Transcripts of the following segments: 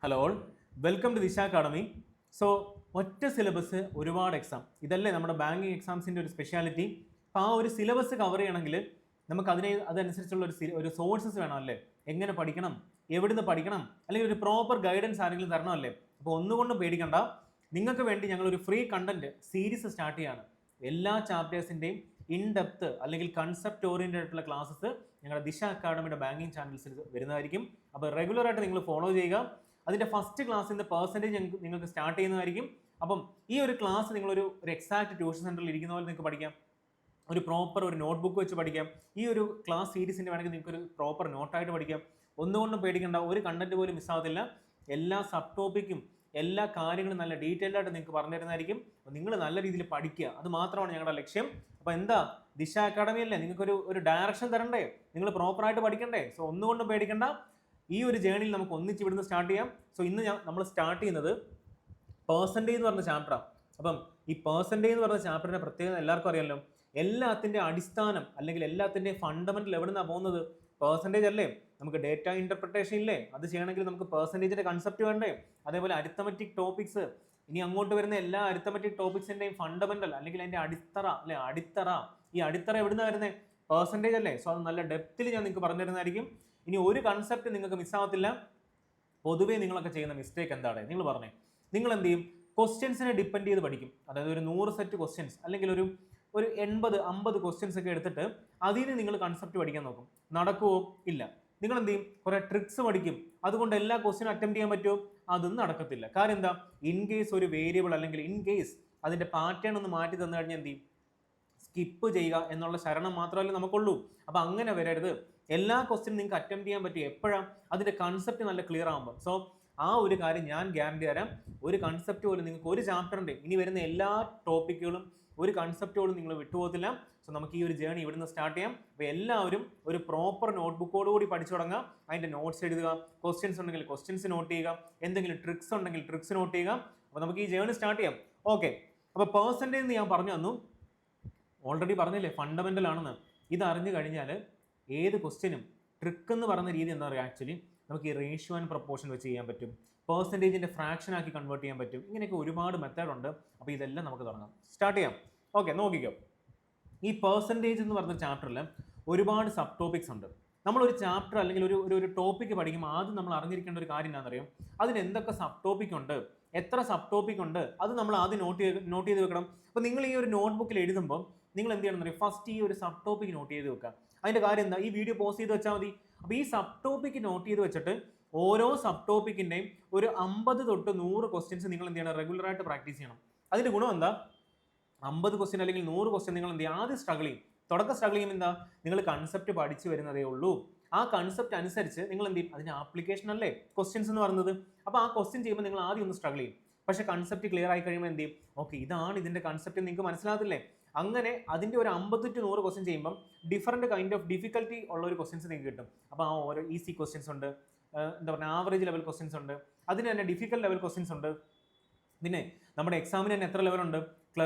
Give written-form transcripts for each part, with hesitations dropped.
Hello all, welcome to ദിശ academy. So ഒറ്റ syllabus ഒരുപാട് എക്സാം, ഇതല്ലേ നമ്മുടെ ബാങ്കിങ് എക്സാംസിൻ്റെ ഒരു സ്പെഷ്യാലിറ്റി. അപ്പോൾ ആ ഒരു സിലബസ് കവർ ചെയ്യണമെങ്കിൽ നമുക്ക് അതനുസരിച്ചുള്ള ഒരു സോഴ്സസ് വേണം അല്ലേ. എങ്ങനെ പഠിക്കണം, എവിടുന്ന് പഠിക്കണം, അല്ലെങ്കിൽ ഒരു പ്രോപ്പർ ഗൈഡൻസ് ആരെങ്കിലും തരണമല്ലേ. അപ്പോൾ ഒന്നുകൊണ്ടും പേടിക്കണ്ട, നിങ്ങൾക്ക് വേണ്ടി ഞങ്ങളൊരു ഫ്രീ കണ്ടന്റ് സീരീസ് സ്റ്റാർട്ട് ചെയ്യാണ്. എല്ലാ ചാപ്റ്റേഴ്സിൻ്റെയും ഇൻ ഡെപ്ത് അല്ലെങ്കിൽ കൺസെപ്റ്റ് ഓറിയൻറ്റഡ് ആയിട്ടുള്ള ക്ലാസ്സസ് ഞങ്ങളുടെ ദിശ അക്കാഡമിയുടെ ബാങ്കിങ് ചാനൽസിൽ വരുന്നതായിരിക്കും. അപ്പോൾ റെഗുലറായിട്ട് നിങ്ങൾ ഫോളോ ചെയ്യുക. അതിൻ്റെ ഫസ്റ്റ് ക്ലാസ്സിൻ്റെ പെർസെൻറ്റേജ് നിങ്ങൾക്ക് സ്റ്റാർട്ട് ചെയ്യുന്നതായിരിക്കും. അപ്പം ഈ ഒരു ക്ലാസ് നിങ്ങളൊരു എക്സാക്ട് ട്യൂഷൻ സെൻറ്ററിൽ ഇരിക്കുന്ന പോലെ നിങ്ങൾക്ക് പഠിക്കാം. ഒരു പ്രോപ്പർ ഒരു നോട്ട്ബുക്ക് വെച്ച് പഠിക്കാം. ഈ ഒരു ക്ലാസ് സീരീസിൻ്റെ വേണമെങ്കിൽ നിങ്ങൾക്ക് ഒരു പ്രോപ്പർ നോട്ടായിട്ട് പഠിക്കാം. ഒന്നുകൊണ്ടും പേടിക്കേണ്ട, ഒരു കണ്ടന്റ് പോലും മിസ്സാവത്തില്ല. എല്ലാ സബ് ടോപ്പിക്കും എല്ലാ കാര്യങ്ങളും നല്ല ഡീറ്റെയിൽഡ് ആയിട്ട് നിങ്ങൾക്ക് പറഞ്ഞു തരുന്നതായിരിക്കും. അപ്പോൾ നിങ്ങൾ നല്ല രീതിയിൽ പഠിക്കുക, അത് മാത്രമാണ് ഞങ്ങളുടെ ലക്ഷ്യം. അപ്പോൾ എന്താ, ദിശ അക്കാഡമി അല്ലേ, നിങ്ങൾക്കൊരു ഡയറക്ഷൻ തരണ്ടേ, നിങ്ങൾ പ്രോപ്പറായിട്ട് പഠിക്കണ്ടേ. സോ ഒന്നുകൊണ്ടും പേടിക്കേണ്ട, ഈ ഒരു ജേണിയിൽ നമുക്ക് ഒന്നിച്ച് ഇവിടുന്ന് സ്റ്റാർട്ട് ചെയ്യാം. സോ ഇന്ന് നമ്മൾ സ്റ്റാർട്ട് ചെയ്യുന്നത് പേഴ്സൻറ്റേജ് എന്ന് പറഞ്ഞ ചാപ്റ്ററാണ്. അപ്പം ഈ പേഴ്സൻറ്റേജ് എന്ന് പറഞ്ഞ ചാപ്റ്ററിൻ്റെ പ്രത്യേകത എല്ലാവർക്കും അറിയാമല്ലോ. എല്ലാത്തിൻ്റെ അടിസ്ഥാനം അല്ലെങ്കിൽ എല്ലാത്തിൻ്റെയും ഫണ്ടമെന്റൽ എവിടെ നിന്നാണ് പോകുന്നത്? പേഴ്സൻറ്റേജ് അല്ലേ. നമുക്ക് ഡേറ്റ ഇന്റർപ്രിട്ടേഷൻ ഇല്ലേ, അത് ചെയ്യണമെങ്കിൽ നമുക്ക് പേഴ്സൻറ്റേജിൻ്റെ കൺസെപ്റ്റ് വേണ്ടേ. അതേപോലെ അരിത്തമെറ്റിക് ടോപ്പിക്സ്, ഇനി അങ്ങോട്ട് വരുന്ന എല്ലാ അരിത്തമെറ്റിക് ടോപ്പിക്സിൻ്റെയും ഫണ്ടമെന്റൽ അല്ലെങ്കിൽ അതിൻ്റെ അടിത്തറ അല്ലെ, ഈ അടിത്തറ എവിടുന്നാണ് വരുന്നത്? പേഴ്സൻറ്റേജ് അല്ലേ. സോ അത് നല്ല ഡെപ്തിൽ ഞാൻ നിങ്ങൾക്ക് പറഞ്ഞു തരുന്നതായിരിക്കും. ഇനി ഒരു കൺസെപ്റ്റ് നിങ്ങൾക്ക് മിസ്സാവത്തില്ല. പൊതുവേ നിങ്ങളൊക്കെ ചെയ്യുന്ന മിസ്റ്റേക്ക് എന്താണ് നിങ്ങൾ പറഞ്ഞേ? നിങ്ങൾ എന്ത് ചെയ്യും? ക്വസ്റ്റ്യൻസിനെ ഡിപ്പെൻഡ് ചെയ്ത് പഠിക്കും. അതായത് ഒരു 100 സെറ്റ് ക്വസ്റ്റ്യൻസ് അല്ലെങ്കിൽ ഒരു 80-50 ക്വസ്റ്റ്യൻസ് ഒക്കെ എടുത്തിട്ട് അതിന് നിങ്ങൾ കൺസെപ്റ്റ് പഠിക്കാൻ നോക്കും. നടക്കുമോ? ഇല്ല. നിങ്ങൾ എന്ത് ചെയ്യും? കുറെ ട്രിക്സ് പഠിക്കും. അതുകൊണ്ട് എല്ലാ ക്വസ്റ്റ്യനും അറ്റംപ്റ്റ് ചെയ്യാൻ പറ്റുമോ? അതൊന്നും നടക്കത്തില്ല. കാര്യം എന്താ? ഇൻ കേസ് ഒരു വേരിയബിൾ അല്ലെങ്കിൽ ഇൻ കേസ് അതിന്റെ പാറ്റേൺ ഒന്ന് മാറ്റി തന്നു കഴിഞ്ഞാൽ എന്ത് ചെയ്യും? സ്കിപ്പ് ചെയ്യുക എന്നുള്ള ശരണം മാത്രമല്ലേ നമുക്കുള്ളൂ. അപ്പൊ അങ്ങനെ വരരുത്. എല്ലാ ക്വസ്റ്റ്യനും നിങ്ങൾക്ക് അറ്റംപ്റ്റ് ചെയ്യാൻ പറ്റും എപ്പോഴാണ്? അതിന്റെ കൺസെപ്റ്റ് നല്ല ക്ലിയർ ആകുമ്പോൾ. സോ ആ ഒരു കാര്യം ഞാൻ ഗ്യാരണ്ടി തരാം. ഒരു കൺസെപ്റ്റ് പോലും നിങ്ങൾക്ക് ഒരു ചാപ്റ്ററിന്റെ ഇനി വരുന്ന എല്ലാ ടോപ്പിക്കുകളും ഒരു കൺസെപ്റ്റോടും നിങ്ങൾ വിട്ടുപോകത്തില്ല. സോ നമുക്ക് ഈ ഒരു ജേണി ഇവിടുന്ന് സ്റ്റാർട്ട് ചെയ്യാം. അപ്പോൾ എല്ലാവരും ഒരു പ്രോപ്പർ നോട്ട്ബുക്കോടുകൂടി പഠിച്ചു തുടങ്ങുക. അതിൻ്റെ നോട്ട്സ് എഴുതുക, ക്വസ്റ്റ്യൻസ് ഉണ്ടെങ്കിൽ ക്വസ്റ്റ്യൻസ് നോട്ട് ചെയ്യുക, എന്തെങ്കിലും ട്രിക്സ് ഉണ്ടെങ്കിൽ ട്രിക്സ് നോട്ട് ചെയ്യുക. അപ്പോൾ നമുക്ക് ഈ ജേണി സ്റ്റാർട്ട് ചെയ്യാം. ഓക്കെ, അപ്പോൾ പേഴ്സൻറ്റേജ് ഞാൻ പറഞ്ഞു തന്നു, ഓൾറെഡി പറഞ്ഞില്ലേ ഫണ്ടമെന്റൽ ആണെന്ന്. ഇത് അറിഞ്ഞു കഴിഞ്ഞാൽ ഏത് ക്വസ്റ്റ്യനും ട്രിക്ക് എന്ന് പറയുന്ന രീതി എന്താ പറയുക, ആക്ച്വലി നമുക്ക് ഈ റേഷ്യോ ആൻഡ് പ്രപ്പോർഷൻ വെച്ച് ചെയ്യാൻ പറ്റും, പേഴ്സൻറ്റേജിൻ്റെ ഫ്രാക്ഷൻ ആക്കി കൺവേർട്ട് ചെയ്യാൻ പറ്റും. ഇങ്ങനെയൊക്കെ ഒരുപാട് മെത്തേഡ് ഉണ്ട്. അപ്പോൾ ഇതെല്ലാം നമുക്ക് തുടങ്ങാം, സ്റ്റാർട്ട് ചെയ്യാം. ഓക്കെ, നോക്കിക്കോ. ഈ പേഴ്സൻറ്റേജ് എന്ന് പറഞ്ഞ ചാപ്റ്ററിൽ ഒരുപാട് സബ് ടോപ്പിക്സ് ഉണ്ട്. നമ്മളൊരു ചാപ്റ്റർ അല്ലെങ്കിൽ ഒരു ടോപ്പിക്ക് പഠിക്കുമ്പോൾ ആദ്യം നമ്മൾ അറിഞ്ഞിരിക്കേണ്ട ഒരു കാര്യം എന്താണെന്നറിയാം? അതിന് എന്തൊക്കെ സബ് ടോപ്പിക് ഉണ്ട്, എത്ര സബ് ടോപ്പിക് ഉണ്ട്, അത് നമ്മൾ ആദ്യം നോട്ട് ചെയ്ത് വെക്കണം. അപ്പോൾ നിങ്ങൾ ഈ ഒരു നോട്ട്ബുക്കിൽ എഴുതുമ്പോൾ നിങ്ങൾ എന്ത് ചെയ്യണം? ഫസ്റ്റ് ഈ ഒരു സബ് ടോപ്പിക് നോട്ട് ചെയ്ത് വെക്കുക. അതിൻ്റെ കാര്യം എന്താ? ഈ വീഡിയോ പോസ് ചെയ്ത് വെച്ചാൽ മതി. അപ്പോൾ ഈ സബ് ടോപ്പിക്ക് നോട്ട് ചെയ്ത് വെച്ചിട്ട് ഓരോ സബ് ടോപ്പിക്കിൻ്റെയും ഒരു 50 തൊട്ട് 100 ക്വസ്റ്റ്യൻസ് നിങ്ങൾ എന്ത് ചെയ്യണം? റെഗുലറായിട്ട് പ്രാക്ടീസ് ചെയ്യണം. അതിൻ്റെ ഗുണം എന്താ? 50 ക്വസ്റ്റ്യൻ അല്ലെങ്കിൽ 100 ക്വസ്റ്റ്യൻ നിങ്ങൾ എന്ത് ചെയ്യുക? ആദ്യം സ്ട്രഗിൾ ചെയ്യും. തുടക്കം സ്ട്രഗിൾ ചെയ്യുമ്പോൾ എന്താ? നിങ്ങൾ കൺസെപ്റ്റ് പഠിച്ചു വരുന്നതേ ഉള്ളൂ. ആ കൺസെപ്റ്റ് അനുസരിച്ച് നിങ്ങൾ എന്ത് ചെയ്യും? അതിൻ്റെ ആപ്ലിക്കേഷൻ അല്ലേ ക്വസ്റ്റ്യൻസ് എന്ന് പറയുന്നത്. അപ്പോൾ ആ ക്വസ്റ്റ്യൻ ചെയ്യുമ്പോൾ നിങ്ങൾ ആദ്യം ഒന്ന് സ്ട്രഗിൾ ചെയ്യും. പക്ഷേ കൺസെപ്റ്റ് ക്ലിയർ ആയി കഴിയുമ്പോൾ എന്ത് ചെയ്യും? ഓക്കെ, ഇതാണ് ഇതിൻ്റെ കൺസെപ്റ്റ് നിങ്ങൾക്ക് മനസ്സിലാകത്തില്ലേ? അങ്ങനെ അതിൻ്റെ ഒരു 50 to 100 ക്വസ്റ്റ്യൻ ചെയ്യുമ്പം ഡിഫറൻറ്റ് കൈൻഡ് ഓഫ് ഡിഫിക്കൽറ്റി ഉള്ള ഒരു ക്വസ്റ്റ്യൻസ് നിങ്ങൾക്ക് കിട്ടും. അപ്പോൾ ആ ഓരോ ഈസി ക്വസ്റ്റ്യൻസ് ഉണ്ട്, എന്താ പറയുക, ആവറേജ് ലെവൽ ക്വസ്റ്റ്യൻസ് ഉണ്ട്, അതിന് തന്നെ ഡിഫിക്കൽട്ട് ലെവൽ ക്വസ്റ്റ്യൻസ് ഉണ്ട്. പിന്നെ നമ്മുടെ എക്സാമിന് തന്നെ എത്ര ലെവലുണ്ട്?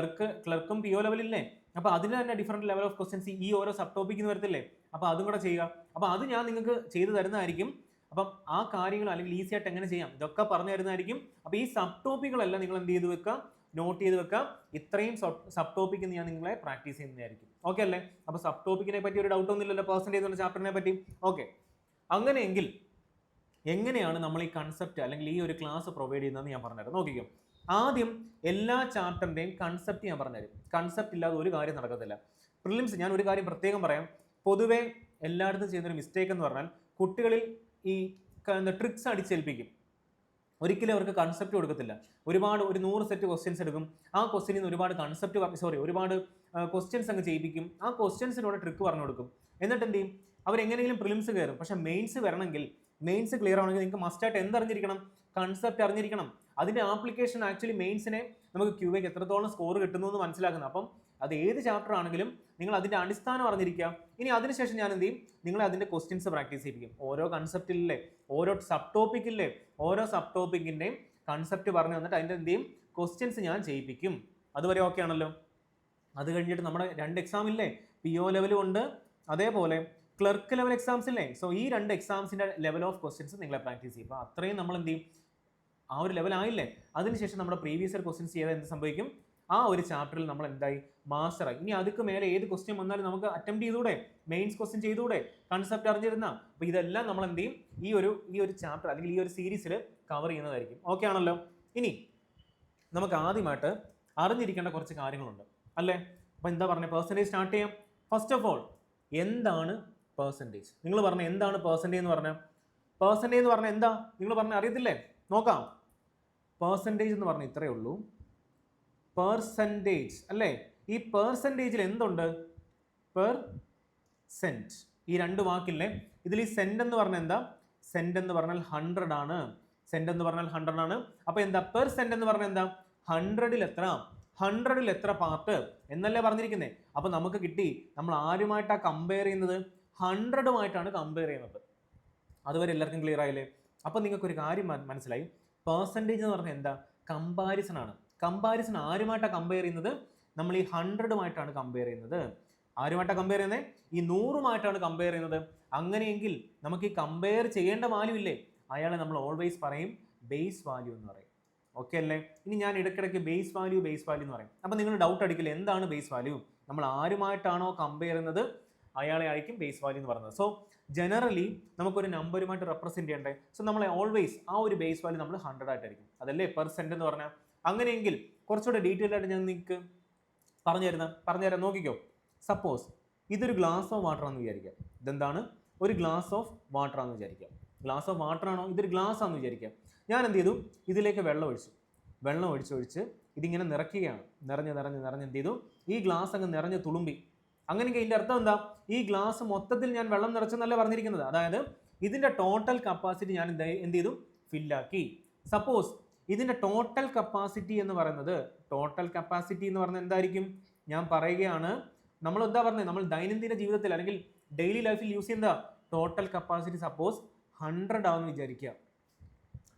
ക്ലർക്കും PO ലെവലില്ലേ? അപ്പോൾ അതിന് തന്നെ ഡിഫറൻറ്റ് ലെവൽ ഓഫ് ക്വസ്റ്റ്യൻസ് ഈ ഓരോ സബ് ടോപ്പിക്കിന് വരത്തില്ലേ? അപ്പോൾ അതും കൂടെ ചെയ്യുക. അപ്പോൾ അത് ഞാൻ നിങ്ങൾക്ക് ചെയ്തു തരുന്നതായിരിക്കും. അപ്പം ആ കാര്യങ്ങൾ അല്ലെങ്കിൽ ഈസി ആയിട്ട് എങ്ങനെ ചെയ്യാം ഇതൊക്കെ പറഞ്ഞു തരുന്നതായിരിക്കും. അപ്പോൾ ഈ സബ് ടോപ്പിക്കുകളെല്ലാം നിങ്ങൾ എന്ത് ചെയ്ത് വെക്കുക? നോട്ട് ചെയ്ത് വെക്കുക. ഇത്രയും സബ് ടോപ്പിക്ക് ഞാൻ നിങ്ങളെ പ്രാക്ടീസ് ചെയ്യുന്നതായിരിക്കും. ഓക്കെ അല്ലേ? അപ്പോൾ സബ് ടോപ്പിക്കിനെ പറ്റി ഒരു ഡൗട്ട് ഒന്നുമില്ലല്ലോ പേഴ്സൻറ്റേജ് എന്ന ചാപ്റ്ററിനെ പറ്റി. ഓക്കെ, അങ്ങനെയെങ്കിൽ എങ്ങനെയാണ് നമ്മൾ ഈ കൺസെപ്റ്റ് അല്ലെങ്കിൽ ഈ ഒരു ക്ലാസ് പ്രൊവൈഡ് ചെയ്യുന്നതെന്ന് ഞാൻ പറഞ്ഞുതരാം. നോക്കിക്കോ. ആദ്യം എല്ലാ ചാപ്റ്ററിൻ്റെയും കൺസെപ്റ്റ് ഞാൻ പറഞ്ഞുതരും. കൺസെപ്റ്റ് ഇല്ലാതെ ഒരു കാര്യം നടക്കത്തില്ല. പ്രിലിംസ് ഞാൻ ഒരു കാര്യം പ്രത്യേകം പറയാം. പൊതുവേ എല്ലായിടത്തും ചെയ്യുന്നൊരു മിസ്റ്റേക്ക് എന്ന് പറഞ്ഞാൽ കുട്ടികളിൽ ഈ ട്രിക്സ് അടിച്ചേൽപ്പിക്കും. ഒരിക്കലും അവർക്ക് കൺസെപ്റ്റ് കൊടുക്കത്തില്ല. ഒരു 100 സെറ്റ് ക്വസ്റ്റ്യൻസ് എടുക്കും. ആ ക്വസ്റ്റ്യനിൽ നിന്ന് ഒരുപാട് ഒരുപാട് ക്വസ്റ്റ്യൻസ് അങ്ങ് ചെയ്യിപ്പിക്കും. ആ ക്വസ്റ്റ്യൻസിനോട് ട്രിക്ക് പറഞ്ഞു കൊടുക്കും. എന്നിട്ട് എന്ത് ചെയ്യും? അവരെങ്ങനെയെങ്കിലും പ്രിലിംസ് കയറും. പക്ഷേ മെയിൻസ് വരണമെങ്കിൽ, മെയിൻസ് ക്ലിയർ ആവണമെങ്കിൽ നിങ്ങൾക്ക് മസ്റ്റായിട്ട് എന്തറിഞ്ഞിരിക്കണം? കൺസെപ്റ്റ് അറിഞ്ഞിരിക്കണം. അതിൻ്റെ ആപ്ലിക്കേഷൻ ആക്ച്വലി മെയിൻസിനെ നമുക്ക് ക്യൂവയ്ക്ക് എത്രത്തോളം സ്കോർ കിട്ടുന്നു എന്ന് മനസ്സിലാക്കുന്നത്. അപ്പം അത് ഏത് ചാപ്റ്റർ ആണെങ്കിലും നിങ്ങൾ അതിൻ്റെ അടിസ്ഥാനം അറിഞ്ഞിരിക്കുക. ഇനി അതിനുശേഷം ഞാൻ എന്ത് ചെയ്യും? നിങ്ങളെ അതിൻ്റെ ക്വസ്റ്റ്യൻസ് പ്രാക്ടീസ് ചെയ്യിപ്പിക്കും. ഓരോ കൺസെപ്റ്റിലെ ഓരോ സബ് ടോപ്പിക്കില്ലേ ഓരോ സബ് ടോപ്പിക്കിൻ്റെയും കൺസെപ്റ്റ് പറഞ്ഞു തന്നിട്ട് അതിൻ്റെ എന്ത് ചെയ്യും? ക്വസ്റ്റ്യൻസ് ഞാൻ ചെയ്യിപ്പിക്കും. അതുവരെ ഓക്കെ ആണല്ലോ? അത് കഴിഞ്ഞിട്ട് നമ്മുടെ 2 എക്സാം ഇല്ലേ? PO ലെവലും ഉണ്ട്, അതേപോലെ ക്ലർക്ക് ലെവൽ എക്സാംസ് ഇല്ലേ? സോ ഈ 2 എക്സാംസിൻ്റെ ലെവൽ ഓഫ് ക്വസ്റ്റ്യൻസ് നിങ്ങളെ പ്രാക്ടീസ് ചെയ്യും. അപ്പോൾ അത്രയും നമ്മൾ എന്ത് ചെയ്യും? ആ ഒരു ലെവൽ ആയില്ലേ? അതിനുശേഷം നമ്മുടെ പ്രീവിയസ് ഇയർ ക്വസ്റ്റ്യൻസ് ചെയ്താൽ എന്ത് സംഭവിക്കും? ആ ഒരു ചാപ്റ്ററിൽ നമ്മൾ എന്തായി? മാസ്റ്ററായി. ഇനി അതുക്ക് മേലെ ഏത് ക്വസ്റ്റ്യൻ വന്നാലും നമുക്ക് അറ്റംപ്റ്റ് ചെയ്തൂടെ? മെയിൻസ് ക്വസ്റ്റ്യൻ ചെയ്തൂടെ? കൺസെപ്റ്റ് അറിഞ്ഞിരുന്ന. അപ്പോൾ ഇതെല്ലാം നമ്മൾ എന്ത് ചെയ്യും? ഈ ഒരു ചാപ്റ്റർ അല്ലെങ്കിൽ ഈ ഒരു സീരീസിൽ കവർ ചെയ്യുന്നതായിരിക്കും. ഓക്കെ ആണല്ലോ? ഇനി നമുക്ക് ആദ്യമായിട്ട് അറിഞ്ഞിരിക്കേണ്ട കുറച്ച് കാര്യങ്ങളുണ്ട് അല്ലേ? അപ്പോൾ എന്താ പറഞ്ഞത്? പെർസെൻറ്റേജ് സ്റ്റാർട്ട് ചെയ്യാം. ഫസ്റ്റ് ഓഫ് ഓൾ, എന്താണ് പെർസെൻറ്റേജ്? നിങ്ങൾ പറഞ്ഞ എന്താണ് പെർസെൻറ്റേജ് എന്ന് പറഞ്ഞാൽ? പെർസെൻറ്റേജ് എന്ന് പറഞ്ഞാൽ എന്താ? നിങ്ങൾ പറഞ്ഞ അറിയത്തില്ലേ? നോക്കാം. പെർസെൻറ്റേജ് എന്ന് പറഞ്ഞാൽ ഇത്രയേ ഉള്ളൂ. പെർസെൻറ്റേജ് അല്ലേ? ഈ പെർസെൻറ്റേജിൽ എന്തുണ്ട്? പെർസെൻറ്റ്, ഈ രണ്ട് വാക്കില്ലേ? ഇതിൽ ഈ സെന്റ് എന്ന് പറഞ്ഞാൽ എന്താ? സെന്റ് എന്ന് പറഞ്ഞാൽ 100 ആണ്. സെന്റ് എന്ന് പറഞ്ഞാൽ 100 ആണ്. അപ്പോൾ എന്താ പെർസെന്റ് എന്ന് പറഞ്ഞാൽ എന്താ? 100ൽ എത്ര പാർട്ട് എന്നല്ലേ പറഞ്ഞിരിക്കുന്നത്. അപ്പോൾ നമുക്ക് കിട്ടി, നമ്മൾ ആരുമായിട്ടാണ് കമ്പയർ ചെയ്യുന്നത്? 100ഉമായിട്ടാണ് കമ്പയർ ചെയ്യുന്നത്. അതുവരെ എല്ലാവർക്കും ക്ലിയർ ആയില്ലേ? അപ്പോൾ നിങ്ങൾക്ക് ഒരു കാര്യം മനസ്സിലായി. പെർസെൻറ്റേജ് എന്ന് പറഞ്ഞാൽ എന്താ? കമ്പാരിസൺ ആണ്. കമ്പാരിസൺ ആരുമായിട്ടാണ് കമ്പയർ ചെയ്യുന്നത്? നമ്മൾ ഈ 100ഉമായിട്ടാണ് കമ്പയർ ചെയ്യുന്നത്. ആരുമായിട്ടാണ് കമ്പയർ ചെയ്യുന്നത്? ഈ 100ഉമായിട്ടാണ് കമ്പയർ ചെയ്യുന്നത്. അങ്ങനെയെങ്കിൽ നമുക്ക് ഈ കമ്പയർ ചെയ്യേണ്ട വാല്യൂ ഇല്ലേ, അയാളെ നമ്മൾ ഓൾവേസ് പറയും ബേസ് വാല്യൂ എന്ന് പറയും. ഓക്കെ അല്ലേ? ഇനി ഞാൻ ഇടയ്ക്കിടയ്ക്ക് ബേസ് വാല്യൂ എന്ന് പറയും. അപ്പോൾ നിങ്ങൾ ഡൗട്ട് അടിക്കില്ല, എന്താണ് ബേസ് വാല്യൂ? നമ്മൾ ആരുമായിട്ടാണോ കമ്പയർ ചെയ്യുന്നത് അയാളെ ആയിരിക്കും ബേസ് വാല്യൂ എന്ന് പറയുന്നത്. സോ ജനറലി നമുക്കൊരു നമ്പറുമായിട്ട് റെപ്രസെൻറ്റ് ചെയ്യണ്ടേ? സോ നമ്മൾ ഓൾവേസ് ആ ഒരു ബേസ് വാല്യൂ നമ്മൾ 100 ആയിട്ടായിരിക്കും. അതല്ലേ പെർസെന്റ് എന്ന് പറഞ്ഞാൽ? അങ്ങനെയെങ്കിൽ കുറച്ചുകൂടെ ഡീറ്റെയിൽ ആയിട്ട് ഞാൻ നിങ്ങൾക്ക് പറഞ്ഞുതരാം. നോക്കിക്കോ. സപ്പോസ് ഇതൊരു ഗ്ലാസ് ഓഫ് വാട്ടർ ആണെന്ന് വിചാരിക്കാം. ഇതെന്താണ്? ഒരു ഗ്ലാസ് ഓഫ് വാട്ടർ ആണെന്ന് വിചാരിക്കാം. ഗ്ലാസ് ഓഫ് വാട്ടർ ആണോ? ഇതൊരു ഗ്ലാസ് ആണെന്ന് വിചാരിക്കാം. ഞാൻ എന്ത് ചെയ്തു? ഇതിലേക്ക് വെള്ളം ഒഴിച്ച് ഇതിങ്ങനെ നിറയ്ക്കുകയാണ്. നിറഞ്ഞ് എന്ത് ചെയ്തു? ഈ ഗ്ലാസ് അങ്ങ് നിറഞ്ഞ് തുളുമ്പി. അങ്ങനെയെങ്കിൽ ഇതിൻ്റെ അർത്ഥം എന്താ? ഈ ഗ്ലാസ് മൊത്തത്തിൽ ഞാൻ വെള്ളം നിറച്ചെന്നല്ല പറഞ്ഞിരിക്കുന്നത്. അതായത് ഇതിൻ്റെ ടോട്ടൽ കപ്പാസിറ്റി ഞാൻ എന്ത് ചെയ്തു? ഫില്ലാക്കി. സപ്പോസ് ഇതിൻ്റെ ടോട്ടൽ കപ്പാസിറ്റി എന്ന് പറയുന്നത് എന്തായിരിക്കും? ഞാൻ പറയുകയാണ്, നമ്മൾ എന്താ പറഞ്ഞത്? നമ്മൾ ദൈനംദിന ജീവിതത്തിൽ അല്ലെങ്കിൽ ഡെയിലി ലൈഫിൽ യൂസ് ചെയ്യുന്ന ടോട്ടൽ കപ്പാസിറ്റി സപ്പോസ് 100 ആണെന്ന് വിചാരിക്കുക.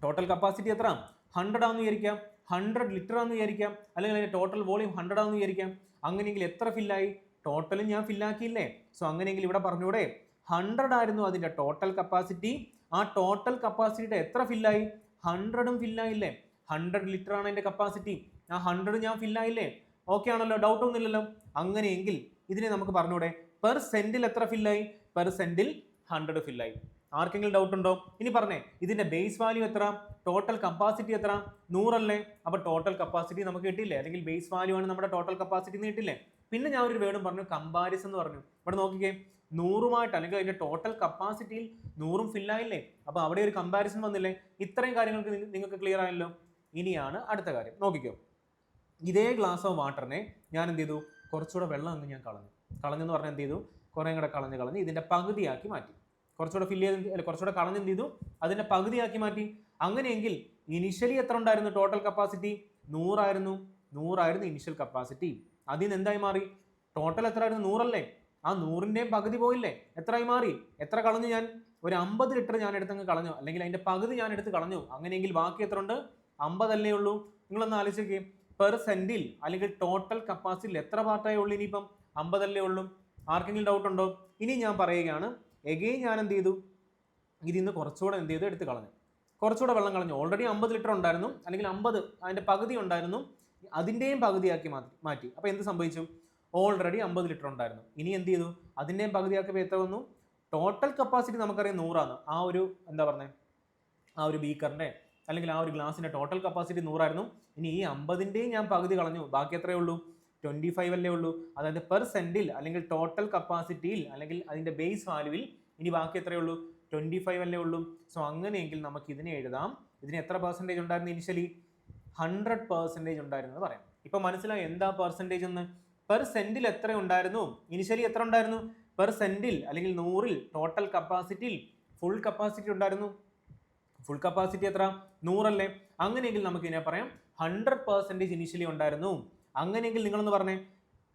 ടോട്ടൽ കപ്പാസിറ്റി എത്ര? 100 ആണെന്ന് വിചാരിക്കാം. 100 ലിറ്റർ ആണെന്ന് വിചാരിക്കാം. അല്ലെങ്കിൽ അതിൻ്റെ ടോട്ടൽ വോളിയം 100 ആണെന്ന് വിചാരിക്കാം. അങ്ങനെയെങ്കിൽ എത്ര ഫില്ലായി? ടോട്ടലും ഞാൻ ഫില്ലാക്കിയില്ലേ? സോ അങ്ങനെയെങ്കിൽ ഇവിടെ പറഞ്ഞൂടെ 100 ആയിരുന്നു അതിൻ്റെ ടോട്ടൽ കപ്പാസിറ്റി. ആ ടോട്ടൽ കപ്പാസിറ്റിയുടെ എത്ര ഫില്ലായി? 100ഉം ഫില്ലായില്ലേ? 100 ലിറ്റർ ആണ് എൻ്റെ കപ്പാസിറ്റി. ആ 100 ഞാൻ ഫില്ലായില്ലേ? ഓക്കെ ആണല്ലോ? ഡൗട്ട് ഒന്നുമില്ലല്ലോ? അങ്ങനെയെങ്കിൽ ഇതിനെ നമുക്ക് പറഞ്ഞൂടെ പെർ സെന്റിൽ എത്ര ഫില്ലായി? പെർ സെന്റിൽ 100 ഫില്ലായി. ആർക്കെങ്കിലും ഡൗട്ട് ഉണ്ടോ? ഇനി പറഞ്ഞേ, ഇതിന്റെ ബേസ് വാല്യൂ എത്ര? ടോട്ടൽ കപ്പാസിറ്റി എത്ര? 100 അല്ലേ? അപ്പോൾ ടോട്ടൽ കപ്പാസിറ്റി നമുക്ക് കിട്ടിയില്ലേ? അല്ലെങ്കിൽ ബേസ് വാല്യൂ ആണ് നമ്മുടെ ടോട്ടൽ കപ്പാസിറ്റി കിട്ടില്ലേ? പിന്നെ ഞാൻ ഒരു വേർഡും പറഞ്ഞു, കമ്പാരിസൺ എന്ന് പറഞ്ഞു. ഇവിടെ നോക്കിക്കേ, 100ഉമായിട്ട് അല്ലെങ്കിൽ അതിന്റെ ടോട്ടൽ കപ്പാസിറ്റിയിൽ 100ഉം ഫില്ലായില്ലേ? അപ്പോൾ അവിടെ ഒരു കമ്പാരിസൺ വന്നില്ലേ? ഇത്രയും കാര്യങ്ങൾക്ക് നിങ്ങൾക്ക് ക്ലിയർ ആയല്ലോ. ഇനിയാണ് അടുത്ത കാര്യം. നോക്കിക്കോ. ഇതേ ഗ്ലാസ് ഓഫ് വാട്ടറിനെ ഞാൻ എന്ത് ചെയ്തു? കുറച്ചുകൂടെ വെള്ളം അങ്ങ് ഞാൻ കളഞ്ഞെന്ന് പറഞ്ഞാൽ എന്ത് ചെയ്തു? കുറേ കൂടെ കളഞ്ഞ് ഇതിന്റെ പകുതിയാക്കി മാറ്റി. കുറച്ചുകൂടെ കളഞ്ഞ് എന്ത് ചെയ്തു? അതിന്റെ പകുതിയാക്കി മാറ്റി. അങ്ങനെയെങ്കിൽ ഇനിഷ്യലി എത്ര ഉണ്ടായിരുന്നു ടോട്ടൽ കപ്പാസിറ്റി? 100 ആയിരുന്നു ഇനിഷ്യൽ കപ്പാസിറ്റി. അതിൽ നിന്ന് എന്തായി മാറി? ടോട്ടൽ എത്ര ആയിരുന്നു? 100 അല്ലേ? ആ 100ന്റെയും പകുതി പോയില്ലേ? എത്രയായി മാറി? എത്ര കളഞ്ഞു ഞാൻ? ഒരു 50 ലിറ്റർ ഞാൻ എടുത്തങ്ങ് കളഞ്ഞു, അല്ലെങ്കിൽ അതിന്റെ പകുതി ഞാൻ എടുത്ത് കളഞ്ഞു. അങ്ങനെയെങ്കിൽ ബാക്കി എത്ര ഉണ്ട്? 50 അല്ലേ ഉള്ളൂ. നിങ്ങളൊന്ന് ആലോചിക്കേ, പെർ സെന്റിൽ അല്ലെങ്കിൽ ടോട്ടൽ കപ്പാസിറ്റിയിൽ എത്ര പാർട്ടായേ ഉള്ളൂ? ഇനിയിപ്പം 50 അല്ലേ ഉള്ളൂ. ആർക്കെങ്കിലും ഡൗട്ട് ഉണ്ടോ? ഇനി ഞാൻ പറയുകയാണ്, എഗെയിൻ ഞാൻ എന്ത് ചെയ്തു? ഇതിൽ നിന്ന് കുറച്ചുകൂടെ എന്ത് ചെയ്തു? എടുത്ത് കളഞ്ഞു. കുറച്ചുകൂടെ വെള്ളം കളഞ്ഞു. ഓൾറെഡി 50 ലിറ്റർ ഉണ്ടായിരുന്നു, അല്ലെങ്കിൽ 50 അതിന്റെ പകുതി ഉണ്ടായിരുന്നു, അതിൻ്റെയും പകുതിയാക്കി മാറ്റി. അപ്പോൾ എന്ത് സംഭവിച്ചു? ഓൾറെഡി 50 ലിറ്റർ ഉണ്ടായിരുന്നു. ഇനി എന്ത് ചെയ്തു? അതിൻ്റെയും പകുതിയാക്കിയപ്പോൾ എത്ര വന്നു? ടോട്ടൽ കപ്പാസിറ്റി നമുക്കറിയാം 100 ആണ്. ആ ഒരു എന്താ പറഞ്ഞത്? ആ ഒരു ബീക്കറിന്റെ അല്ലെങ്കിൽ ആ ഒരു ഗ്ലാസിന്റെ ടോട്ടൽ കപ്പാസിറ്റി 100 ആയിരുന്നു. ഇനി ഈ 50ന്റെയും ഞാൻ പകുതി കളഞ്ഞു. ബാക്കി എത്രയേ ഉള്ളൂ? 25 അല്ലേ ഉള്ളൂ. അതായത് പെർ സെന്റിൽ അല്ലെങ്കിൽ ടോട്ടൽ കപ്പാസിറ്റിയിൽ അല്ലെങ്കിൽ അതിന്റെ ബേസ് വാല്യൂവിൽ ഇനി ബാക്കി എത്രയേ ഉള്ളൂ? 25 അല്ലേ ഉള്ളൂ. സോ അങ്ങനെയെങ്കിൽ നമുക്ക് ഇതിനെ എഴുതാം. ഇതിന് എത്ര പെർസെൻറ്റേജ് ഉണ്ടായിരുന്നു? ഇനിഷ്യലി 100% ഉണ്ടായിരുന്നു പറയാം. ഇപ്പൊ മനസ്സിലായി എന്താ പെർസെൻറ്റേജ് എന്ന്? പെർ സെന്റിൽ എത്ര ഉണ്ടായിരുന്നു? ഇനിഷ്യലി എത്ര ഉണ്ടായിരുന്നു? പെർ സെന്റിൽ അല്ലെങ്കിൽ 100ൽ ടോട്ടൽ കപ്പാസിറ്റിയിൽ ഫുൾ കപ്പാസിറ്റി ഉണ്ടായിരുന്നു. ഫുൾ കപ്പാസിറ്റി എത്ര? 100 അല്ലേ? അങ്ങനെയെങ്കിൽ നമുക്ക് ഇതിനെ പറയാം 100% ഇനിഷ്യലി ഉണ്ടായിരുന്നു. അങ്ങനെയെങ്കിൽ നിങ്ങളൊന്ന് പറഞ്ഞേ,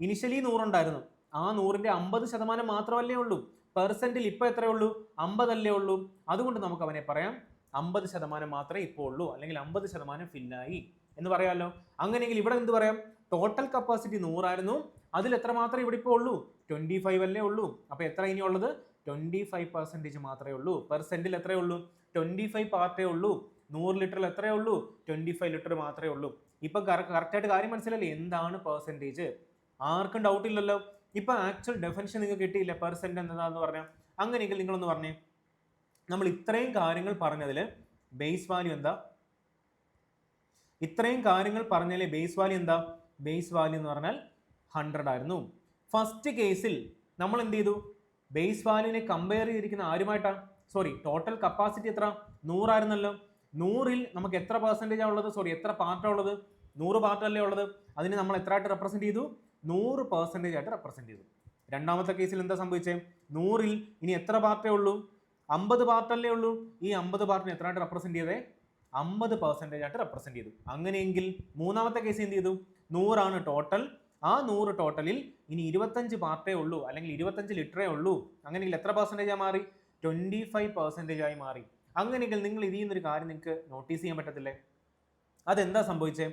ഇനിഷ്യലി 100 ഉണ്ടായിരുന്നു, ആ 100ന്റെ 50% മാത്രമല്ലേ ഉള്ളൂ. പെർസെന്റിൽ ഇപ്പൊ എത്രയേ ഉള്ളൂ? 50 അല്ലേ ഉള്ളൂ. അതുകൊണ്ട് നമുക്ക് അവനെ പറയാം 50% മാത്രമേ ഇപ്പോൾ ഉള്ളൂ, അല്ലെങ്കിൽ 50% ഫില്ലായി എന്ന് പറയാമല്ലോ. അങ്ങനെയെങ്കിൽ ഇവിടെ എന്ത് പറയാം? ടോട്ടൽ കപ്പാസിറ്റി 100 ആയിരുന്നു, അതിൽ എത്ര മാത്രമേ ഇവിടെ ഇപ്പോൾ ഉള്ളൂ? 25 അല്ലേ ഉള്ളൂ. അപ്പൊ എത്ര ഇനി ഉള്ളത്? 25% മാത്രമേ ഉള്ളൂ. പെർസെന്റിൽ എത്രയേ ഉള്ളൂ? 25 പാർട്ടേ ഉള്ളൂ. 100 ലിറ്ററിൽ എത്രയേ ഉള്ളൂ? 25 ലിറ്റർ മാത്രമേ ഉള്ളൂ. ഇപ്പം കറക്റ്റായിട്ട് കാര്യം മനസ്സിലല്ലേ എന്താണ് പെർസെൻറ്റേജ്? ആർക്കും ഡൗട്ട് ഇല്ലല്ലോ. ഇപ്പം ആക്ച്വൽ ഡെഫിനിഷൻ നിങ്ങൾക്ക് കിട്ടിയില്ല പെർസെന്റ് എന്താന്ന് പറഞ്ഞാൽ. അങ്ങനെയെങ്കിൽ നിങ്ങളൊന്ന് പറഞ്ഞേ, നമ്മൾ ഇത്രയും കാര്യങ്ങൾ പറഞ്ഞതിൽ ബേസ് വാല്യൂ എന്താ? ഇത്രയും കാര്യങ്ങൾ പറഞ്ഞതിലെ ബേസ് വാല്യൂ എന്താ? ബേസ് വാല്യൂ എന്ന് പറഞ്ഞാൽ 100 ആയിരുന്നു. ഫസ്റ്റ് കേസിൽ നമ്മൾ എന്ത് ചെയ്തു? ബേസ് വാല്യൂവിനെ കമ്പയർ ചെയ്തിരിക്കുന്ന ആരുമായിട്ടാണ്? സോറി, ടോട്ടൽ കപ്പാസിറ്റി എത്ര? 100 ആയിരുന്നല്ലോ. 100ൽ നമുക്ക് എത്ര പെർസെൻറ്റേജാണ് ഉള്ളത്? സോറി, എത്ര പാർട്ടാണ് ഉള്ളത്? 100 പാർട്ടല്ലേ ഉള്ളത്. അതിന് നമ്മൾ എത്ര ആയിട്ട് റെപ്രസെന്റ് ചെയ്തു? 100% ആയിട്ട് റെപ്രസെന്റ് ചെയ്തു. രണ്ടാമത്തെ കേസിൽ എന്താ സംഭവിച്ചത്? 100ൽ ഇനി എത്ര പാർട്ടേ ഉള്ളൂ? 50 പാർട്ടല്ലേ ഉള്ളൂ. ഈ 50 പാർട്ടിനെ എത്ര ആയിട്ട് റെപ്രസെന്റ് ചെയ്തേ? 50% ആയിട്ട് റെപ്രസെന്റ് ചെയ്തു. അങ്ങനെയെങ്കിൽ മൂന്നാമത്തെ കേസ് എന്ത് ചെയ്തു? 100 ആണ് ടോട്ടൽ. ആ 100 ടോട്ടലിൽ ഇനി 25 പാർട്ടേ ഉള്ളൂ, അല്ലെങ്കിൽ 25 ലിറ്ററേ ഉള്ളൂ. അങ്ങനെയെങ്കിൽ എത്ര പെർസെൻറ്റേജായി മാറി? 25% ആയി മാറി. അങ്ങനെയെങ്കിൽ നിങ്ങൾ ഇതിൽ നിന്നൊരു കാര്യം നിങ്ങൾക്ക് നോട്ടീസ് ചെയ്യാൻ പറ്റത്തില്ലേ? അതെന്താ സംഭവിച്ചേ?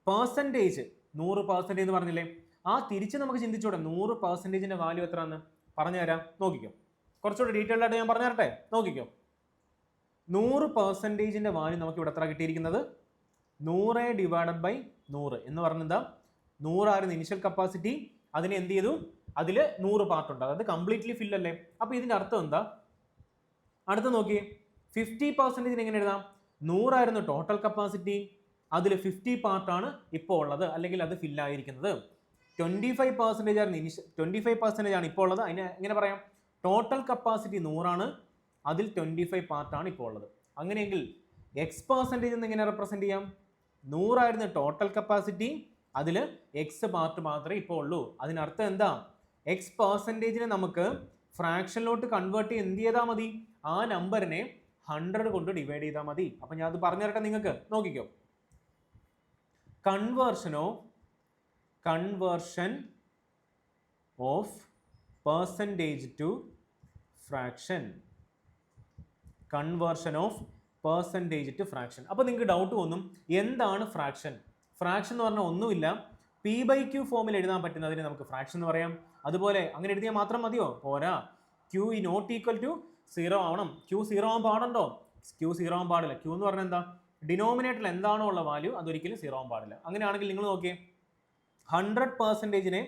പെർസെൻറ്റേജ് 100% എന്ന് പറഞ്ഞില്ലേ? ആ തിരിച്ച് നമുക്ക് ചിന്തിച്ചൂടെ 100%ന്റെ വാല്യൂ എത്രയാണെന്ന്? പറഞ്ഞുതരാം, നോക്കിക്കോ. കുറച്ചുകൂടി ഡീറ്റെയിൽഡ് ആയിട്ട് ഞാൻ പറഞ്ഞു തരട്ടെ, നോക്കിക്കോ. 100%ന്റെ വാല്യൂ നമുക്ക് ഇവിടെ എത്ര കിട്ടിയിരിക്കുന്നത്? 100/100 എന്ന് പറഞ്ഞെന്താ? 100 ആയിരുന്നു ഇനിഷ്യൽ കപ്പാസിറ്റി. അതിനെ എന്ത് ചെയ്തു? അതിൽ 100 പാർട്ട് ഉണ്ട്, അതായത് കംപ്ലീറ്റ്ലി ഫിൽ അല്ലേ. അപ്പൊ ഇതിന്റെ അർത്ഥം എന്താ? അടുത്ത നോക്കി, 50% എങ്ങനെ എഴുതാം? 100 ആയിരുന്നു ടോട്ടൽ കപ്പാസിറ്റി, അതിൽ 50 പാർട്ടാണ് ഇപ്പോൾ ഉള്ളത്, അല്ലെങ്കിൽ അത് ഫില്ലായിരിക്കുന്നത്. 25% ആയിരുന്നു 25% ആണ് ഇപ്പോൾ ഉള്ളത്. അതിന് എങ്ങനെ പറയാം? ടോട്ടൽ കപ്പാസിറ്റി 100 ആണ്, അതിൽ 25 പാർട്ടാണ് ഇപ്പോൾ ഉള്ളത്. അങ്ങനെയെങ്കിൽ X% എന്ന് എങ്ങനെ റെപ്രസെന്റ് ചെയ്യാം? 100 ആയിരുന്നു ടോട്ടൽ കപ്പാസിറ്റി, അതിൽ എക്സ് പാർട്ട് മാത്രമേ ഇപ്പോൾ ഉള്ളൂ. അതിനർത്ഥം എന്താ? X%നെ നമുക്ക് ഫ്രാക്ഷനിലോട്ട് കൺവേർട്ട് ചെയ്ത് എന്ത് ചെയ്താൽ മതി? ആ നമ്പറിനെ 100 കൊണ്ട് ഡിവൈഡ് ചെയ്താൽ മതി. അപ്പൊ ഞാൻ അത് പറഞ്ഞു തരട്ടെ നിങ്ങൾക്ക്, നോക്കിക്കോ. Conversion of percentage to fraction. Conversion of percentage to fraction. അപ്പൊ നിങ്ങൾക്ക് ഡൗട്ട് തോന്നും, എന്താണ് ഫ്രാക്ഷൻ? ഫ്രാക്ഷൻ എന്ന് പറഞ്ഞാൽ ഒന്നുമില്ല, P/Q ഫോമിൽ എഴുതാൻ പറ്റുന്നതിന് നമുക്ക് ഫ്രാക്ഷൻ എന്ന് പറയാം. അതുപോലെ അങ്ങനെ എഴുതിയാൽ മാത്രം മതിയോ? പോരാ, Q നോട്ട് ഈക്വൽ ടു 0 ആവണം. Q 0 ആവാൻ പാടുണ്ടോ? Q 0 ആവാൻ പാടില്ല. Q എന്ന് പറഞ്ഞാൽ എന്താ? ഡിനോമിനേറ്ററിൽ എന്താണോ ഉള്ള വാല്യൂ അതൊരിക്കലും 0 ആവാൻ പാടില്ല. അങ്ങനെയാണെങ്കിൽ നിങ്ങൾ നോക്കിയേ, 100%നെ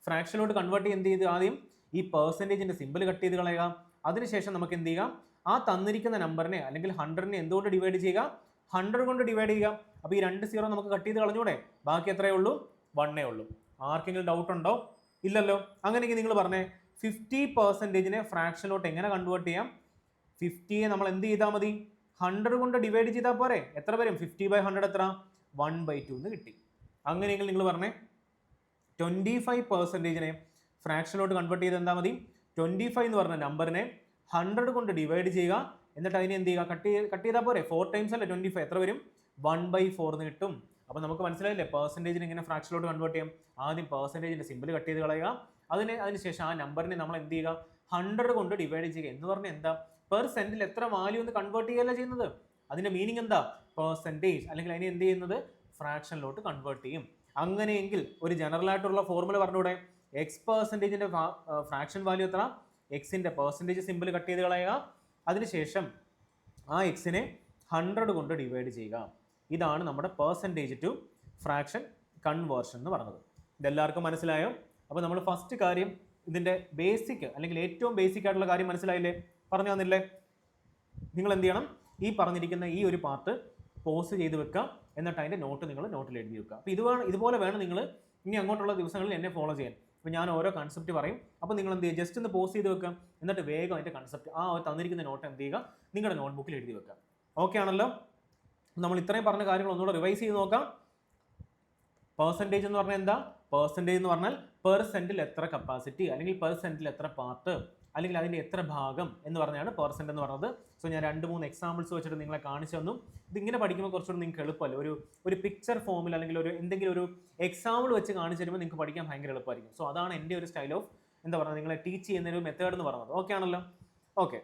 ഫ്രാക്ഷനിലോട്ട് കൺവേർട്ട് ചെയ്ത് എന്ത് ചെയ്ത് ആദ്യം ഈ പെർസെൻറ്റേജിന്റെ സിമ്പിൾ കട്ട് ചെയ്ത് കളയുക. അതിനുശേഷം നമുക്ക് എന്ത് ചെയ്യാം? ആ തന്നിരിക്കുന്ന നമ്പറിനെ അല്ലെങ്കിൽ 100നെ എന്തുകൊണ്ട് ഡിവൈഡ് ചെയ്യുക? 100 കൊണ്ട് ഡിവൈഡ് ചെയ്യുക. അപ്പോൾ ഈ 2 0 നമുക്ക് കട്ട് ചെയ്ത് കളഞ്ഞൂടെ? ബാക്കി എത്രയേ ഉള്ളൂ? 1 ഉള്ളൂ. ആർക്കെങ്കിലും ഡൗട്ട് ഉണ്ടോ? ഇല്ലല്ലോ. അങ്ങനെയെങ്കിൽ നിങ്ങൾ പറഞ്ഞേ, 50%നെ ഫ്രാക്ഷനിലോട്ട് എങ്ങനെ കൺവേർട്ട് ചെയ്യാം? 50യെ നമ്മൾ എന്ത് ചെയ്താൽ മതി? 100 കൊണ്ട് ഡിവൈഡ് ചെയ്താൽ പോരെ? എത്ര വരും? 50/100 എത്ര? 1/2 എന്ന് കിട്ടി. അങ്ങനെയെങ്കിൽ നിങ്ങൾ പറഞ്ഞേ, 25%നെ ഫ്രാക്ഷനിലോട്ട് കൺവേർട്ട് ചെയ്ത് എന്താ മതി? 25 എന്ന് പറഞ്ഞ നമ്പറിനെ 100 കൊണ്ട് ഡിവൈഡ് ചെയ്യുക, എന്നിട്ട് അതിനെ എന്ത് ചെയ്യുക? കട്ട് ചെയ്താൽ പോരെ? 4 ടൈംസ് അല്ലേ 25, എത്ര വരും? 1/4 എന്ന് കിട്ടും. അപ്പോൾ നമുക്ക് മനസ്സിലായില്ലേ പെർസെൻറ്റേജിനെ എങ്ങനെ ഫ്രാക്ഷനിലോട്ട് കൺവേർട്ട് ചെയ്യാം? ആദ്യം പെർസെൻറ്റേജിന്റെ സിമ്പിൾ കട്ട് ചെയ്ത് കളയുക, അതിനുശേഷം ആ നമ്പറിനെ നമ്മൾ എന്ത് ചെയ്യുക? 100 കൊണ്ട് ഡിവൈഡ് ചെയ്യുക. എന്ന് പറഞ്ഞാൽ എന്താ? പെർസെന്റിൽ എത്ര വാല്യൂ എന്ന് കൺവേർട്ട് ചെയ്യുകയല്ല ചെയ്യുന്നത്. അതിന്റെ മീനിങ് എന്താ? പെർസെൻറ്റേജ്, അല്ലെങ്കിൽ അതിനെ എന്ത് ചെയ്യുന്നത്? ഫ്രാക്ഷനിലോട്ട് കൺവേർട്ട് ചെയ്യും. അങ്ങനെയെങ്കിൽ ഒരു ജനറൽ ആയിട്ടുള്ള ഫോർമുല പറഞ്ഞൂടെ? X%ന്റെ ഫ്രാക്ഷൻ വാല്യൂ എത്ര? എക്സിന്റെ പെർസെൻറ്റേജ് സിമ്പിൾ കട്ട് ചെയ്ത് കളയുക, അതിനുശേഷം ആ എക്സിനെ 100 കൊണ്ട് ഡിവൈഡ് ചെയ്യുക. ഇതാണ് നമ്മുടെ പെർസെൻറ്റേജ് ടു ഫ്രാക്ഷൻ കൺവേർഷൻ എന്ന് പറഞ്ഞത്. ഇതെല്ലാവർക്കും മനസ്സിലായോ? അപ്പോൾ നമ്മൾ ഫസ്റ്റ് കാര്യം ഇതിന്റെ ബേസിക്, അല്ലെങ്കിൽ ഏറ്റവും ബേസിക് ആയിട്ടുള്ള കാര്യം മനസ്സിലായില്ലേ? പറഞ്ഞു തന്നില്ലേ? നിങ്ങൾ എന്ത് ചെയ്യണം? ഈ പറഞ്ഞിരിക്കുന്ന ഈ ഒരു പാർട്ട് പോസ് ചെയ്ത് വെക്കുക, എന്നിട്ട് അതിന്റെ നോട്ട് നിങ്ങൾ നോട്ടിൽ എഴുതി വെക്കുക. അപ്പോൾ ഇതുപോലെ വേണം നിങ്ങൾ ഇനി അങ്ങോട്ടുള്ള ദിവസങ്ങളിൽ എന്നെ ഫോളോ ചെയ്യാൻ. അപ്പോൾ ഞാൻ ഓരോ കൺസെപ്റ്റ് പറയും, അപ്പോൾ നിങ്ങൾ എന്ത് ചെയ്യുക? ജസ്റ്റ് ഒന്ന് പോസ് ചെയ്ത് വെക്കുക, എന്നിട്ട് വേഗം അതിന്റെ കൺസെപ്റ്റ് ആ തന്നിരിക്കുന്ന നോട്ട് എന്ത് ചെയ്യുക? നിങ്ങളുടെ നോട്ട്ബുക്കിൽ എഴുതി വെക്കുക. ഓക്കെ ആണല്ലോ? നമ്മൾ ഇത്രയും പറഞ്ഞ കാര്യങ്ങൾ ഒന്നുകൂടെ റിവൈസ് ചെയ്ത് നോക്കാം. പെർസെൻറ്റേജ് എന്ന് പറഞ്ഞാൽ എന്താ? പെർസെൻറ്റേജ് എന്ന് പറഞ്ഞാൽ പെർസെന്റിൽ എത്ര കപ്പാസിറ്റി, അല്ലെങ്കിൽ പെർസെന്റിൽ എത്ര പാർട്ട്, അല്ലെങ്കിൽ അതിന്റെ എത്ര ഭാഗം എന്ന് പറഞ്ഞാണ് പെർസെന്റ് എന്ന് പറയുന്നത്. സോ ഞാൻ 2-3 എക്സാമ്പിൾസ് വെച്ചിട്ട് നിങ്ങളെ കാണിച്ചു തന്നു. ഇതിങ്ങനെ പഠിക്കുമ്പോൾ കുറച്ചുകൂടി നിങ്ങൾക്ക് എളുപ്പമല്ലേ? ഒരു പിക്ചർ ഫോമിൽ, അല്ലെങ്കിൽ എന്തെങ്കിലും ഒരു എക്സാമ്പിൾ വെച്ച് കാണിച്ചു തരുമ്പോൾ നിങ്ങൾക്ക് പഠിക്കാൻ ഭയങ്കര എളുപ്പമായിരിക്കും. സോ അതാണ് എൻ്റെ ഒരു സ്റ്റൈൽ ഓഫ് എന്താ പറയുക, നിങ്ങളെ ടീച്ച് ചെയ്യുന്ന ഒരു മെത്തേഡ് എന്ന് പറയുന്നത്. ഓക്കെ ആണല്ലോ? ഓക്കെ,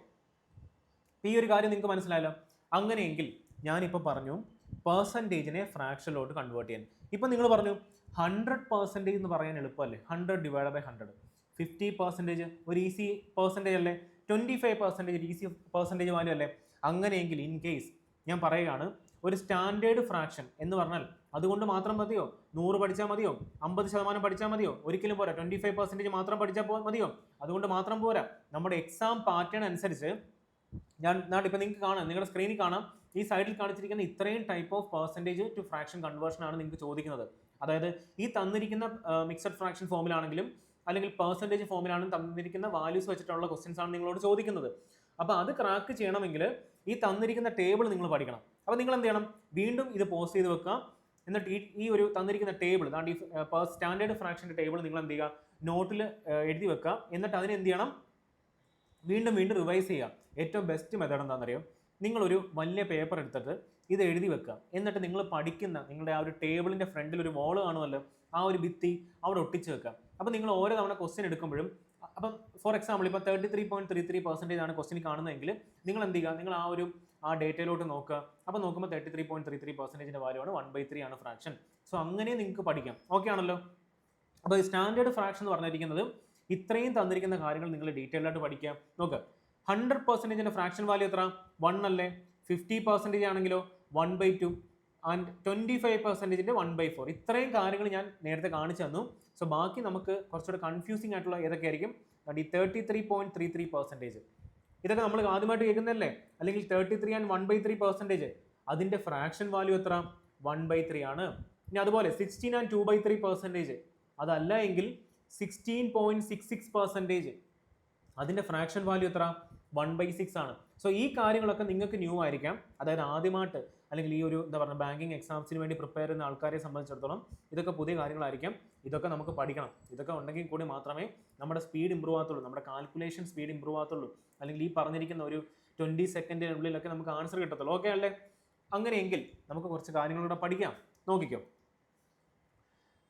ഈ ഒരു കാര്യം നിങ്ങൾക്ക് മനസ്സിലായല്ലോ? അങ്ങനെയെങ്കിൽ ഞാനിപ്പോൾ പറഞ്ഞു പെർസെൻറ്റേജിനെ ഫ്രാക്ഷനിലോട്ട് കൺവേർട്ട് ചെയ്യാൻ. ഇപ്പം നിങ്ങൾ പറഞ്ഞു 100% എന്ന് പറയാൻ എളുപ്പമല്ലേ? 100 ഡിവൈഡ് ബൈ 100. 50% ഒരു ഈസി പെർസെൻറ്റേജ് അല്ലേ? 25% ഈസി പെർസെൻറ്റേജ് വാല്യൂ അല്ലേ? അങ്ങനെയെങ്കിൽ ഇൻ കേസ് ഞാൻ പറയുകയാണ്, ഒരു സ്റ്റാൻഡേർഡ് ഫ്രാക്ഷൻ എന്ന് പറഞ്ഞാൽ അതുകൊണ്ട് മാത്രം മതിയോ? 100 പഠിച്ചാൽ മതിയോ? 50% പഠിച്ചാൽ മതിയോ? ഒരിക്കലും പോരാ. 25% മാത്രം പഠിച്ചാൽ മതിയോ? അതുകൊണ്ട് മാത്രം പോരാ. നമ്മുടെ എക്സാം പാറ്റേൺ അനുസരിച്ച് ഞാൻ ഇപ്പം നിങ്ങൾക്ക് കാണാം, നിങ്ങളുടെ സ്ക്രീനിൽ കാണാം, ഈ സൈഡിൽ കാണിച്ചിരിക്കുന്ന ഇത്രയും type of percentage to fraction conversion ആണ് നിങ്ങൾക്ക് ചോദിക്കുന്നത്. അതായത് ഈ തന്നിരിക്കുന്ന മിക്സഡ് ഫ്രാക്ഷൻ ഫോമിലാണെങ്കിലും അല്ലെങ്കിൽ പെർസെൻറ്റേജ് ഫോമിലാണെങ്കിലും തന്നിരിക്കുന്ന വാല്യൂസ് വെച്ചിട്ടുള്ള ക്വസ്റ്റ്യൻസ് ആണ് നിങ്ങളോട് ചോദിക്കുന്നത്. അപ്പോൾ അത് ക്രാക്ക് ചെയ്യണമെങ്കിൽ ഈ തന്നിരിക്കുന്ന ടേബിൾ നിങ്ങൾ പഠിക്കണം. അപ്പോൾ നിങ്ങൾ എന്ത് ചെയ്യണം? വീണ്ടും ഇത് പോസ്റ്റ് ചെയ്ത് വെക്കുക. എന്നിട്ട് ഈ ഒരു തന്നിരിക്കുന്ന ടേബിൾ, ഈ സ്റ്റാൻഡേർഡ് ഫ്രാക്ഷൻ്റെ ടേബിൾ നിങ്ങൾ എന്ത് ചെയ്യുക? നോട്ടിൽ എഴുതി വെക്കുക. എന്നിട്ട് അതിന് എന്ത് ചെയ്യണം? വീണ്ടും റിവൈസ് ചെയ്യുക. ഏറ്റവും ബെസ്റ്റ് മെത്തേഡ് എന്താണെന്നറിയോ? നിങ്ങളൊരു വലിയ പേപ്പർ എടുത്തിട്ട് ഇത് എഴുതി വെക്കുക. എന്നിട്ട് നിങ്ങൾ പഠിക്കുന്ന നിങ്ങളുടെ ആ ഒരു ടേബിളിൻ്റെ ഫ്രണ്ടിൽ ഒരു വോൾ കാണുമല്ലോ, ആ ഒരു ഭിത്തി അവിടെ ഒട്ടിച്ച് വെക്കുക. അപ്പോൾ നിങ്ങൾ ഓരോ തവണ ക്വസ്റ്റ്യൻ എടുക്കുമ്പോഴും, അപ്പം ഫോർ എക്സാമ്പിൾ ഇപ്പോൾ 33.33% ആണ് ക്വസ്റ്റ്യൻ കാണുന്നതെങ്കിൽ നിങ്ങൾ എന്ത് ചെയ്യുക? നിങ്ങൾ ആ ഡേറ്റയിലോട്ട് നോക്കുക. അപ്പോൾ നോക്കുമ്പോൾ 33.33%ൻ്റെ വാല്യൂ ആണ് 1/3 ആണ് ഫ്രാക്ഷൻ. സോ അങ്ങനെ നിങ്ങൾക്ക് പഠിക്കാം. ഓക്കെ ആണല്ലോ? അപ്പോൾ ഈ സ്റ്റാൻഡേർഡ് ഫ്രാക്ഷൻ എന്ന് പറഞ്ഞിരിക്കുന്നത് ഇത്രയും തന്നിരിക്കുന്ന കാര്യങ്ങൾ നിങ്ങൾ ഡീറ്റെയിൽ ആയിട്ട് പഠിക്കാം. നോക്ക്, 100%ൻ്റെ ഫ്രാക്ഷൻ വാല്യൂ എത്ര? 1 അല്ലേ? 50% ആണെങ്കിലോ 1/2 ആൻഡ് 25%ൻ്റെ 1/4. ഇത്രയും കാര്യങ്ങൾ ഞാൻ നേരത്തെ കാണിച്ചു തന്നു. സോ ബാക്കി നമുക്ക് കുറച്ചുകൂടെ കൺഫ്യൂസിംഗ് ആയിട്ടുള്ള ഏതൊക്കെയായിരിക്കും? ഈ 33.33%. ഇതൊക്കെ നമ്മൾ ആദ്യമായിട്ട് കേൾക്കുന്നതല്ലേ? അല്ലെങ്കിൽ 33 ആൻഡ് 1/3%. അതിൻ്റെ ഫ്രാക്ഷൻ വാല്യൂ എത്ര? 1/3 ആണ്. ഇനി അതുപോലെ 16 ആൻഡ് 2/3%. അതല്ല എങ്കിൽ 16.66%. അതിൻ്റെ ഫ്രാക്ഷൻ വാല്യൂ എത്ര? 1/6 ആണ്. സോ ഈ കാര്യങ്ങളൊക്കെ നിങ്ങൾക്ക് ന്യൂ ആയിരിക്കാം. അതായത് ആദ്യമായിട്ട് അല്ലെങ്കിൽ ഈ ഒരു എന്താ പറയുക ബാങ്കിങ് എക്സാംസിന് വേണ്ടി പ്രിപ്പയർ ചെയ്യുന്ന ആൾക്കാരെ സംബന്ധിച്ചിടത്തോളം ഇതൊക്കെ പുതിയ കാര്യങ്ങളായിരിക്കാം. ഇതൊക്കെ നമുക്ക് പഠിക്കണം. ഇതൊക്കെ ഉണ്ടെങ്കിൽ കൂടി മാത്രമേ നമ്മുടെ സ്പീഡ് ഇമ്പ്രൂവ് ആകത്തുള്ളൂ, നമ്മുടെ കാൽക്കുലേഷൻ സ്പീഡ് ഇമ്പ്രൂവ് ആകത്തുള്ളൂ. അല്ലെങ്കിൽ ഈ പറഞ്ഞിരിക്കുന്ന ഒരു 20 സെക്കൻഡിനുള്ളിലൊക്കെ നമുക്ക് ആൻസർ കിട്ടത്തുള്ളൂ. ഓക്കെ അല്ലേ? അങ്ങനെയെങ്കിൽ നമുക്ക് കുറച്ച് കാര്യങ്ങളൂടെ പഠിക്കാം. നോക്കിക്കോ,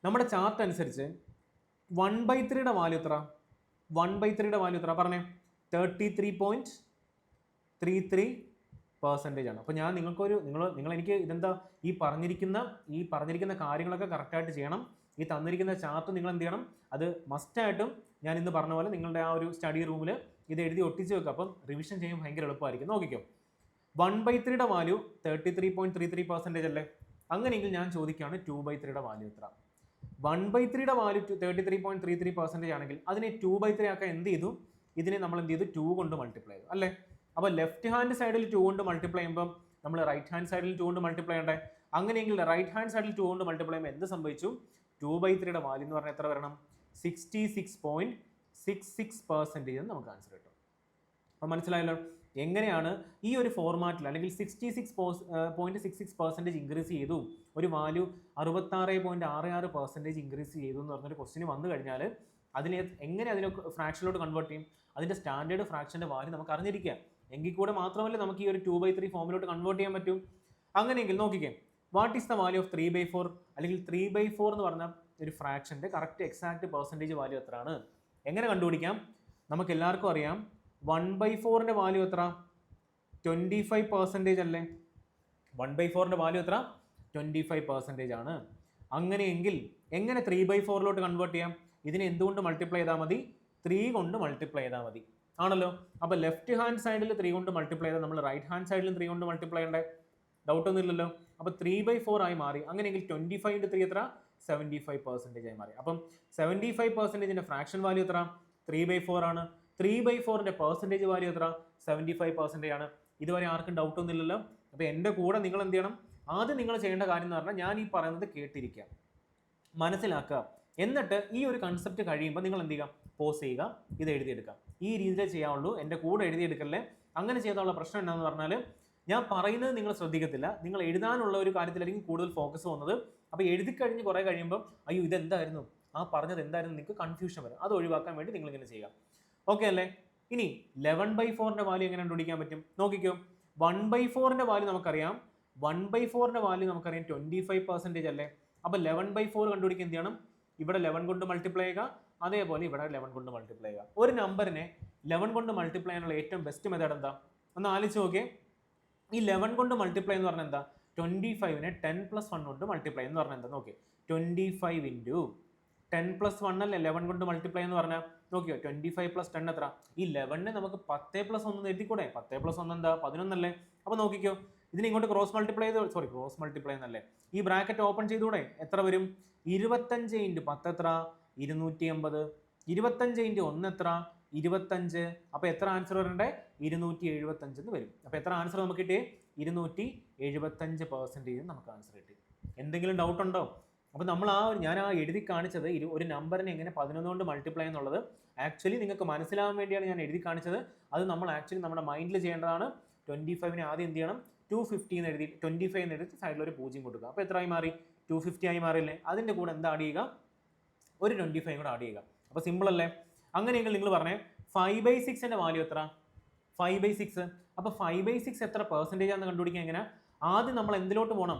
നമ്മുടെ ചാർട്ട് അനുസരിച്ച് 1/3യുടെ വാല്യൂ എത്ര? 1/3യുടെ വാല്യൂ എത്ര പറഞ്ഞേ? 33.33% ആണ്. അപ്പോൾ ഞാൻ നിങ്ങൾ എനിക്ക് ഇതെന്താ ഈ പറഞ്ഞിരിക്കുന്ന കാര്യങ്ങളൊക്കെ കറക്റ്റായിട്ട് ചെയ്യണം. ഈ തന്നിരിക്കുന്ന ചാർട്ട് നിങ്ങൾ എന്ത് ചെയ്യണം? അത് മസ്റ്റായിട്ടും ഞാൻ ഇന്ന് പറഞ്ഞ പോലെ നിങ്ങളുടെ ആ ഒരു സ്റ്റഡി റൂമിൽ ഇത് എഴുതി ഒട്ടിച്ച് വെക്കുക. അപ്പം റിവിഷൻ ചെയ്യുമ്പോൾ ഭയങ്കര എളുപ്പമായിരിക്കും. നോക്കിക്കോ, 1/3യുടെ വാല്യൂ 33.33% അല്ലേ? അങ്ങനെയെങ്കിൽ ഞാൻ ചോദിക്കുകയാണ് 2/3യുടെ വാല്യൂ എത്ര? 1/3യുടെ വാല്യൂ 33.33% ആണെങ്കിൽ അതിനെ 2/3 ആക്കാൻ എന്ത് ചെയ്തു? ഇതിനെ നമ്മൾ എന്ത് ചെയ്തു? 2 കൊണ്ട് മൾട്ടിപ്ലൈ ചെയ്തു അല്ലേ? അപ്പോൾ ലെഫ്റ്റ് ഹാൻഡ് സൈഡിൽ 2 കൊണ്ട് മൾട്ടിപ്ലൈ ചെയ്യുമ്പോൾ നമ്മൾ റൈറ്റ് ഹാൻഡ് സൈഡിൽ 2 കൊണ്ട് മൾട്ടിപ്ലൈ ചെയ്യണ്ടേ? അങ്ങനെയെങ്കിൽ റൈറ്റ് ഹാൻഡ് സൈഡിൽ 2 കൊണ്ട് മൾട്ടിപ്ലൈ ചെയ്യുമ്പോൾ എന്ത് സംഭവിച്ചു? 2/3യുടെ വാല്യൂ എന്ന് പറഞ്ഞാൽ എത്ര വരണം? 66.66% എന്ന് നമുക്ക് ആൻസർ കിട്ടും. അപ്പോൾ മനസ്സിലായല്ലോ എങ്ങനെയാണ് ഈ ഒരു ഫോർമാറ്റിൽ അല്ലെങ്കിൽ 66.66% ഇൻക്രീസ് ചെയ്തു, ഒരു വാല്യൂ 66.66% ഇൻക്രീസ് ചെയ്തു എന്ന് പറഞ്ഞൊരു ക്വസ്റ്റ്യൻ വന്നു കഴിഞ്ഞാൽ എങ്ങനെ അതിനെ ഫ്രാക്ഷനിലോട്ട് കൺവേർട്ട് ചെയ്യും? അതിൻ്റെ സ്റ്റാൻഡേർഡ് ഫ്രാക്ഷൻ്റെ വാല്യൂ നമുക്ക് അറിഞ്ഞിരിക്കുക. എങ്കിൽ കൂടെ മാത്രമല്ലേ നമുക്ക് ഈ ഒരു 2/3 ഫോമിലോട്ട് കൺവേർട്ട് ചെയ്യാൻ പറ്റും. അങ്ങനെയെങ്കിൽ നോക്കിക്കേ, what is the value of 3/4? അല്ലെങ്കിൽ 3/4 എന്ന് പറഞ്ഞ ഒരു ഫ്രാക്ഷൻ്റെ കറക്റ്റ് എക്സാക്ട് പെർസെൻറ്റേജ് വാല്യൂ എത്രയാണ്? എങ്ങനെ കണ്ടുപിടിക്കാം? നമുക്ക് എല്ലാവർക്കും അറിയാം 1/4ൻ്റെ വാല്യൂ എത്ര? 25% അല്ലേ? 1/4ൻ്റെ വാല്യൂ എത്ര? 25% ആണ്. അങ്ങനെയെങ്കിൽ എങ്ങനെ 3/4ലോട്ട് കൺവേർട്ട് ചെയ്യാം? ഇതിനെ എന്തുകൊണ്ട് മൾട്ടിപ്ലൈ ചെയ്താൽ മതി? 3 കൊണ്ട് മൾട്ടിപ്ലൈ ചെയ്താൽ മതി ആണല്ലോ. അപ്പോൾ ലെഫ്റ്റ് ഹാൻഡ് സൈഡിൽ 3 കൊണ്ട് മൾട്ടിപ്ലൈ ചെയ്താൽ നമ്മൾ റൈറ്റ് ഹാൻഡ് സൈഡിലും 3 കൊണ്ട് മൾട്ടിപ്ലൈ ചെയ്യണ്ടേ? ഡൗട്ടൊന്നും ഇല്ലല്ലോ. അപ്പോൾ 3/4 ആയി മാറി. അങ്ങനെയെങ്കിൽ 25 × 3 എത്ര? 75% ആയി മാറി. അപ്പം 75%ൻ്റെ ഫ്രാക്ഷൻ വാല്യൂ എത്ര? 3/4 ആണ്. 3/4ൻ്റെ പെർസെൻറ്റേജ് വാല്യൂ എത്ര? 75% ആണ്. ഇതുവരെ ആർക്കും ഡൗട്ടൊന്നും ഇല്ലല്ലോ. അപ്പോൾ എൻ്റെ കൂടെ നിങ്ങൾ എന്ത് ചെയ്യണം? ആദ്യം നിങ്ങൾ ചെയ്യേണ്ട കാര്യം എന്ന് പറഞ്ഞാൽ ഞാൻ ഈ പറയുന്നത് കേട്ടിരിക്കുക, മനസ്സിലാക്കുക. എന്നിട്ട് ഈ ഒരു കൺസെപ്റ്റ് കഴിയുമ്പോൾ നിങ്ങൾ എന്ത് ചെയ്യുക? പോസ് ചെയ്യുക, ഇത് എഴുതിയെടുക്കുക. ഈ രീതിയിൽ ചെയ്യാവുള്ളൂ. എൻ്റെ കൂടെ എഴുതിയെടുക്കല്ലേ. അങ്ങനെ ചെയ്താലുള്ള പ്രശ്നം എന്താണെന്ന് പറഞ്ഞാൽ ഞാൻ പറയുന്നത് നിങ്ങൾ ശ്രദ്ധിക്കത്തില്ല. നിങ്ങൾ എഴുതാനുള്ള ഒരു കാര്യത്തിലായിരിക്കും കൂടുതൽ ഫോക്കസ് പോകുന്നത്. അപ്പോൾ എഴുതി കഴിഞ്ഞ് കുറേ കഴിയുമ്പോൾ അയ്യോ ഇതെന്തായിരുന്നു, ആ പറഞ്ഞത് എന്തായിരുന്നു, നിങ്ങൾക്ക് കൺഫ്യൂഷൻ വരും. അത് ഒഴിവാക്കാൻ വേണ്ടി നിങ്ങൾ ഇങ്ങനെ ചെയ്യുക. ഓക്കെ അല്ലേ? ഇനി 11/4ൻ്റെ വാല്യൂ എങ്ങനെ കണ്ടുപിടിക്കാൻ പറ്റും? നോക്കിക്കോ, 1/4ൻ്റെ വാല്യൂ നമുക്കറിയാം. 1/4ൻ്റെ വാല്യൂ നമുക്കറിയാം 25% അല്ലേ? അപ്പോൾ 11/4 കണ്ടുപിടിക്കാൻ എന്ത് ചെയ്യണം? ഇവിടെ 11 കൊണ്ട് മൾട്ടിപ്ലൈ ചെയ്യുക, അതേപോലെ ഇവിടെ 11 കൊണ്ട് മൾട്ടിപ്ലൈ ചെയ്യുക. ഒരു നമ്പറിനെ 11 കൊണ്ട് മൾട്ടിപ്ലൈ ചെയ്യാനുള്ള ഏറ്റവും ബെസ്റ്റ് മെത്തേഡ് എന്താ? ഒന്ന് ആലോചിച്ച് നോക്കിയേ. ഈ 11 കൊണ്ട് മൾട്ടിപ്ലൈ എന്ന് പറഞ്ഞാൽ എന്താ? 25നെ 10+1 കൊണ്ട് മൾട്ടിപ്ലൈ എന്ന് പറഞ്ഞാൽ എന്താ? നോക്കിയേ, 25 × 10+1 അല്ലേ 11 കൊണ്ട് മൾട്ടിപ്ലൈ എന്ന് പറഞ്ഞാൽ. നോക്കിയോ, 25 + 10 എത്ര? ഈ 11നെ നമുക്ക് 10+1 എഴുതിക്കൂടെ? 10+1 എന്താ? 11 അല്ലേ? അപ്പോൾ നോക്കിക്കോ, ഇതിനെ ഇങ്ങോട്ട് ക്രോസ് മൾട്ടിപ്ലൈ എന്നല്ലേ, ഈ ബ്രാക്കറ്റ് ഓപ്പൺ ചെയ്തൂടെ, എത്ര വരും? 25 × 10 എത്ര? 250. 25 × 1 എത്ര? 25. അപ്പോൾ എത്ര ആൻസർ വരണ്ടേ? 275 എന്ന് വരും. അപ്പോൾ എത്ര ആൻസർ നമുക്ക് കിട്ടിയേ? 275% നമുക്ക് ആൻസർ കിട്ടി. എന്തെങ്കിലും ഡൗട്ട് ഉണ്ടോ? അപ്പോൾ നമ്മൾ ഞാൻ എഴുതി കാണിച്ചത് ഒരു നമ്പറിനെ എങ്ങനെ 11 കൊണ്ട് മൾട്ടിപ്ലൈ എന്നുള്ളത് ആക്ച്വലി നിങ്ങൾക്ക് മനസ്സിലാവാൻ വേണ്ടിയാണ് ഞാൻ എഴുതി കാണിച്ചത്. അത് നമ്മൾ ആക്ച്വലി നമ്മുടെ മൈൻഡിൽ ചെയ്യേണ്ടതാണ്. 25നെ ആദ്യം എന്ത് ചെയ്യണം? 250 എന്ന് എഴുതി 25 എന്ന് എഴുതി സൈഡിൽ ഒരു 0 കൊടുക്കുക. അപ്പോൾ എത്രയായി മാറി? 250 ആയി മാറില്ലേ? അതിൻ്റെ കൂടെ എന്താ ആഡ് ചെയ്യുക? ഒരു 25 കൂടെ ആഡ് ചെയ്യുക. അപ്പോൾ സിമ്പിൾ അല്ലേ? അങ്ങനെയെങ്കിൽ നിങ്ങൾ പറഞ്ഞേ 5/6ന്റെ വാല്യൂ എത്ര? 5/6. അപ്പോൾ 5/6 എത്ര പെർസെൻറ്റേജ് ആണെന്ന് കണ്ടുപിടിക്കാൻ എങ്ങനെ? ആദ്യം നമ്മൾ എന്തിലോട്ട് പോകണം?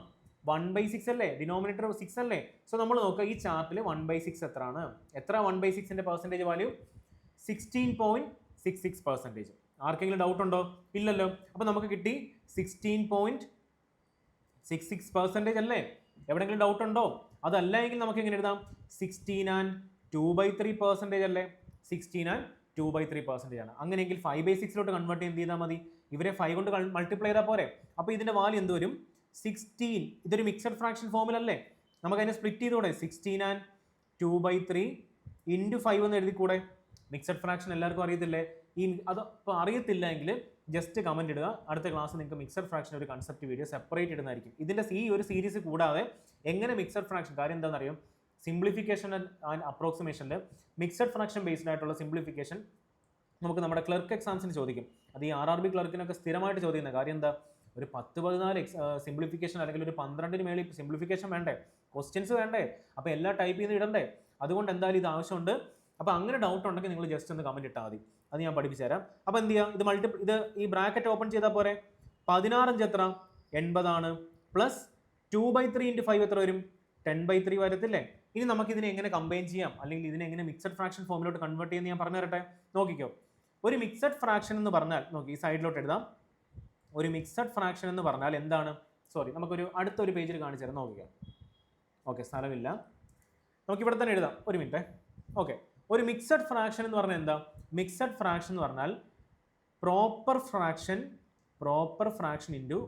1/6 അല്ലേ, ഡിനോമിനേറ്റർ 6 അല്ലേ. സോ നമ്മൾ നോക്കുക ഈ ചാർട്ടിൽ 1/6 എത്രയാണ്? എത്ര 1/6ന്റെ പെർസെൻറ്റേജ് വാല്യൂ? 16.66%. ആർക്കെങ്കിലും ഡൗട്ട് ഉണ്ടോ? ഇല്ലല്ലോ. അപ്പോൾ നമുക്ക് കിട്ടി 16.66% അല്ലേ? എവിടെയെങ്കിലും ഡൗട്ട് ഉണ്ടോ? അതല്ല എങ്കിൽ നമുക്ക് എങ്ങനെ എഴുതാം? 16 and 2/3% അല്ലേ? 16 and 2/3% ആണ്. അങ്ങനെയെങ്കിൽ 5/6ലോട്ട് കൺവേർട്ട് എന്ത് ചെയ്താൽ മതി? ഇവരെ 5 കൊണ്ട് മൾട്ടിപ്ലൈ ചെയ്താൽ പോരെ. അപ്പോൾ ഇതിന്റെ വാല്യൂ എന്ത് വരും? 16. ഇതൊരു മിക്സഡ് ഫ്രാക്ഷൻ ഫോമിലല്ലേ, നമുക്ക് അതിനെ സ്പ്ലിറ്റ് ചെയ്തൂടെ? 16 and 2/3 × 5 എന്ന് എഴുതിക്കൂടെ? മിക്സഡ് ഫ്രാക്ഷൻ എല്ലാവർക്കും അറിയത്തില്ലേ? അത് ഇപ്പോൾ അറിയത്തില്ല എങ്കിൽ ജസ്റ്റ് കമന്റ് ഇടുക. അടുത്ത ക്ലാസ് നിങ്ങൾക്ക് മിക്സഡ് ഫ്രാക്ഷൻ ഒരു കൺസെപ്റ്റ് വീഡിയോ സെപ്പറേറ്റ് ഇടുന്നതായിരിക്കും. ഇതിന്റെ ഈ ഒരു സീരീസ് കൂടാതെ എങ്ങനെ മിക്സഡ് ഫ്രാക്ഷൻ, കാര്യം എന്താണെന്ന് അറിയാം, സിംപ്ലിഫിക്കേഷൻ ആൻഡ് അപ്രോക്സിമേഷനിൽ മിക്സഡ് ഫ്രാക്ഷൻ ബേസ്ഡ് ആയിട്ടുള്ള സിംപ്ലിഫിക്കേഷൻ നമുക്ക് നമ്മുടെ ക്ലർക്ക് എക്സാംസിന് ചോദിക്കും. അത് ഈ RRB ക്ലർക്കിനൊക്കെ സ്ഥിരമായിട്ട് ചോദിക്കുന്ന കാര്യം എന്താ? ഒരു 10-14 സിംപ്ലിഫിക്കേഷൻ അല്ലെങ്കിൽ ഒരു 12ന് മേളിൽ സിംപ്ലിഫിക്കേഷൻ വേണ്ടേ, ക്വസ്റ്റ്യൻസ് വേണ്ടേ, അപ്പോൾ എല്ലാം ടൈപ്പ് ചെയ്ത് ഇടണ്ടേ. അതുകൊണ്ട് എന്തായാലും ഇത് ആവശ്യമുണ്ട്. അപ്പോൾ അങ്ങനെ ഡൗട്ട് ഉണ്ടെങ്കിൽ നിങ്ങൾ ജസ്റ്റ് ഒന്ന് കമന്റ് ഇട്ടാൽ മതി, അത് ഞാൻ പഠിപ്പിച്ചു തരാം. അപ്പോൾ എന്ത് ചെയ്യുക? ഇത് ഈ ബ്രാക്കറ്റ് ഓപ്പൺ ചെയ്താൽ പോരെ? 16 എത്ര? 80 ആണ്. പ്ലസ് 2/3 × 5 എത്ര വരും? 10/3 വരത്തില്ലേ? ഇനി നമുക്ക് ഇതിനെ എങ്ങനെ കമ്പൈൻ ചെയ്യാം, അല്ലെങ്കിൽ ഇതിനെ എങ്ങനെ മിക്സഡ് ഫ്രാക്ഷൻ ഫോമിലോട്ട് കൺവേർട്ട് ചെയ്യുന്ന ഞാൻ പറഞ്ഞു തരട്ടെ. നോക്കിക്കോ, ഒരു മിക്സഡ് ഫ്രാക്ഷൻ എന്ന് പറഞ്ഞാൽ, നോക്കി ഈ സൈഡിലോട്ട് എഴുതാം. ഒരു മിക്സഡ് ഫ്രാക്ഷൻ എന്ന് പറഞ്ഞാൽ എന്താണ്? നമുക്കൊരു അടുത്തൊരു പേജിൽ കാണിച്ചു തരാം. നോക്കിക്കാം. ഓക്കെ, സ്ഥലമില്ല, നമുക്ക് ഇവിടെ തന്നെ എഴുതാം. ഒരു മിനിറ്റ്. ഓക്കെ, ഒരു മിക്സഡ് ഫ്രാക്ഷൻ എന്ന് പറഞ്ഞാൽ എന്താ? മിക്സഡ് ഫ്രാക്ഷൻ എന്ന് പറഞ്ഞാൽ proper fraction into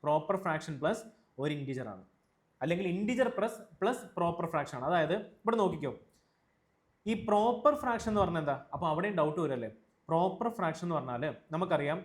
proper fraction plus ഒരു ഇൻറ്റിജർ ആണ്, അല്ലെങ്കിൽ ഇൻറ്റിജർ പ്ലസ് പ്രോപ്പർ ഫ്രാക്ഷൻ ആണ്. അതായത് ഇവിടെ നോക്കിക്കോ, ഈ പ്രോപ്പർ ഫ്രാക്ഷൻ എന്ന് പറഞ്ഞാൽ എന്താ? അപ്പോൾ അവിടെയും ഡൗട്ട് വരുമല്ലേ. പ്രോപ്പർ ഫ്രാക്ഷൻ എന്ന് പറഞ്ഞാൽ നമുക്കറിയാം,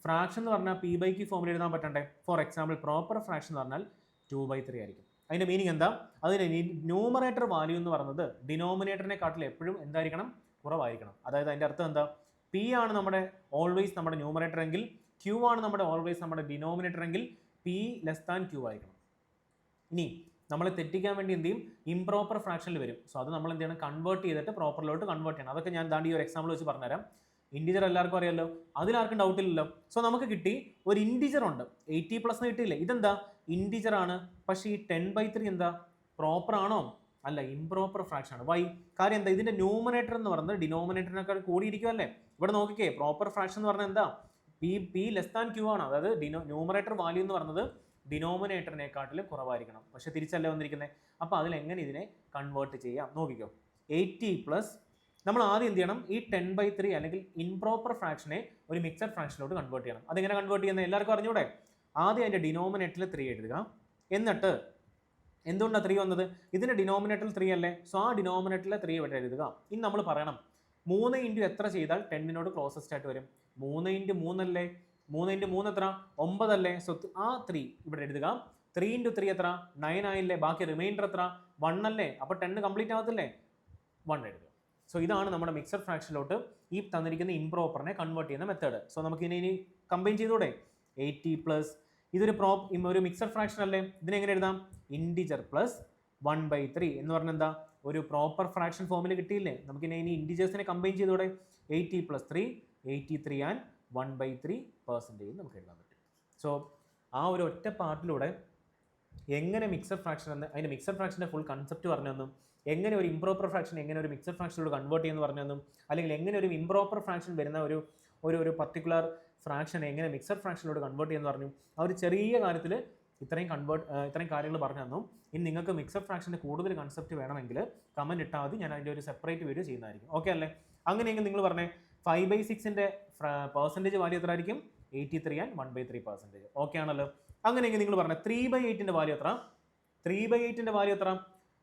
ഫ്രാക്ഷൻ എന്ന് പറഞ്ഞാൽ P/Q ഫോമിൽ എഴുതാൻ പറ്റണ്ടേ. ഫോർ എക്സാമ്പിൾ പ്രോപ്പർ ഫ്രാക്ഷൻ എന്ന് പറഞ്ഞാൽ 2/3 ആയിരിക്കും. അതിൻ്റെ മീനിങ് എന്താ? അതിന് ന്യൂമറേറ്റർ വാല്യൂ എന്ന് പറയുന്നത് ഡിനോമിനേറ്ററിനെക്കാട്ടിൽ എപ്പോഴും എന്തായിരിക്കണം? കുറവായിരിക്കണം. അതായത് അതിൻ്റെ അർത്ഥം എന്താ? P ആണ് നമ്മുടെ ഓൾവേസ് നമ്മുടെ ന്യൂമറേറ്റർ എങ്കിൽ Q ആണ് നമ്മുടെ ഓൾവേസ് നമ്മുടെ ഡിനോമിനേറ്റർ എങ്കിൽ P ലെസ് ദാൻ Q ആയിരിക്കണം. ഇനി നമ്മളെ തെറ്റിക്കാൻ വേണ്ടി എന്ത് ചെയ്യും? ഇംപ്രോപ്പർ ഫ്രാക്ഷനിൽ വരും. സോ അത് നമ്മൾ എന്ത് ചെയ്യണം? കൺവേർട്ട് ചെയ്തിട്ട് പ്രോപ്പറിലോട്ട് കൺവേർട്ട് ചെയ്യണം. അതൊക്കെ ഞാൻ ഈ ഒരു എക്സാമ്പിൾ വെച്ച് പറഞ്ഞുതരാം. ഇൻറ്റിജർ എല്ലാവർക്കും അറിയാമല്ലോ, അതിലാർക്കും ഡൗട്ട് ഇല്ലല്ലോ. സോ നമുക്ക് കിട്ടി ഒരു ഇൻറ്റിജർ ഉണ്ട്, 80+ എന്ന് കിട്ടിയില്ലേ? ഇതെന്താ? ഇൻറ്റിജർ ആണ്. പക്ഷേ ഈ 10/3 എന്താ? പ്രോപ്പർ ആണോ? അല്ല, ഇംപ്രോപ്പർ ഫ്രാക്ഷൻ ആണ്. വൈ? കാര്യം എന്താ? ഇതിന്റെ ന്യൂമറേറ്റർ എന്ന് പറയുന്നത് ഡിനോമിനേറ്ററിനേക്കാൾ കൂടിയിരിക്കുമല്ലേ. ഇവിടെ നോക്കിക്കേ, പ്രോപ്പർ ഫ്രാക്ഷൻ എന്ന് പറഞ്ഞാൽ എന്താ? P ലെസ് ദാൻ Q ആണ്. അതായത് ന്യൂമറേറ്റർ വാല്യൂ എന്ന് പറയുന്നത് ഡിനോമിനേറ്ററിനെക്കാട്ടിലും കുറവായിരിക്കണം. പക്ഷെ തിരിച്ചല്ലേ വന്നിരിക്കുന്നത്. അപ്പോൾ അതിലെങ്ങനെ ഇതിനെ കൺവേർട്ട് ചെയ്യാം നോക്കിക്കോ. 80+ നമ്മൾ ആദ്യം എന്ത് ചെയ്യണം? ഈ 10/3 അല്ലെങ്കിൽ ഇംപ്രോപ്പർ ഫ്രാക്ഷനെ ഒരു മിക്സഡ് ഫ്രാക്ഷനിലോട്ട് കൺവേർട്ട് ചെയ്യണം. അതെങ്ങനെ കൺവേർട്ട് ചെയ്യുന്നത് എല്ലാവർക്കും അറിഞ്ഞൂടെ? ആദ്യം അതിൻ്റെ ഡിനോമിനേറ്ററിൽ 3 എഴുതുക. എന്നിട്ട് എന്തുകൊണ്ടാണ് 3 വന്നത്? ഇതിൻ്റെ ഡിനോമിനേറ്ററിൽ 3 അല്ലേ. സോ ആ ഡിനോമിനേറ്ററിൽ 3 ഇവിടെ എഴുതുക. ഇനി നമ്മൾ പറയണം 3 × എത്ര ചെയ്താൽ 10നോട് ക്ലോസസ്റ്റ് ആയിട്ട് വരും? 3 × 3 അല്ലേ. 3 × 3 എത്ര? 9 അല്ലേ. സോ ആ 3 ഇവിടെ എഴുതുക. 3 × 3 എത്ര? 9 ആയില്ലേ. ബാക്കി റിമൈൻഡർ എത്ര? 1 അല്ലേ. അപ്പോൾ 10 കംപ്ലീറ്റ് ആകത്തില്ലേ? 1 എഴുതുക. സോ ഇതാണ് നമ്മുടെ മിക്സഡ് ഫ്രാക്ഷനിലോട്ട് ഈ തന്നിരിക്കുന്ന ഇംപ്രോപ്പറിനെ കൺവേർട്ട് ചെയ്യുന്ന മെത്തേഡ്. സോ നമുക്ക് ഇനി കമ്പൈൻ ചെയ്തൂടെ? 80+ ഇതൊരു ഒരു മിക്സഡ് ഫ്രാക്ഷൻ അല്ലേ. ഇതിനെങ്ങനെ എഴുതാം? ഇൻറ്റിജർ പ്ലസ് 1/3 എന്ന് പറഞ്ഞാൽ എന്താ? ഒരു പ്രോപ്പർ ഫ്രാക്ഷൻ ഫോമിൽ കിട്ടിയില്ലേ. നമുക്കിനി ഇൻറ്റിജേഴ്സിനെ കമ്പൈൻ ചെയ്തൂടെ? 80 + 3 83 and 1/3% നമുക്ക് എഴുതാൻ പറ്റും. സോ ആ ഒരു ഒറ്റ പാർട്ടിലൂടെ എങ്ങനെ മിക്സഡ് ഫ്രാക്ഷൻ എന്ന്, അതിൻ്റെ മിക്സഡ് ഫ്രാക്ഷൻ്റെ ഫുൾ കൺസെപ്റ്റ് പറഞ്ഞെന്നും, എങ്ങനെ ഒരു ഇംപ്രോപ്പർ ഫ്രാക്ഷൻ എങ്ങനെ ഒരു മിക്സഡ് ഫ്രാക്ഷനിലൂടെ കൺവേർട്ട് ചെയ്യുമെന്ന് പറഞ്ഞെന്നും, അല്ലെങ്കിൽ എങ്ങനെ ഒരു ഇംപ്രോപ്പർ ഫ്രാക്ഷൻ വരുന്ന ഒരു പർട്ടിക്കുലർ ഫ്രാക്ഷൻ എങ്ങനെ മിക്സഡ് ഫ്രാക്ഷനിലൂടെ കൺവേർട്ട് ചെയ്യുമെന്ന് പറഞ്ഞു. ആ ഒരു ചെറിയ കാര്യത്തിൽ ഇത്രയും കാര്യങ്ങൾ പറഞ്ഞു തന്നു. ഇനി നിങ്ങൾക്ക് മിക്സഡ് ഫ്രാക്ഷൻ്റെ കൂടുതൽ കൺസെപ്റ്റ് വേണമെങ്കിൽ കമൻറ്റ് ഇട്ടാൽ മതി, ഞാൻ അതിൻ്റെ ഒരു സെപ്പറേറ്റ് വീഡിയോ ചെയ്യുന്നതായിരിക്കും. ഓക്കെ അല്ലേ? അങ്ങനെയെങ്കിൽ നിങ്ങൾ പറഞ്ഞേ 5/6ൻ്റെ പെർസെൻറ്റേജ് വാല്യൂ എത്ര ആയിരിക്കും? 83 ആൻഡ് 1/3%. ഓക്കെ ആണല്ലോ. അങ്ങനെയെങ്കിൽ നിങ്ങൾ പറഞ്ഞ 3/8ന്റെ വാല്യൂ എത്ര? 3/8ന്റെ വാല്യൂ എത്ര?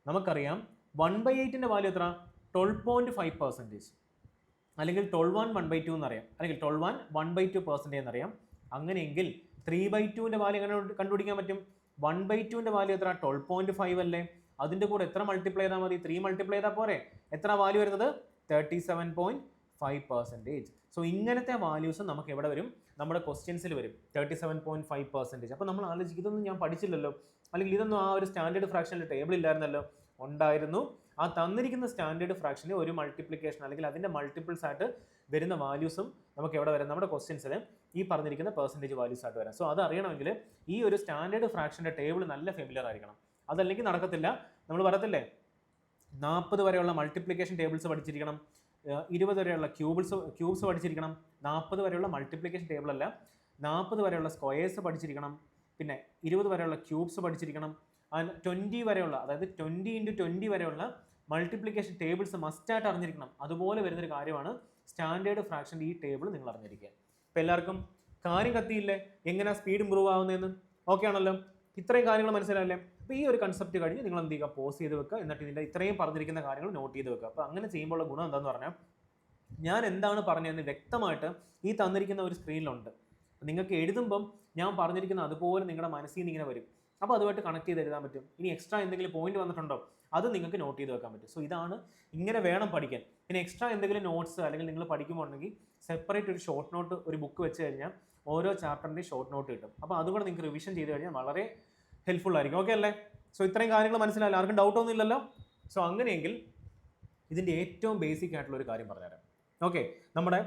നമുക്കറിയാം 1/8ന്റെ വാല്യൂ എത്ര? 12.5%. അല്ലെങ്കിൽ 12 1/2 എന്നറിയാം, അല്ലെങ്കിൽ 12 1/2% എന്നറിയാം. അങ്ങനെയെങ്കിൽ 3/2ന്റെ വാല്യൂ എങ്ങനെ കണ്ടുപിടിക്കാൻ പറ്റും? 1/2ന്റെ വാല്യൂ എത്ര? 12.5 അല്ലേ? അതിന്റെ കൂടെ എത്ര മൾട്ടിപ്ലൈ ചെയ്താൽ മതി? 3 മൾട്ടിപ്ലൈ ചെയ്താൽ പോരെ? എത്ര വാല്യൂ വരുന്നത്? 37.5%. സോ ഇങ്ങനത്തെ വാല്യൂസ് നമുക്ക് എവിടെ വരും? നമ്മുടെ ക്വസ്റ്റ്യൻസിൽ വരും 37.5%. അപ്പോൾ നമ്മൾ ആലോചിക്കും, ഇതൊന്നും ഞാൻ പഠിച്ചില്ലല്ലോ, അല്ലെങ്കിൽ ഇതൊന്നും ആ ഒരു സ്റ്റാൻഡേർഡ് ഫ്രാക്ഷനിൽ ടേബിൾ ഇല്ലായിരുന്നല്ലോ. ഉണ്ടായിരുന്നു. ആ തന്നിരിക്കുന്ന സ്റ്റാൻഡേർഡ് ഫ്രാക്ഷന് ഒരു മൾട്ടിപ്ലിക്കേഷൻ അല്ലെങ്കിൽ അതിന്റെ മൾട്ടിപ്പിൾസ് ആയിട്ട് വരുന്ന വാല്യൂസും നമുക്ക് എവിടെ വരാം? നമ്മുടെ ക്വസ്റ്റ്യൻസിൽ ഈ പറഞ്ഞിരിക്കുന്ന പെർസെൻറ്റേജ് വാല്യൂസ് ആയിട്ട് വരാം. സോ അത് അറിയണമെങ്കിൽ ഈ ഒരു സ്റ്റാൻഡേർഡ് ഫ്രാക്ഷന്റെ ടേബിൾ നല്ല ഫെമിലിയർ ആയിരിക്കണം. അതല്ലെങ്കിൽ നടക്കത്തില്ല. നമ്മൾ പറയത്തില്ലേ 40 വരെയുള്ള മൾട്ടിപ്ലിക്കേഷൻ ടേബിൾസ് പഠിച്ചിരിക്കണം, 20 വരെയുള്ള ക്യൂബ്സ് പഠിച്ചിരിക്കണം, 40 വരെയുള്ള മൾട്ടിപ്ലിക്കേഷൻ ടേബിൾ അല്ല 40 വരെയുള്ള സ്ക്വയേഴ്സ് പഠിച്ചിരിക്കണം, പിന്നെ 20 വരെയുള്ള ക്യൂബ്സ് പഠിച്ചിരിക്കണം, 20 വരെയുള്ള, അതായത് 20 × 20 വരെയുള്ള മൾട്ടിപ്ലിക്കേഷൻ ടേബിൾസ് മസ്റ്റായിട്ട് അറിഞ്ഞിരിക്കണം. അതുപോലെ വരുന്നൊരു കാര്യമാണ് സ്റ്റാൻഡേർഡ് ഫ്രാക്ഷൻ്റെ ഈ ടേബിൾ നിങ്ങൾ അറിഞ്ഞിരിക്കുക. അപ്പോൾ എല്ലാവർക്കും കാര്യം കത്തിയില്ലേ എങ്ങനെ സ്പീഡ് ഇമ്പ്രൂവ് ആവുന്നതെന്ന്? ഓക്കെ ആണല്ലോ. ഇത്രയും കാര്യങ്ങൾ മനസ്സിലായില്ലേ? അപ്പോൾ ഈ ഒരു കൺസെപ്റ്റ് കഴിഞ്ഞ് നിങ്ങൾ എന്ത് ചെയ്യുക? പോസ് ചെയ്ത് വെക്കുക. എന്നിട്ട് ഇതിൻ്റെ ഇത്രയും പറഞ്ഞിരിക്കുന്ന കാര്യങ്ങൾ നോട്ട് ചെയ്ത് വെക്കുക. അപ്പോൾ അങ്ങനെ ചെയ്യുമ്പോൾ ഗുണം എന്താണെന്ന് പറഞ്ഞാൽ ഞാൻ എന്താണ് പറഞ്ഞതെന്ന് വ്യക്തമായിട്ട് ഈ തന്നിരിക്കുന്ന ഒരു സ്ക്രീനിലുണ്ട്. നിങ്ങൾക്ക് എഴുതുമ്പം ഞാൻ പറഞ്ഞിരിക്കുന്ന അതുപോലെ നിങ്ങളുടെ മനസ്സിൽ നിന്ന് ഇങ്ങനെ വരും. അപ്പോൾ അതുമായിട്ട് കണക്ട് ചെയ്ത് എഴുതാൻ പറ്റും. ഇനി എക്സ്ട്രാ എന്തെങ്കിലും പോയിന്റ് വന്നിട്ടുണ്ടോ അത് നിങ്ങൾക്ക് നോട്ട് ചെയ്ത് വെക്കാൻ പറ്റും. സോ ഇതാണ്, ഇങ്ങനെ വേണം പഠിക്കാൻ. പിന്നെ എക്സ്ട്രാ എന്തെങ്കിലും നോട്ട്സ് അല്ലെങ്കിൽ നിങ്ങൾ പഠിക്കുമ്പോഴുണ്ടെങ്കിൽ സെപ്പറേറ്റ് ഒരു ഷോർട്ട് നോട്ട്, ഒരു ബുക്ക് വെച്ച് കഴിഞ്ഞാൽ ഓരോ ചാപ്റ്ററിൻ്റെയും ഷോർട്ട് നോട്ട് കിട്ടും. അപ്പോൾ അതുകൂടെ നിങ്ങൾക്ക് റിവിഷൻ ചെയ്ത് കഴിഞ്ഞാൽ വളരെ ഹെൽപ്ഫുൾ ആയിരിക്കും. ഓക്കെ അല്ലേ? സോ ഇത്രയും കാര്യങ്ങൾ മനസ്സിലായില്ല, ആർക്കും ഡൗട്ട് ഒന്നും ഇല്ലല്ലോ. സോ അങ്ങനെയെങ്കിൽ ഇതിൻ്റെ ഏറ്റവും ബേസിക് ആയിട്ടുള്ള ഒരു കാര്യം പറഞ്ഞുതരാം. ഓക്കെ, നമ്മുടെ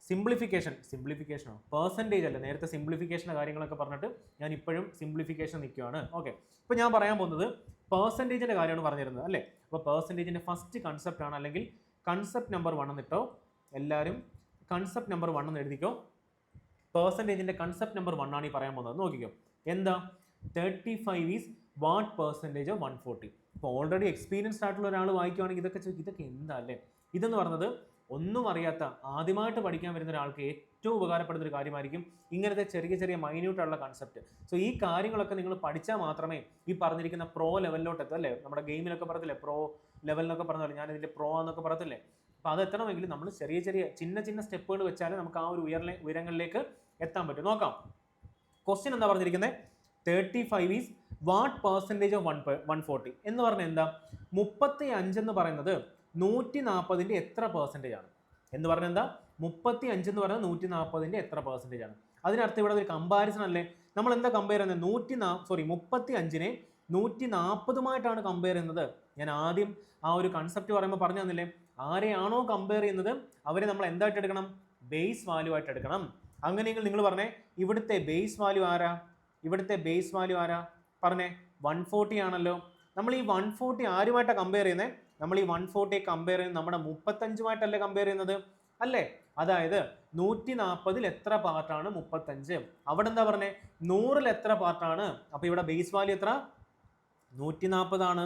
സിംപ്ലിഫിക്കേഷനോ പെർസെൻറ്റേജ് അല്ല, നേരത്തെ സിംപ്ലിഫിക്കേഷൻ്റെ കാര്യങ്ങളൊക്കെ പറഞ്ഞിട്ട് ഞാൻ ഇപ്പോഴും സിംപ്ലിഫിക്കേഷൻ നിൽക്കുകയാണ്. ഓക്കെ, ഇപ്പോൾ ഞാൻ പറയാൻ പോകുന്നത് പെർസെൻറ്റേജിൻ്റെ കാര്യമാണ് പറഞ്ഞിരുന്നത് അല്ലേ. അപ്പോൾ പെർസെൻറ്റേജിൻ്റെ ഫസ്റ്റ് കൺസെപ്റ്റ് ആണ്, അല്ലെങ്കിൽ കൺസെപ്റ്റ് നമ്പർ 1 എന്നിട്ടോ, എല്ലാവരും കൺസെപ്റ്റ് നമ്പർ 1 എന്ന് എഴുതിക്കോ. പെർസെൻറ്റേജിൻ്റെ കൺസെപ്റ്റ് നമ്പർ 1 ആണ് ഈ പറയാൻ പോകുന്നത്. നോക്കിക്കോ, എന്താ? 35 ഈസ് വാട്ട് പെർസെൻറ്റേജ് ഓഫ് 140. ഇപ്പോൾ ഓൾറെഡി എക്സ്പീരിയൻസ്ഡ് ആയിട്ടുള്ള ഒരാൾ വായിക്കുവാണെങ്കിൽ ഇതൊക്കെ എന്താ അല്ലേ? ഇതെന്ന് പറഞ്ഞത് ഒന്നും അറിയാത്ത, ആദ്യമായിട്ട് പഠിക്കാൻ വരുന്ന ഒരാൾക്ക് ഏറ്റവും ഉപകാരപ്പെടുന്ന ഒരു കാര്യമായിരിക്കും ഇങ്ങനത്തെ ചെറിയ ചെറിയ മൈന്യൂട്ടുള്ള കൺസെപ്റ്റ്. സോ ഈ കാര്യങ്ങളൊക്കെ നിങ്ങൾ പഠിച്ചാൽ മാത്രമേ ഈ പറഞ്ഞിരിക്കുന്ന പ്രോ ലെവലിലോട്ട് എത്തും അല്ലേ. നമ്മുടെ ഗെയിമിലൊക്കെ പറയത്തില്ലേ പ്രോ ലെവലിനൊക്കെ പറഞ്ഞാൽ, ഞാൻ ഇതിൻ്റെ പ്രോ എന്നൊക്കെ പറയത്തില്ലേ. അപ്പോൾ അത് എത്തണമെങ്കിൽ നമ്മൾ ചെറിയ ചിന്ന സ്റ്റെപ്പുകൾ വെച്ചാലേ നമുക്ക് ആ ഒരു ഉയരങ്ങളിലേക്ക് എത്താൻ പറ്റും. നോക്കാം, ക്വസ്റ്റ്യൻ എന്താ പറഞ്ഞിരിക്കുന്നത്? 35 ഈസ് വാട്ട് പെർസെൻറ്റേജ് ഓഫ് 140 എന്ന് പറഞ്ഞാൽ എന്താ? 35 എന്ന് പറയുന്നത് 140ൻ്റെ എത്ര പെർസെൻറ്റേജ് ആണ് എന്ന് പറഞ്ഞാൽ എന്താ? 35 എന്ന് പറയുന്നത് 140ൻ്റെ എത്ര പെർസെൻറ്റേജ് ആണ്. അതിനർത്ഥം ഇവിടെ ഒരു കമ്പാരിസൺ അല്ലേ. നമ്മൾ എന്താ കമ്പയർ ചെയ്യുന്നത്? 35നെ 140മായിട്ടാണ് കമ്പയർ ചെയ്യുന്നത്. ഞാൻ ആദ്യം ആ ഒരു കൺസെപ്റ്റ് പറയുമ്പോൾ പറഞ്ഞു തന്നില്ലേ, ആരെയാണോ കമ്പയർ ചെയ്യുന്നത് അവരെ നമ്മൾ എന്തായിട്ട് എടുക്കണം? ബേസ് വാല്യൂ ആയിട്ട് എടുക്കണം. അങ്ങനെയെങ്കിൽ നിങ്ങൾ പറഞ്ഞേ, ഇവിടുത്തെ ബേസ് വാല്യൂ ആരാ? പറഞ്ഞേ, 140 ആണല്ലോ. നമ്മൾ ഈ 140 ആരുമായിട്ടാണ് കമ്പയർ ചെയ്യുന്നത്? നമ്മൾ ഈ 140 കമ്പയർ ചെയ്യുന്നത് നമ്മുടെ 35മായിട്ടല്ലേ കമ്പയർ ചെയ്യുന്നത് അല്ലേ. അതായത് 140ൽ എത്ര പാർട്ടാണ് 35? അവിടെ എന്താ പറഞ്ഞേ? 100ൽ എത്ര പാർട്ടാണ്? അപ്പോൾ ഇവിടെ ബേസ് വാല്യൂ എത്ര? 140 ആണ്.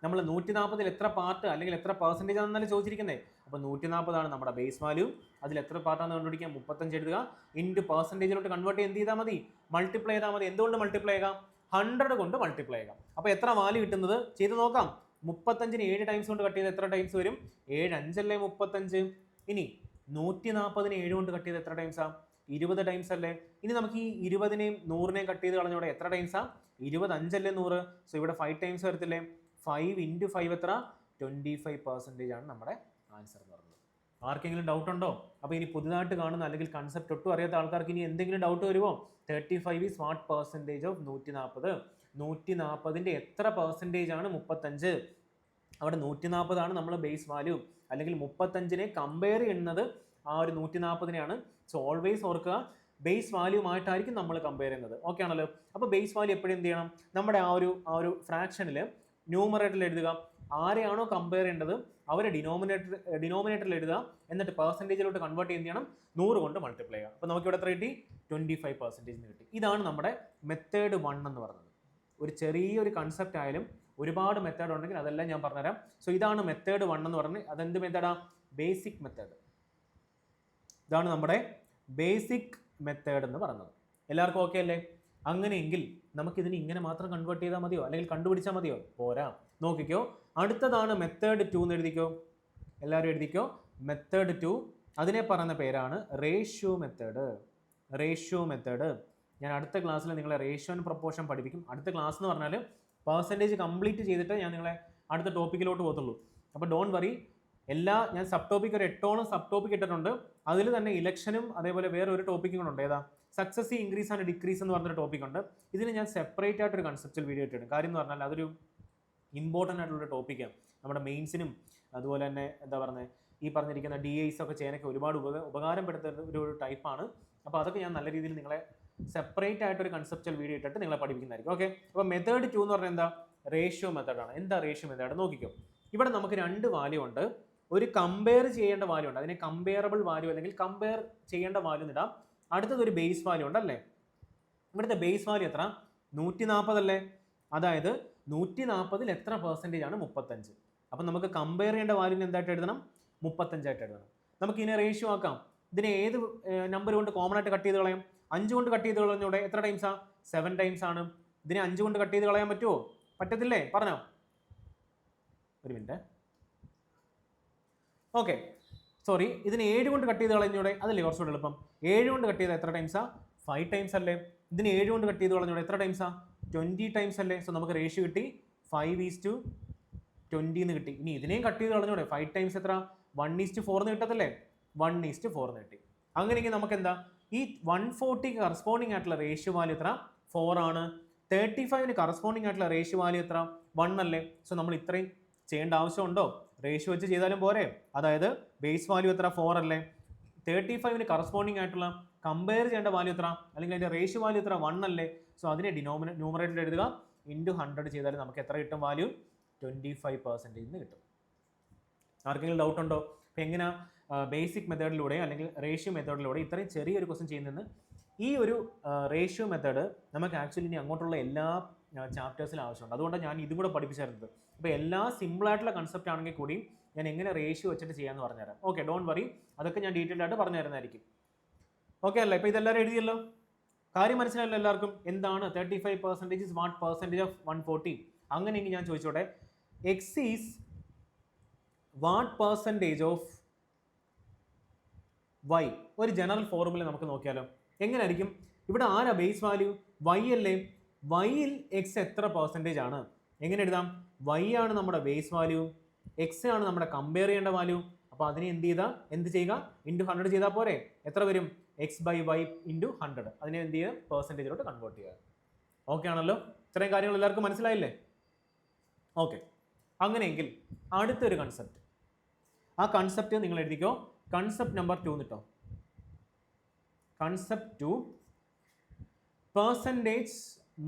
നമ്മൾ 140ൽ എത്ര പാർട്ട് അല്ലെങ്കിൽ എത്ര പെർസെൻറ്റേജ് ആണെന്നല്ലേ ചോദിച്ചിരിക്കുന്നത്. അപ്പോൾ 140 ആണ് നമ്മുടെ ബേസ് വാല്യൂ. അതിൽ എത്ര പാർട്ടാണെന്ന് കണ്ടുപിടിക്കാൻ 35 എഴുതുക, ഇൻറ്റു പെർസെൻറ്റേജിലോട്ട് കൺവേർട്ട് എന്ത് ചെയ്താൽ മതി? മൾട്ടിപ്ലൈ ചെയ്താൽ മതി. എന്തുകൊണ്ട് മൾട്ടിപ്ലൈ ചെയ്യാം? 100 കൊണ്ട് മൾട്ടിപ്ലൈ ചെയ്യാം. അപ്പോൾ എത്ര വാല്യൂ കിട്ടുന്നത് ചെയ്ത് നോക്കാം. 35ന് 7 ടൈംസ് കൊണ്ട് കട്ട് ചെയ്ത് എത്ര ടൈംസ് വരും? 7 5 അല്ലേ 35. ഇനി 140ന് 7 കൊണ്ട് കട്ട് ചെയ്ത് എത്ര ടൈംസാ? 20 ടൈംസ് അല്ലേ. ഇനി നമുക്ക് ഈ 20നെയും 100നെയും കട്ട് ചെയ്ത് കളഞ്ഞൂടെ? എത്ര ടൈംസാ? 20 5 അല്ലേ 100. സോ ഇവിടെ 5 ടൈംസ് വരത്തില്ലേ? 5 × 5 എത്ര? 25% ആണ് നമ്മുടെ ആൻസർ എന്ന് പറയുന്നത്. ആർക്കെങ്കിലും ഡൗട്ട് ഉണ്ടോ? അപ്പോൾ ഇനി പുതുതായിട്ട് കാണുന്ന അല്ലെങ്കിൽ കൺസെപ്റ്റ് ഒട്ടും അറിയാത്ത ആൾക്കാർക്ക് ഇനി എന്തെങ്കിലും ഡൗട്ട് വരുമോ? 35 ഈസ് വാട്ട് പെർസെൻറ്റേജ് ഓഫ് 140? 140ൻ്റെ എത്ര പെർസെൻറ്റേജ് ആണ് 35? അവിടെ 140 ആണ് നമ്മൾ ബേസ് വാല്യൂ, അല്ലെങ്കിൽ 35നെ കമ്പയർ ചെയ്യുന്നത് ആ ഒരു 140നെയാണ്. സോ ഓൾവേസ് ഓർക്കുക, ബേസ് വാല്യൂമായിട്ടായിരിക്കും നമ്മൾ കമ്പയർ ചെയ്യുന്നത്. ഓക്കെ ആണല്ലോ. അപ്പോൾ ബേസ് വാല്യൂ എപ്പോഴും എന്ത് ചെയ്യണം? നമ്മുടെ ആ ഒരു ഫ്രാക്ഷനിൽ ന്യൂമറേറ്ററിൽ എഴുതുക. ആരെയാണോ കമ്പയർ ചെയ്യേണ്ടത് അവരെ ഡിനോമിനേറ്ററിൽ എഴുതുക. എന്നിട്ട് പെർസെൻറ്റേജിലോട്ട് കൺവേർട്ട് ചെയ്യണം, 100 കൊണ്ട് മൾട്ടിപ്ലൈ ചെയ്യുക. അപ്പോൾ നമുക്ക് ഇവിടെ എത്ര കിട്ടി? 25% കിട്ടി. ഇതാണ് നമ്മുടെ മെത്തേഡ് 1 എന്ന് പറയുന്നത്. ഒരു ചെറിയൊരു കൺസെപ്റ്റ് ആയാലും ഒരുപാട് മെത്തേഡ് ഉണ്ടെങ്കിൽ അതെല്ലാം ഞാൻ പറഞ്ഞുതരാം. സോ ഇതാണ് മെത്തേഡ് 1 എന്ന് പറഞ്ഞ്. അതെന്ത് മെത്തേഡാ? Basic method. ഇതാണ് നമ്മുടെ ബേസിക് മെത്തേഡ് എന്ന് പറയുന്നത്. എല്ലാവർക്കും ഓക്കെ അല്ലേ? അങ്ങനെയെങ്കിൽ നമുക്കിതിന് ഇങ്ങനെ മാത്രം കൺവേർട്ട് ചെയ്താൽ മതിയോ, അല്ലെങ്കിൽ കണ്ടുപിടിച്ചാൽ മതിയോ? പോരാ. നോക്കിക്കോ, അടുത്തതാണ് മെത്തേഡ് 2 എന്ന് എഴുതിക്കോ. എല്ലാവരും എഴുതിക്കോ, മെത്തേഡ് 2. അതിനെ പറയുന്ന പേരാണ് റേഷ്യോ മെത്തേഡ്. Ratio method. ഞാൻ അടുത്ത ക്ലാസ്സിൽ നിങ്ങളെ റേഷ്യോ ആൻഡ് പ്രൊപ്പോർഷൻ പഠിപ്പിക്കും. അടുത്ത ക്ലാസ് എന്ന് പറഞ്ഞാൽ പെർസെൻറ്റേജ് കംപ്ലീറ്റ് ചെയ്തിട്ട് ഞാൻ നിങ്ങളെ അടുത്ത ടോപ്പിക്കിലോട്ട് പോകത്തുള്ളൂ. അപ്പോൾ ഡോണ്ട് വറി, ഞാൻ സബ് ടോപ്പിക് ഒരു 8 സബ് ടോപ്പിക് ഇട്ടിട്ടുണ്ട്. അതിൽ തന്നെ ഇലക്ഷനും അതേപോലെ വേറെ ഒരു ടോപ്പിക്കും കൂടെ ഉണ്ട്. ഏതാ? സക്സസീവ് ഇൻക്രീസ് ആൻഡ് ഡിക്രീസ് എന്ന് പറഞ്ഞൊരു ടോപ്പിക് ഉണ്ട്. ഇതിന് ഞാൻ സെപ്പറേറ്റ് ആയിട്ടൊരു കൺസെപ്റ്റൽ വീഡിയോ ഇട്ടിട്ടുണ്ട്. കാര്യം എന്ന് പറഞ്ഞാൽ അതൊരു ഇമ്പോർട്ടൻ്റ് ആയിട്ടുള്ള ടോപ്പിക്കാണ്. നമ്മുടെ മെയിൻസിനും അതുപോലെ തന്നെ എന്താ പറയുന്നത്, ഈ പറഞ്ഞിരിക്കുന്ന DIs ഒക്കെ ചെയ്യാനൊക്കെ ഒരുപാട് ഉപകാരപ്പെടുത്തുന്ന ഒരു ടൈപ്പാണ്. അപ്പോൾ അതൊക്കെ ഞാൻ നല്ല രീതിയിൽ നിങ്ങളെ സെപ്പറേറ്റ് ആയിട്ടൊരു കൺസെപ്റ്റൽ വീഡിയോ ഇട്ടിട്ട് നിങ്ങളെ പഠിപ്പിക്കുന്നതായിരിക്കും. ഓക്കെ. അപ്പോൾ മെത്തേഡ് 2 എന്ന് പറഞ്ഞാൽ എന്താ? റേഷ്യോ മെത്തേഡാണ്. എന്താ റേഷ്യോ മെത്തേഡ്? നോക്കിക്കോ, ഇവിടെ നമുക്ക് 2 വാല്യൂ ഉണ്ട്. ഒരു കമ്പയർ ചെയ്യേണ്ട വാല്യൂ ഉണ്ട്, അതിനെ കമ്പയറബിൾ വാല്യൂ അല്ലെങ്കിൽ കമ്പയർ ചെയ്യേണ്ട വാല്യൂ ഇടാം. അടുത്തത് ഒരു ബേസ് വാല്യൂ ഉണ്ട് അല്ലേ? ഇവിടുത്തെ ബേസ് വാല്യൂ എത്ര? 140 അല്ലേ? അതായത് 140ൽ എത്ര പെർസെൻറ്റേജ് ആണ്? 35. അപ്പം നമുക്ക് കമ്പയർ ചെയ്യേണ്ട വാല്യൂവിന് എന്തായിട്ട് എഴുതണം? 35 ആയിട്ട് എഴുതണം. നമുക്ക് ഇതിനെ റേഷ്യോ ആക്കാം. ഇതിനെ ഏത് നമ്പർ കൊണ്ട് കോമൺ ആയിട്ട് കട്ട് ചെയ്ത് കളയാം? 5 കൊണ്ട് കട്ട് ചെയ്ത് കളഞ്ഞൂടെ? എത്ര ടൈംസാ? 7 ടൈംസ് ആണ്. ഇതിനെ 5 കൊണ്ട് കട്ട് ചെയ്ത് കളയാൻ പറ്റുമോ? പറ്റത്തില്ലേ? പറഞ്ഞോ. ഒരു മിനിറ്റ്. ഓക്കെ, സോറി, ഇതിന് 7 കൊണ്ട് കട്ട് ചെയ്ത് കളഞ്ഞൂടെ? അതല്ലേ കുറച്ചുകൂടെ എളുപ്പം. 7 കൊണ്ട് കട്ട് ചെയ്താൽ എത്ര ടൈംസാ? 5 ടൈംസ് അല്ലേ? ഇതിന് 7 കൊണ്ട് കട്ട് ചെയ്ത് കളഞ്ഞൂടെ? എത്ര ടൈംസാ? 20 ടൈംസ് അല്ലേ? സോ നമുക്ക് റേഷ്യോ കിട്ടി 5:20 എന്ന് കിട്ടി. ഇനി ഇതിനെയും കട്ട് ചെയ്ത് കളഞ്ഞൂടെ? 5 ടൈംസ് എത്ര? 1:4 എന്ന് കിട്ടത്തില്ലേ? 1:4 എന്ന് കിട്ടി. അങ്ങനെയെങ്കിൽ നമുക്ക് എന്താ, ഈ 140 കറസ്പോണ്ടിങ് ആയിട്ടുള്ള റേഷ്യോ വാല്യൂ എത്ര? 4 ആണ്. 35 കറസ്പോണ്ടിങ് ആയിട്ടുള്ള റേഷ്യോ വാല്യൂ എത്ര? 1 അല്ലേ? സോ നമ്മൾ ഇത്രയും ചെയ്യേണ്ട ആവശ്യമുണ്ടോ? റേഷ്യോ വെച്ച് ചെയ്താലും പോരെ. അതായത് ബേസ് വാല്യൂ എത്ര? 4 അല്ലേ? 35 കറസ്പോണ്ടിങ് ആയിട്ടുള്ള കമ്പയർ ചെയ്യേണ്ട വാല്യൂ എത്ര, അല്ലെങ്കിൽ അതിന്റെ റേഷ്യോ വാല്യൂ എത്ര? 1 അല്ലേ? സോ അതിനെ ന്യൂമറേറ്ററിൽ എഴുതുക, × 100 ചെയ്താൽ നമുക്ക് എത്ര കിട്ടും? വാല്യൂ 25% കിട്ടും. ആർക്കെങ്കിലും ഡൗട്ട് ഉണ്ടോ? അപ്പം എങ്ങനെ ബേസിക് മെത്തേഡിലൂടെ അല്ലെങ്കിൽ റേഷ്യോ മെത്തേഡിലൂടെ ഇത്രയും ചെറിയൊരു ക്വസ്റ്റ്യൻ ചെയ്യുന്നതെന്ന്? ഈ ഒരു റേഷ്യോ മെത്തേഡ് നമുക്ക് ആക്ച്വലി ഇനി അങ്ങോട്ടുള്ള എല്ലാ ചാപ്റ്റേഴ്സിലും ആവശ്യമുണ്ട്. അതുകൊണ്ടാണ് ഞാൻ ഇതും കൂടെ പഠിപ്പിച്ചിരുന്നത്. അപ്പോൾ എല്ലാ സിമ്പിൾ ആയിട്ടുള്ള കൺസെപ്റ്റ് ആണെങ്കിൽ കൂടി ഞാൻ എങ്ങനെ റേഷ്യോ വെച്ചിട്ട് ചെയ്യാമെന്ന് പറഞ്ഞുതരാം. ഓക്കെ, ഡോണ്ട് വറി, അതൊക്കെ ഞാൻ ഡീറ്റെയിൽഡ് ആയിട്ട് പറഞ്ഞു തരുന്നതായിരിക്കും. ഓക്കെ അല്ലേ? ഇപ്പോൾ ഇതെല്ലാവരും എഴുതിയല്ലോ, കാര്യം മനസ്സിലായല്ലോ എല്ലാവർക്കും? എന്താണ് 35% is what percentage of 140? അങ്ങനെയെങ്കിൽ ഞാൻ ചോദിച്ചോട്ടെ, X is what percentage of Y? ഒരു ജനറൽ ഫോർമുല നമുക്ക് നോക്കിയാലോ. എങ്ങനെയായിരിക്കും? ഇവിടെ ആരാ ബേസ് വാല്യൂ? Y അല്ലേ? Yയിൽ X എത്ര പെർസെൻറ്റേജ് ആണ്? എങ്ങനെ എഴുതാം? Y ആണ് നമ്മുടെ ബേസ് വാല്യൂ, X ആണ് നമ്മുടെ കമ്പയർ ചെയ്യേണ്ട വാല്യൂ. അപ്പോൾ അതിനെ എന്ത് ചെയ്യുക? × 100 ചെയ്താൽ പോരെ? എത്ര വരും? X/Y × 100. അതിനെ എന്ത് ചെയ്യുക? പെർസെൻറ്റേജിലോട്ട് കൺവേർട്ട് ചെയ്യുക. ഓക്കെ ആണല്ലോ? ഇത്രയും കാര്യങ്ങൾ എല്ലാവർക്കും മനസ്സിലായില്ലേ? ഓക്കെ. അങ്ങനെയെങ്കിൽ അടുത്തൊരു കൺസെപ്റ്റ്, ആ കൺസെപ്റ്റ് നിങ്ങൾ എഴുതിക്കോ. കൺസെപ്റ്റ് നമ്പർ 2 എന്നിട്ടോ. Concept 2, percentage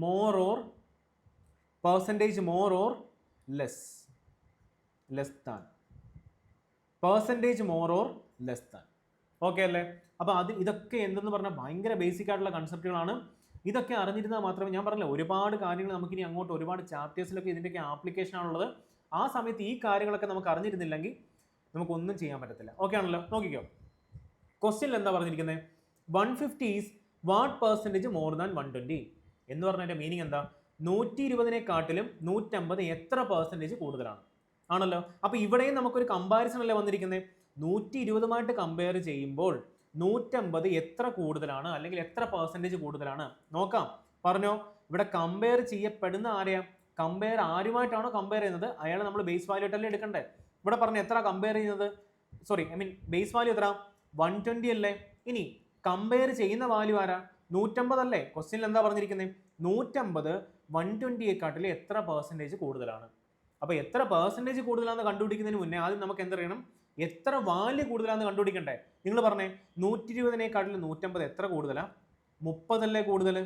more or less than. Percentage more or less than. Okay അല്ലേ? അപ്പോൾ ഇതൊക്കെ എന്തെന്ന് പറഞ്ഞാൽ ഭയങ്കര ബേസിക് ആയിട്ടുള്ള കൺസെപ്റ്റുകളാണ്. ഇതൊക്കെ അറിഞ്ഞിരുന്നാൽ മാത്രമേ, ഞാൻ പറഞ്ഞില്ല, ഒരുപാട് കാര്യങ്ങൾ നമുക്കിനി അങ്ങോട്ട് ഒരുപാട് ചാപ്റ്റേഴ്സിലൊക്കെ ഇതിൻ്റെയൊക്കെ ആപ്ലിക്കേഷൻ ആണുള്ളത്. ആ സമയത്ത് ഈ കാര്യങ്ങളൊക്കെ നമുക്ക് അറിഞ്ഞിരുന്നില്ലെങ്കിൽ നമുക്കൊന്നും ചെയ്യാൻ പറ്റത്തില്ല. ഓക്കെ ആണല്ലോ? നോക്കിക്കോ, ക്വസ്റ്റ്യനിൽ എന്താ പറഞ്ഞിരിക്കുന്നത്? 150 is what percentage more than 120 എന്ന് പറഞ്ഞതിൻ്റെ മീനിങ് എന്താ? 120-നെക്കാട്ടിലും 150 എത്ര പെർസെൻറ്റേജ് കൂടുതലാണ് ആണല്ലോ. അപ്പോൾ ഇവിടെയും നമുക്കൊരു കമ്പാരിസൺ അല്ലേ വന്നിരിക്കുന്നത്? 120-മായിട്ട് കമ്പയർ ചെയ്യുമ്പോൾ 150 എത്ര കൂടുതലാണ്, അല്ലെങ്കിൽ എത്ര പെർസെൻറ്റേജ് കൂടുതലാണ് നോക്കാം. പറഞ്ഞോ. ഇവിടെ കമ്പയർ ചെയ്യപ്പെടുന്ന ആരെയാ? കമ്പയർ ആരുമായിട്ടാണോ കമ്പയർ ചെയ്യുന്നത് അയാളെ നമ്മൾ ബേസ് വാല്യൂ ആയിട്ടല്ലേ എടുക്കണ്ടേ? ഇവിടെ പറഞ്ഞ എത്ര കമ്പയർ ചെയ്യുന്നത്? ബേസ് വാല്യൂ എത്ര? 120 അല്ലേ? ഇനി കമ്പയർ ചെയ്യുന്ന വാല്യൂ ആരാ? 150 അല്ലേ? ക്വസ്റ്റ്യനിൽ എന്താ പറഞ്ഞിരിക്കുന്നത്? 150 120-യെക്കാട്ടിൽ എത്ര പെർസെൻറ്റേജ് കൂടുതലാണ്? അപ്പോൾ എത്ര പെർസെൻറ്റേജ് കൂടുതലാണെന്ന് കണ്ടുപിടിക്കുന്നതിന് മുന്നേ ആദ്യം നമുക്ക് എന്തറിയണം? എത്ര വാല്യൂ കൂടുതലാണെന്ന് കണ്ടുപിടിക്കണ്ടേ? നിങ്ങൾ പറഞ്ഞേ, 120-നെക്കാട്ടിൽ 150 എത്ര കൂടുതലാണ്? 30 അല്ലേ കൂടുതൽ?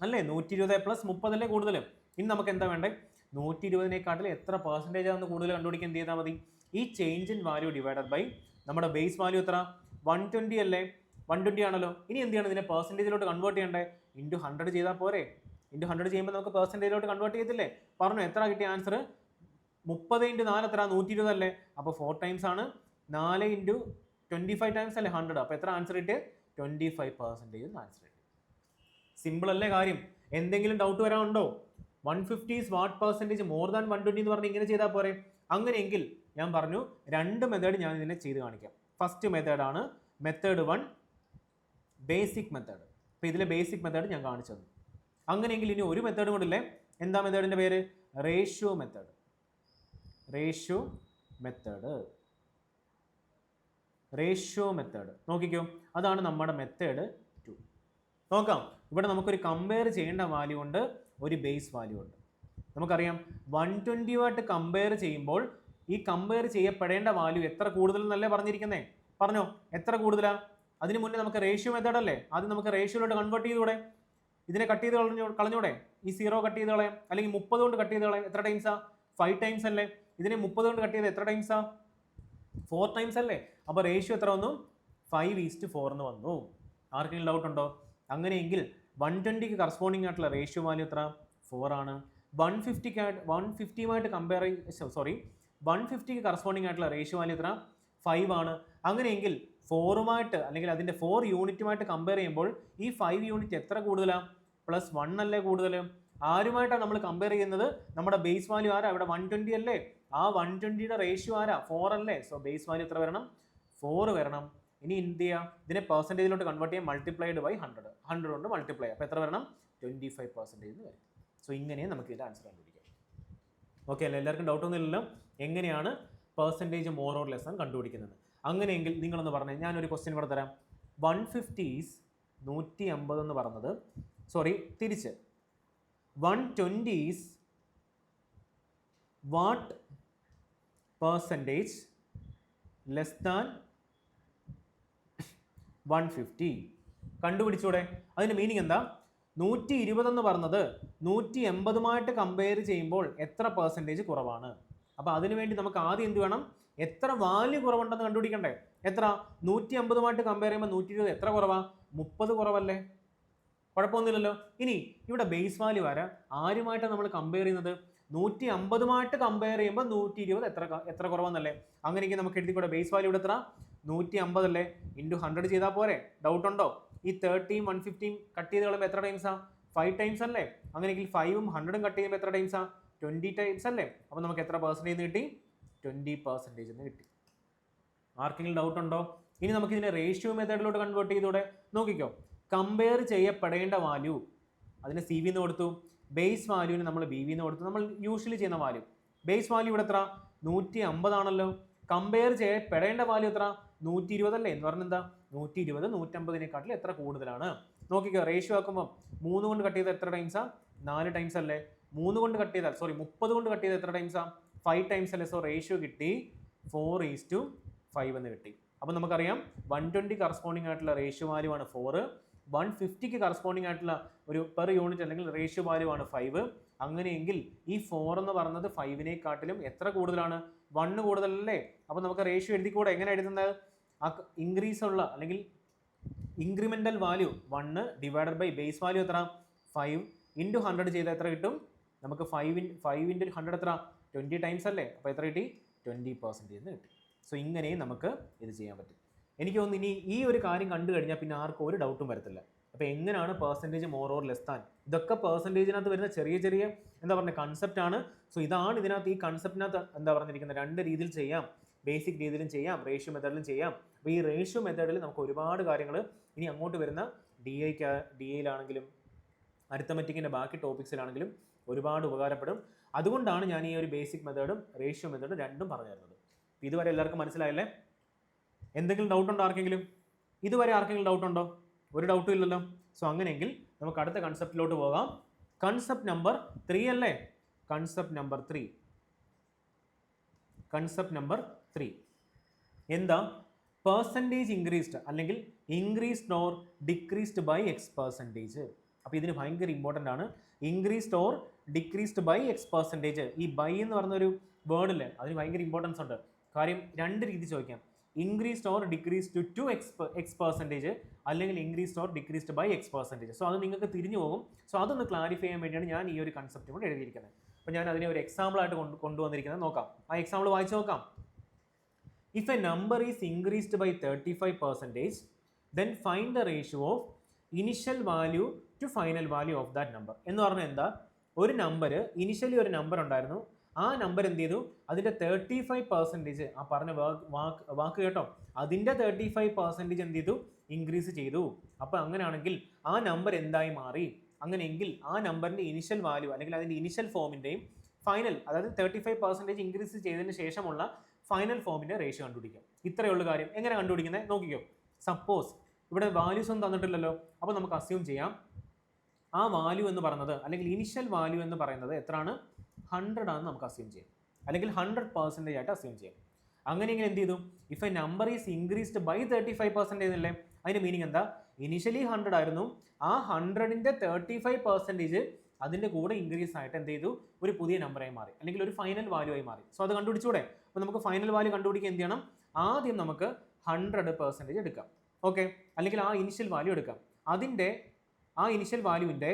അല്ലേ? 120 + 30 അല്ലേ കൂടുതൽ? ഇനി നമുക്ക് എന്താ വേണ്ടേ? 120-നെക്കാട്ടിൽ എത്ര പെർസെൻറ്റേജ് ആണെന്ന് കൂടുതൽ കണ്ടുപിടിക്കാൻ എന്ത് ചെയ്താൽ മതി? ഈ change in value divided by നമ്മുടെ ബേസ് വാല്യൂ എത്ര? 120 അല്ലേ? 120 ആണല്ലോ. ഇനി എന്ത് ചെയ്യണം? ഇതിനെ പെർസെൻറ്റേജിലോട്ട് കൺവേർട്ട് ചെയ്യണ്ടേ? × 100 ചെയ്താൽ പോരെ? × 100 ചെയ്യുമ്പോൾ നമുക്ക് പെർസെൻറ്റേജിലോട്ട് കൺവേർട്ട് ചെയ്യത്തില്ലേ? പറഞ്ഞു. എത്ര കിട്ടിയ ആൻസർ? 30 × 4 എത്ര? 120 അല്ലേ? അപ്പോൾ 4 ടൈംസ് ആണ്. 4 × 25 ടൈംസ് അല്ലേ 100. അപ്പോൾ എത്ര ആൻസർ കിട്ടിയത്? 25% എന്ന് ആൻസർ കിട്ടി. സിമ്പിൾ അല്ലേ കാര്യം? എന്തെങ്കിലും doubt വരാനുണ്ടോ? 150 is what percentage more than 120 എന്ന് പറഞ്ഞ് ഇങ്ങനെ ചെയ്താൽ പോരെ? അങ്ങനെയെങ്കിൽ ഞാൻ പറഞ്ഞു രണ്ട് മെത്തേഡ് ഞാൻ ഇതിനെ ചെയ്ത് കാണിക്കാം. ഫസ്റ്റ് മെത്തേഡാണ് മെത്തേഡ് 1, ബേസിക് മെത്തേഡ്. അപ്പോൾ ഇതിലെ ബേസിക് മെത്തേഡ് ഞാൻ കാണിച്ചത്. അങ്ങനെയെങ്കിൽ ഇനി ഒരു മെത്തേഡ് കൂടില്ലേ. എന്താ മെത്തേഡിൻ്റെ പേര്? Ratio method. Ratio method. Ratio method നോക്കിക്കോ, അതാണ് നമ്മുടെ മെത്തേഡ് 2. നോക്കാം, ഇവിടെ നമുക്കൊരു കമ്പയർ ചെയ്യേണ്ട വാല്യൂ ഉണ്ട്, ഒരു ബേസ് വാല്യൂ ഉണ്ട്. നമുക്കറിയാം 120 കമ്പയർ ചെയ്യുമ്പോൾ ഈ കമ്പയർ ചെയ്യപ്പെടേണ്ട വാല്യൂ എത്ര കൂടുതൽ എന്നല്ലേ പറഞ്ഞിരിക്കുന്നേ? പറഞ്ഞോ എത്ര കൂടുതലാ? അതിന് മുന്നേ നമുക്ക് റേഷ്യോ മെത്തേഡ് അല്ലേ, ആദ്യം നമുക്ക് റേഷ്യോയിലോട്ട് കൺവേർട്ട് ചെയ്തൂടെ? ഇതിനെ കട്ട് ചെയ്ത് കളഞ്ഞൂടെ? ഈ 0 കട്ട് ചെയ്ത് കളയാം, അല്ലെങ്കിൽ 30 കൊണ്ട് കട്ട് ചെയ്ത് കളയാം. എത്ര ടൈംസാ? 5 ടൈംസ് അല്ലേ? ഇതിനെ 30 കൊണ്ട് കട്ട് ചെയ്ത് എത്ര ടൈംസാ? 4 ടൈംസ് അല്ലേ? അപ്പോൾ റേഷ്യോ എത്ര വന്നു? 5:4 എന്ന് വന്നു. ആർക്കെങ്കിലും ഡൗട്ട് ഉണ്ടോ? അങ്ങനെയെങ്കിൽ 120ക്ക് കറസ്പോണ്ടിങ് ആയിട്ടുള്ള റേഷ്യോ വാല്യൂ എത്ര? 4 ആണ്. 150യുമായിട്ട് കമ്പയർ 150ക്ക് കറസ്പോണ്ടിങ് ആയിട്ടുള്ള റേഷ്യോ വാല്യൂ എത്ര? 5 ആണ്. അങ്ങനെയെങ്കിൽ 4യുമായിട്ട് അല്ലെങ്കിൽ അതിൻ്റെ 4 യൂണിറ്റുമായിട്ട് കമ്പയർ ചെയ്യുമ്പോൾ ഈ 5 യൂണിറ്റ് എത്ര കൂടുതലാണ്? +1 അല്ലേ കൂടുതൽ? ആരുമായിട്ടാണ് നമ്മൾ കമ്പയർ ചെയ്യുന്നത്? നമ്മുടെ ബേസ് വാല്യൂ ആരാ? ഇവിടെ 120 അല്ലേ? ആ 120യുടെ റേഷ്യോ ആരാ? 4 അല്ലേ? സോ ബേസ് വാല്യൂ എത്ര വരണം? 4 വരണം. ഇനി എന്ത് ചെയ്യുക? ഇതിനെ പെർസെൻറ്റേജിലോട്ട് കൺവേർട്ട് ചെയ്യാൻ മൾട്ടിപ്ലൈഡ് ബൈ 100 കൊണ്ട് മൾട്ടിപ്ലൈ. അപ്പോൾ എത്ര വരണം? 25% എന്ന് വരും. സോ ഇങ്ങനെ നമുക്ക് ഇതിൻ്റെ ആൻസർ കണ്ടുപിടിക്കാം. ഓക്കെ അല്ലേ? എല്ലാവർക്കും ഡൗട്ടൊന്നുമില്ലല്ലോ എങ്ങനെയാണ് പെർസെൻറ്റേജ് മോർ ഓർ ലെസ് കണ്ടുപിടിക്കുന്നത്? അങ്ങനെയെങ്കിൽ നിങ്ങളൊന്ന് പറഞ്ഞേ, ഞാനൊരു ക്വസ്റ്റ്യൻ ഇവിടെ തരാം. 150 150 എന്ന് പറഞ്ഞത്, സോറി തിരിച്ച് 120 വാട്ട് പെർസെൻറ്റേജ് ലെസ് ദാൻ 150 കണ്ടുപിടിച്ചൂടെ? അതിൻ്റെ മീനിങ് എന്താ? 120 എന്ന് പറഞ്ഞത് 180 കമ്പയർ ചെയ്യുമ്പോൾ എത്ര പെർസെൻറ്റേജ് കുറവാണ്? അപ്പോൾ അതിനുവേണ്ടി നമുക്ക് ആദ്യം എന്ത് വേണം? എത്ര വാല്യൂ കുറവുണ്ടെന്ന് കണ്ടുപിടിക്കണ്ടേ? എത്ര? 150 കമ്പയർ ചെയ്യുമ്പോൾ 120 എത്ര കുറവാണ്? 30 കുറവല്ലേ? കുഴപ്പമൊന്നുമില്ലല്ലോ. ഇനി ഇവിടെ ബേസ് വാല്യൂ ആരാ? ആരുമായിട്ടാണ് നമ്മൾ കമ്പയർ ചെയ്യുന്നത്? 150 കമ്പയർ ചെയ്യുമ്പോൾ 120 എത്ര കുറവെന്നല്ലേ? അങ്ങനെയെങ്കിൽ നമുക്ക് എഴുതിക്കൂടെ ബേസ് വാല്യൂ ഇവിടെ എത്ര? 150 അല്ലേ? ഇൻറ്റു 100 ചെയ്താൽ പോരെ? ഡൗട്ട് ഉണ്ടോ? ഈ 30 150 കട്ട് ചെയ്ത് കളയുമ്പോൾ എത്ര ടൈംസാ? 5 ടൈംസ് അല്ലേ? അങ്ങനെയെങ്കിൽ 5ഉം 100ഉം കട്ട് ചെയ്യുമ്പോൾ എത്ര ടൈംസാ? 20 ടൈംസ് അല്ലേ? അപ്പോൾ നമുക്ക് എത്ര പെർസെൻറ്റേജ് കിട്ടി? 20% എന്ന് കിട്ടി. ആർക്കെങ്കിലും ഡൗട്ട് ഉണ്ടോ? ഇനി നമുക്ക് ഇതിനെ റേഷ്യോ മെത്തേഡിലോട്ട് കൺവേർട്ട് ചെയ്തൂടെ? നോക്കിക്കോ, കമ്പയർ ചെയ്യപ്പെടേണ്ട വാല്യൂ അതിന് CV എന്ന് കൊടുത്തു, ബേസ് വാല്യൂവിന് നമ്മൾ BV എന്ന് കൊടുത്തു. നമ്മൾ യൂഷ്വലി ചെയ്യുന്ന വാല്യൂ. ബേസ് വാല്യൂ ഇവിടെ എത്ര? 150 ആണല്ലോ. കമ്പയർ ചെയ്യപ്പെടേണ്ട വാല്യൂ എത്ര? 120 അല്ലേ? എന്ന് പറഞ്ഞാൽ എന്താ? 120 150 എത്ര കൂടുതലാണ്? നോക്കിക്കോ, റേഷ്യോ ആക്കുമ്പോൾ 3 കൊണ്ട് കട്ട് ചെയ്ത് എത്ര ടൈംസാ? 4 ടൈംസ് അല്ലേ? 3 കൊണ്ട് കട്ട് ചെയ്താൽ 30 കൊണ്ട് കട്ട് ചെയ്ത് എത്ര ടൈംസാ? 5 ടൈംസ് അല്ലേ? സോ റേഷ്യോ കിട്ടി 4:5 എന്ന് കിട്ടി. അപ്പോൾ നമുക്കറിയാം 120 കറസ്പോണ്ടിങ് ആയിട്ടുള്ള റേഷ്യോ വാല്യൂ ആണ് 4, 150ക്ക് കറസ്പോണ്ടിങ് ആയിട്ടുള്ള ഒരു പെർ യൂണിറ്റ് അല്ലെങ്കിൽ റേഷ്യോ വാല്യൂ ആണ് 5. അങ്ങനെയെങ്കിൽ ഈ 4 എന്ന് പറയുന്നത് 5നേക്കാട്ടിലും എത്ര കൂടുതലാണ്? 1 കൂടുതലല്ലേ? അപ്പോൾ നമുക്ക് റേഷ്യോ എഴുതിക്കൂടെ? എങ്ങനെ എഴുതുന്നത്? ആ ഇൻക്രീസ് ഉള്ള അല്ലെങ്കിൽ incremental value 1 divided by base value എത്ര? 5 ഇൻറ്റു 100 ചെയ്താൽ എത്ര കിട്ടും? നമുക്ക് 5 ഇൻറ്റു 100 എത്ര? 20 ടൈംസ് അല്ലേ? അപ്പോൾ എത്ര കിട്ടി? 20% എന്ന് കിട്ടി. സോ ഇങ്ങനെയും നമുക്ക് ഇത് ചെയ്യാൻ പറ്റും. എനിക്ക് തോന്നുന്നു ഇനി ഈ ഒരു കാര്യം കണ്ടു കഴിഞ്ഞാൽ പിന്നെ ആർക്കും ഒരു ഡൗട്ടും വരത്തില്ല. അപ്പോൾ എങ്ങനെയാണ് percentage more or less than? ഇതൊക്കെ പെർസെൻറ്റേജിനകത്ത് വരുന്ന ചെറിയ ചെറിയ എന്താ പറയുക കൺസെപ്റ്റ് ആണ്. സോ ഇതാണ് ഇതിനകത്ത് ഈ കൺസെപ്റ്റിനകത്ത് എന്താ പറഞ്ഞിരിക്കുന്നത്? 2 രീതിയിൽ ചെയ്യാം. ബേസിക് രീതിയിലും ചെയ്യാം, റേഷ്യോ മെത്തേഡിലും ചെയ്യാം. അപ്പോൾ ഈ റേഷ്യോ മെത്തേഡിൽ നമുക്ക് ഒരുപാട് കാര്യങ്ങൾ ഇനി അങ്ങോട്ട് വരുന്ന DAയിലാണെങ്കിലും അരിത്തമെറ്റിക്കിൻ്റെ ബാക്കി ടോപ്പിക്സിലാണെങ്കിലും ഒരുപാട് ഉപകാരപ്പെടും. അതുകൊണ്ടാണ് ഞാൻ ഈ ഒരു ബേസിക് മെത്തേഡും റേഷ്യോ മെത്തേഡും രണ്ടും പറഞ്ഞു തരുന്നത്. ഇതുവരെ എല്ലാവർക്കും മനസ്സിലായല്ലേ? എന്തെങ്കിലും ഡൗട്ട് ഉണ്ടോ ആർക്കെങ്കിലും? ഇതുവരെ ആർക്കെങ്കിലും ഡൗട്ട് ഉണ്ടോ? ഒരു ഡൗട്ടും ഇല്ലല്ലോ. സോ അങ്ങനെയെങ്കിൽ നമുക്ക് അടുത്ത കൺസെപ്റ്റിലോട്ട് പോകാം. കൺസെപ്റ്റ് നമ്പർ 3 അല്ലേ? കൺസെപ്റ്റ് നമ്പർ 3 എന്താ? പെർസെൻറ്റേജ് ഇൻക്രീസ്ഡ് അല്ലെങ്കിൽ increased or decreased by X%. അപ്പോൾ ഇതിന് ഭയങ്കര ഇമ്പോർട്ടൻ്റ് ആണ്. Increased or decreased by X%. ഈ ബൈ എന്ന് പറഞ്ഞൊരു വേർഡില്ലേ, അതിന് ഭയങ്കര ഇമ്പോർട്ടൻസ് ഉണ്ട്. കാര്യം 2 രീതി ചോദിക്കാം. Increased or decreased to X% അല്ലെങ്കിൽ increased or decreased by X%. So അത് നിങ്ങൾക്ക് തിരിഞ്ഞു പോകും. സോ അതൊന്ന് ക്ലാരിഫൈ ചെയ്യാൻ വേണ്ടിയാണ് ഞാൻ ഈ ഒരു കൺസെപ്റ്റ് കൂടെ എഴുതിയിരിക്കുന്നത്. അപ്പോൾ ഞാൻ അതിനെ ഒരു എക്സാമ്പിളായിട്ട് കൊണ്ടുവന്നിരിക്കുന്നത് നോക്കാം. ആ എക്സാമ്പിൾ വായിച്ചു നോക്കാം. If a number is increased by 35%, then find the ratio of initial value to final value of that number. എന്ന് പറഞ്ഞാൽ എന്താ, ഒരു നമ്പർ ഇനിഷ്യലി ഒരു നമ്പർ ഉണ്ടായിരുന്നു, ആ നമ്പർ എന്ത് ചെയ്തു, അതിൻ്റെ 35% ആ പറഞ്ഞ വാക്ക് കേട്ടോ, അതിൻ്റെ 35% എന്ത് ചെയ്തു, ഇൻക്രീസ് ചെയ്തു. അപ്പോൾ അങ്ങനെയാണെങ്കിൽ ആ നമ്പർ എന്തായി മാറി, അങ്ങനെയെങ്കിൽ ആ നമ്പറിൻ്റെ ഇനിഷ്യൽ വാല്യൂ അല്ലെങ്കിൽ അതിൻ്റെ ഇനിഷ്യൽ ഫോമിൻ്റെയും ഫൈനൽ, അതായത് 35% ഇൻക്രീസ് ചെയ്തതിന് ശേഷമുള്ള ഫൈനൽ ഫോമിൻ്റെ റേഷ്യോ കണ്ടുപിടിക്കാം. ഇത്രയുള്ള കാര്യം. എങ്ങനെ കണ്ടുപിടിക്കുന്നത് നോക്കിക്കോ. സപ്പോസ് ഇവിടെ വാല്യൂസ് ഒന്നും തന്നിട്ടില്ലല്ലോ, അപ്പോൾ നമുക്ക് അസ്യൂം ചെയ്യാം ആ വാല്യൂ എന്ന് പറയുന്നത് അല്ലെങ്കിൽ ഇനിഷ്യൽ വാല്യൂ എന്ന് പറയുന്നത് എത്രയാണ്, 100 ആണെന്ന് നമുക്ക് അസ്യൂം ചെയ്യാം, അല്ലെങ്കിൽ 100% ആയിട്ട് അസ്യൂം ചെയ്യാം. അങ്ങനെയെങ്കിൽ എന്ത് ചെയ്തു, if a number is increased by 35% എന്നല്ലേ, അതിൻ്റെ മീനിങ് എന്താ, ഇനിഷ്യലി 100 ആയിരുന്നു, ആ 100ന്റെ 35% അതിൻ്റെ കൂടെ ഇൻക്രീസ് ആയിട്ട് എന്ത് ചെയ്തു, ഒരു പുതിയ നമ്പറായി മാറി, അല്ലെങ്കിൽ ഒരു ഫൈനൽ വാല്യൂ ആയി മാറി. സോ അത് കണ്ടുപിടിച്ചൂടെ. അപ്പോൾ നമുക്ക് ഫൈനൽ വാല്യൂ കണ്ടുപിടിക്കാൻ എന്ത് ചെയ്യണം, ആദ്യം നമുക്ക് 100% എടുക്കാം, ഓക്കെ, അല്ലെങ്കിൽ ആ ഇനിഷ്യൽ വാല്യൂ എടുക്കാം, അതിൻ്റെ ആ ഇനിഷ്യൽ വാല്യൂവിൻ്റെ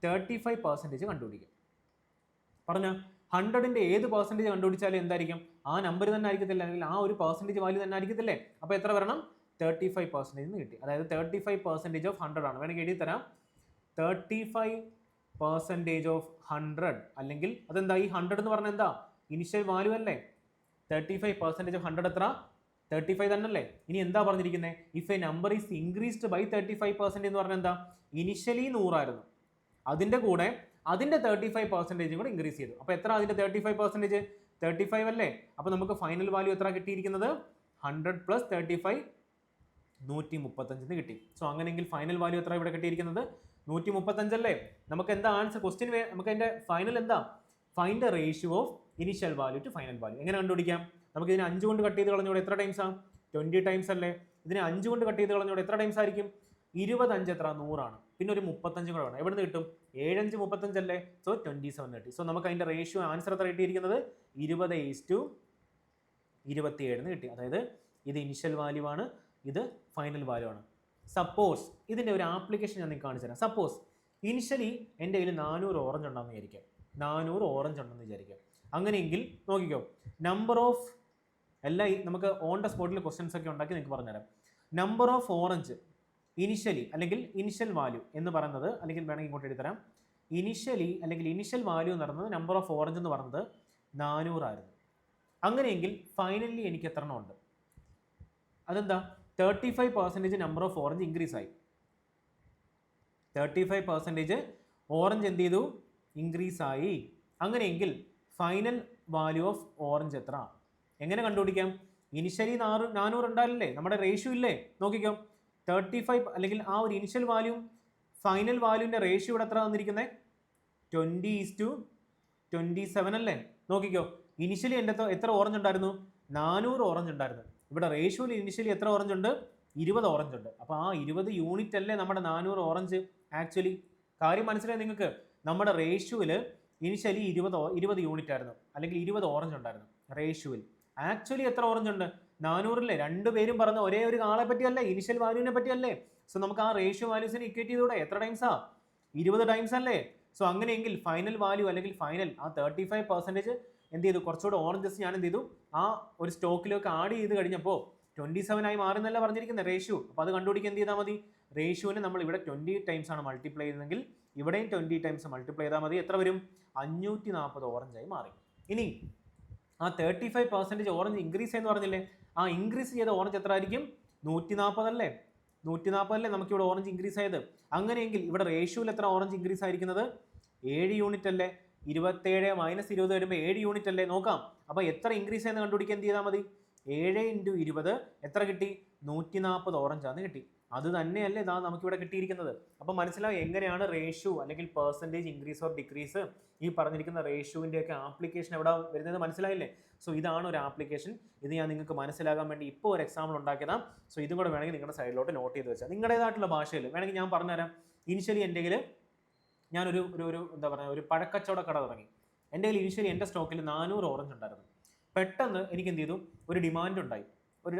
35% കണ്ടുപിടിക്കാം. പറഞ്ഞ 100ന്റെ ഏത് പെർസെൻറ്റേജ് കണ്ടുപിടിച്ചാലും എന്തായിരിക്കും, ആ നമ്പർ തന്നെ ആയിരിക്കത്തില്ല, അല്ലെങ്കിൽ ആ ഒരു പെർസെൻറ്റേജ് വാല്യൂ തന്നെ ആയിരിക്കത്തില്ലേ. അപ്പോൾ എത്ര വരണം, 35% എന്ന് കിട്ടി. അതായത് 35% ഓഫ് 100 ആണ്. വേണമെങ്കിൽ എഴുതി തരാം, 35% ഓഫ് 100, അല്ലെങ്കിൽ അതെന്താ, ഈ 100 എന്ന് പറഞ്ഞാൽ എന്താ, ഇനിഷ്യൽ വാല്യൂ അല്ലേ. 35% ഓഫ് 100 എത്ര, 35 തന്നെയല്ലേ. ഇനി എന്താ പറഞ്ഞിരിക്കുന്നത്, if a number is increased by 35% എന്ന് പറഞ്ഞാൽ എന്താ, ഇനിഷ്യലി 100 ആയിരുന്നു, അതിൻ്റെ കൂടെ അതിൻ്റെ 35% കൂടെ ഇൻക്രീസ് ചെയ്തു. അപ്പോൾ എത്ര അതിൻ്റെ 35%, 35 അല്ലേ. അപ്പോൾ നമുക്ക് ഫൈനൽ വാല്യൂ എത്ര കിട്ടിയിരിക്കുന്നത്, 100 + 35, 135 കിട്ടി. സോ അങ്ങനെയെങ്കിൽ ഫൈനൽ വാല്യൂ എത്ര ഇവിടെ കിട്ടിയിരിക്കുന്നത്, 135 അല്ലേ. നമുക്ക് എന്താ ആൻസർ, ക്വസ്റ്റ്യൻ നമുക്ക് അതിൻ്റെ ഫൈനൽ എന്താ, find the ratio of initial value to final value. എങ്ങനെ കണ്ടുപിടിക്കാം, നമുക്ക് ഇതിനെ 5 കൊണ്ട് കട്ട് ചെയ്ത് കളഞ്ഞോടെ എത്ര ടൈംസ് ആണ്, 20 ടൈംസ് അല്ലേ. ഇതിനെ 5 കൊണ്ട് കട്ട് ചെയ്ത് കളഞ്ഞോടെ എത്ര ടൈംസ് ആയിരിക്കും, 25 എത്ര, 100 ആണ്, പിന്നെ ഒരു 35 കൂടെ വേണം. എവിടെ നിന്ന് കിട്ടും, 7 5 35 അല്ലേ. സോ 27 കിട്ടി. സോ നമുക്ക് അതിൻ്റെ റേഷ്യോ ആൻസർ എത്ര കിട്ടിയിരിക്കുന്നത്, 20:27 എന്ന് കിട്ടി. അതായത് ഇത് ഇനിഷ്യൽ വാല്യൂ ആണ്, ഇത് ഫൈനൽ വാല്യൂ ആണ്. സപ്പോസ് ഇതിൻ്റെ ഒരു ആപ്ലിക്കേഷൻ ഞാൻ നിങ്ങൾക്ക് കാണിച്ചു തരാം. സപ്പോസ് ഇനിഷ്യലി എൻ്റെ കയ്യിൽ 400 ഓറഞ്ച് ഉണ്ടെന്ന് വിചാരിക്കാം, 400 ഓറഞ്ച് ഉണ്ടെന്ന് വിചാരിക്കാം. അങ്ങനെയെങ്കിൽ നോക്കിക്കോ, നമ്പർ ഓഫ് നമുക്ക് ഓൺ ദ സ്പോട്ടിൽ ക്വസ്റ്റ്യൻസ് ഒക്കെ ഉണ്ടാക്കി നിങ്ങൾക്ക് പറഞ്ഞുതരാം. നമ്പർ ഓഫ് ഓറഞ്ച് ഇനിഷ്യലി അല്ലെങ്കിൽ ഇനിഷ്യൽ വാല്യൂ എന്ന് പറയുന്നത്, അല്ലെങ്കിൽ വേണമെങ്കിൽ ഇങ്ങോട്ട് എഴുതരാം, ഇനിഷ്യലി അല്ലെങ്കിൽ ഇനിഷ്യൽ വാല്യൂ എന്ന് പറയുന്നത് നമ്പർ ഓഫ് ഓറഞ്ച് എന്ന് പറയുന്നത് 400 ആയിരുന്നു. അങ്ങനെയെങ്കിൽ ഫൈനലി എനിക്ക് എത്ര എണ്ണം ഉണ്ട്, അതെന്താ, 35% നമ്പർ ഓഫ് ഓറഞ്ച് ഇൻക്രീസ് ആയി. 35% ഓറഞ്ച് എന്ത് ചെയ്തു, ഇൻക്രീസ് ആയി. അങ്ങനെയെങ്കിൽ ഫൈനൽ വാല്യൂ ഓഫ് ഓറഞ്ച് എത്ര, എങ്ങനെ കണ്ടുപിടിക്കാം, ഇനിഷ്യലി 400 ഉണ്ടായില്ലേ, നമ്മുടെ റേഷ്യോ ഇല്ലേ, നോക്കിക്കോ, 35 അല്ലെങ്കിൽ ആ ഒരു ഇനിഷ്യൽ വാല്യൂ ഫൈനൽ വാല്യൂവിൻ്റെ റേഷ്യോ ഇവിടെ എത്ര തന്നിരിക്കുന്നത്, 20:27 അല്ലേ. നോക്കിക്കോ, ഇനിഷ്യലി എൻ്റെ എത്ര ഓറഞ്ച് ഉണ്ടായിരുന്നു, 400 ഓറഞ്ച് ഉണ്ടായിരുന്നു. ഇവിടെ റേഷ്യോയിൽ ഇനിഷ്യലി എത്ര ഓറഞ്ച് ഉണ്ട്, 20 ഓറഞ്ച് ഉണ്ട്. അപ്പോൾ ആ 20 യൂണിറ്റ് അല്ലേ നമ്മുടെ 400 ഓറഞ്ച്. ആക്ച്വലി കാര്യം മനസ്സിലായി നിങ്ങൾക്ക്, നമ്മുടെ റേഷ്യോയിൽ ഇനിഷ്യലി 20 യൂണിറ്റ് ആയിരുന്നു, അല്ലെങ്കിൽ 20 ഓറഞ്ച് ഉണ്ടായിരുന്നു റേഷ്യോയിൽ. ആക്ച്വലി എത്ര ഓറഞ്ച് ഉണ്ട്, 400 രണ്ടുപേരും പറഞ്ഞ ഒരേ ഒരു ആളെ പറ്റിയല്ലേ, ഇനിഷ്യൽ വാല്യൂവിനെ പറ്റിയല്ലേ. സോ നമുക്ക് ആ റേഷ്യോ വാല്യൂസിനെ ഇക്വേറ്റ് ചെയ്തൂടെ, എത്ര ടൈംസാ, 20 ടൈംസ് അല്ലേ. സോ അങ്ങനെയെങ്കിൽ ഫൈനൽ വാല്യൂ അല്ലെങ്കിൽ ഫൈനൽ ആ 35% എന്ത് ചെയ്തു, കുറച്ചുകൂടെ ഓറഞ്ചസ് ഞാൻ എന്ത് ചെയ്തു, ആ ഒരു സ്റ്റോക്കിലേക്ക് ആഡ് ചെയ്ത് കഴിഞ്ഞപ്പോൾ 27 ആയി മാറുന്നല്ല പറഞ്ഞിരിക്കുന്നത് റേഷ്യോ. അപ്പോൾ അത് കണ്ടുപിടിക്കാൻ എന്ത് ചെയ്താൽ മതി, റേഷ്യോനെ നമ്മൾ ഇവിടെ 20 ടൈംസ് ആണ് മൾട്ടിപ്ലൈ ചെയ്തതെങ്കിൽ ഇവിടെയും 20 ടൈംസ് മൾട്ടിപ്ലൈ ചെയ്താൽ മതി. എത്ര വരും, 540 ഓറഞ്ചായി മാറി. ഇനി ആ 35% ഓറഞ്ച് ഇൻക്രീസ് എന്ന് പറഞ്ഞില്ലേ, ആ ഇൻക്രീസ് ചെയ്ത ഓറഞ്ച് എത്ര ആയിരിക്കും, 140 അല്ലേ. 140 അല്ലേ നമുക്കിവിടെ ഓറഞ്ച് ഇൻക്രീസ് ആയത്. അങ്ങനെയെങ്കിൽ ഇവിടെ റേഷ്യോയിൽ എത്ര ഓറഞ്ച് ഇൻക്രീസ് ആയിരിക്കുന്നത്, 7 യൂണിറ്റ് അല്ലേ. 27 - 20 വരുമ്പോൾ 7 യൂണിറ്റ് അല്ലേ. നോക്കാം, അപ്പോൾ എത്ര ഇൻക്രീസ് ചെയ്യുന്ന കണ്ടുപിടിക്കാൻ എന്ത് ചെയ്താൽ മതി, 7 × 20 എത്ര കിട്ടി, 140 ഓറഞ്ചാന്ന് കിട്ടി. അത് തന്നെയല്ലേ ഇതാ നമുക്കിവിടെ കിട്ടിയിരിക്കുന്നത്. അപ്പോൾ മനസ്സിലാവും എങ്ങനെയാണ് റേഷ്യോ അല്ലെങ്കിൽ പെർസെൻറ്റേജ് ഇൻക്രീസ് ഓർ ഡിക്രീസ്, ഈ പറഞ്ഞിരിക്കുന്ന റേഷ്യോവിൻ്റെ ഒക്കെ ആപ്ലിക്കേഷൻ എവിടെ വരുന്നത് മനസ്സിലായില്ലേ. സോ ഇതാണ് ഒരു ആപ്ലിക്കേഷൻ. ഇത് ഞാൻ നിങ്ങൾക്ക് മനസ്സിലാകാൻ വേണ്ടി ഇപ്പോൾ ഒരു എക്സാമ്പിൾ ഉണ്ടാക്കിയതാണ്. സോ ഇതും കൂടെ വേണമെങ്കിൽ നിങ്ങളുടെ സൈഡിലോട്ട് നോട്ട് ചെയ്ത് വെച്ചാൽ നിങ്ങളുടേതായിട്ടുള്ള ഭാഷയിൽ വേണമെങ്കിൽ ഞാൻ പറഞ്ഞുതരാം. ഇനിഷ്യലി എൻ്റെ കയ്യിൽ ഞാനൊരു എന്താ പറയുക, ഒരു പഴക്കച്ചവട കട തുടങ്ങി. എൻ്റെ കയ്യിൽ ഇനിഷ്യലി എൻ്റെ സ്റ്റോക്കിൽ 400 ഓറഞ്ച് ഉണ്ടായിരുന്നു. പെട്ടെന്ന് എനിക്ക് എന്ത് ചെയ്തു, ഒരു ഡിമാൻഡ് ഉണ്ടായി,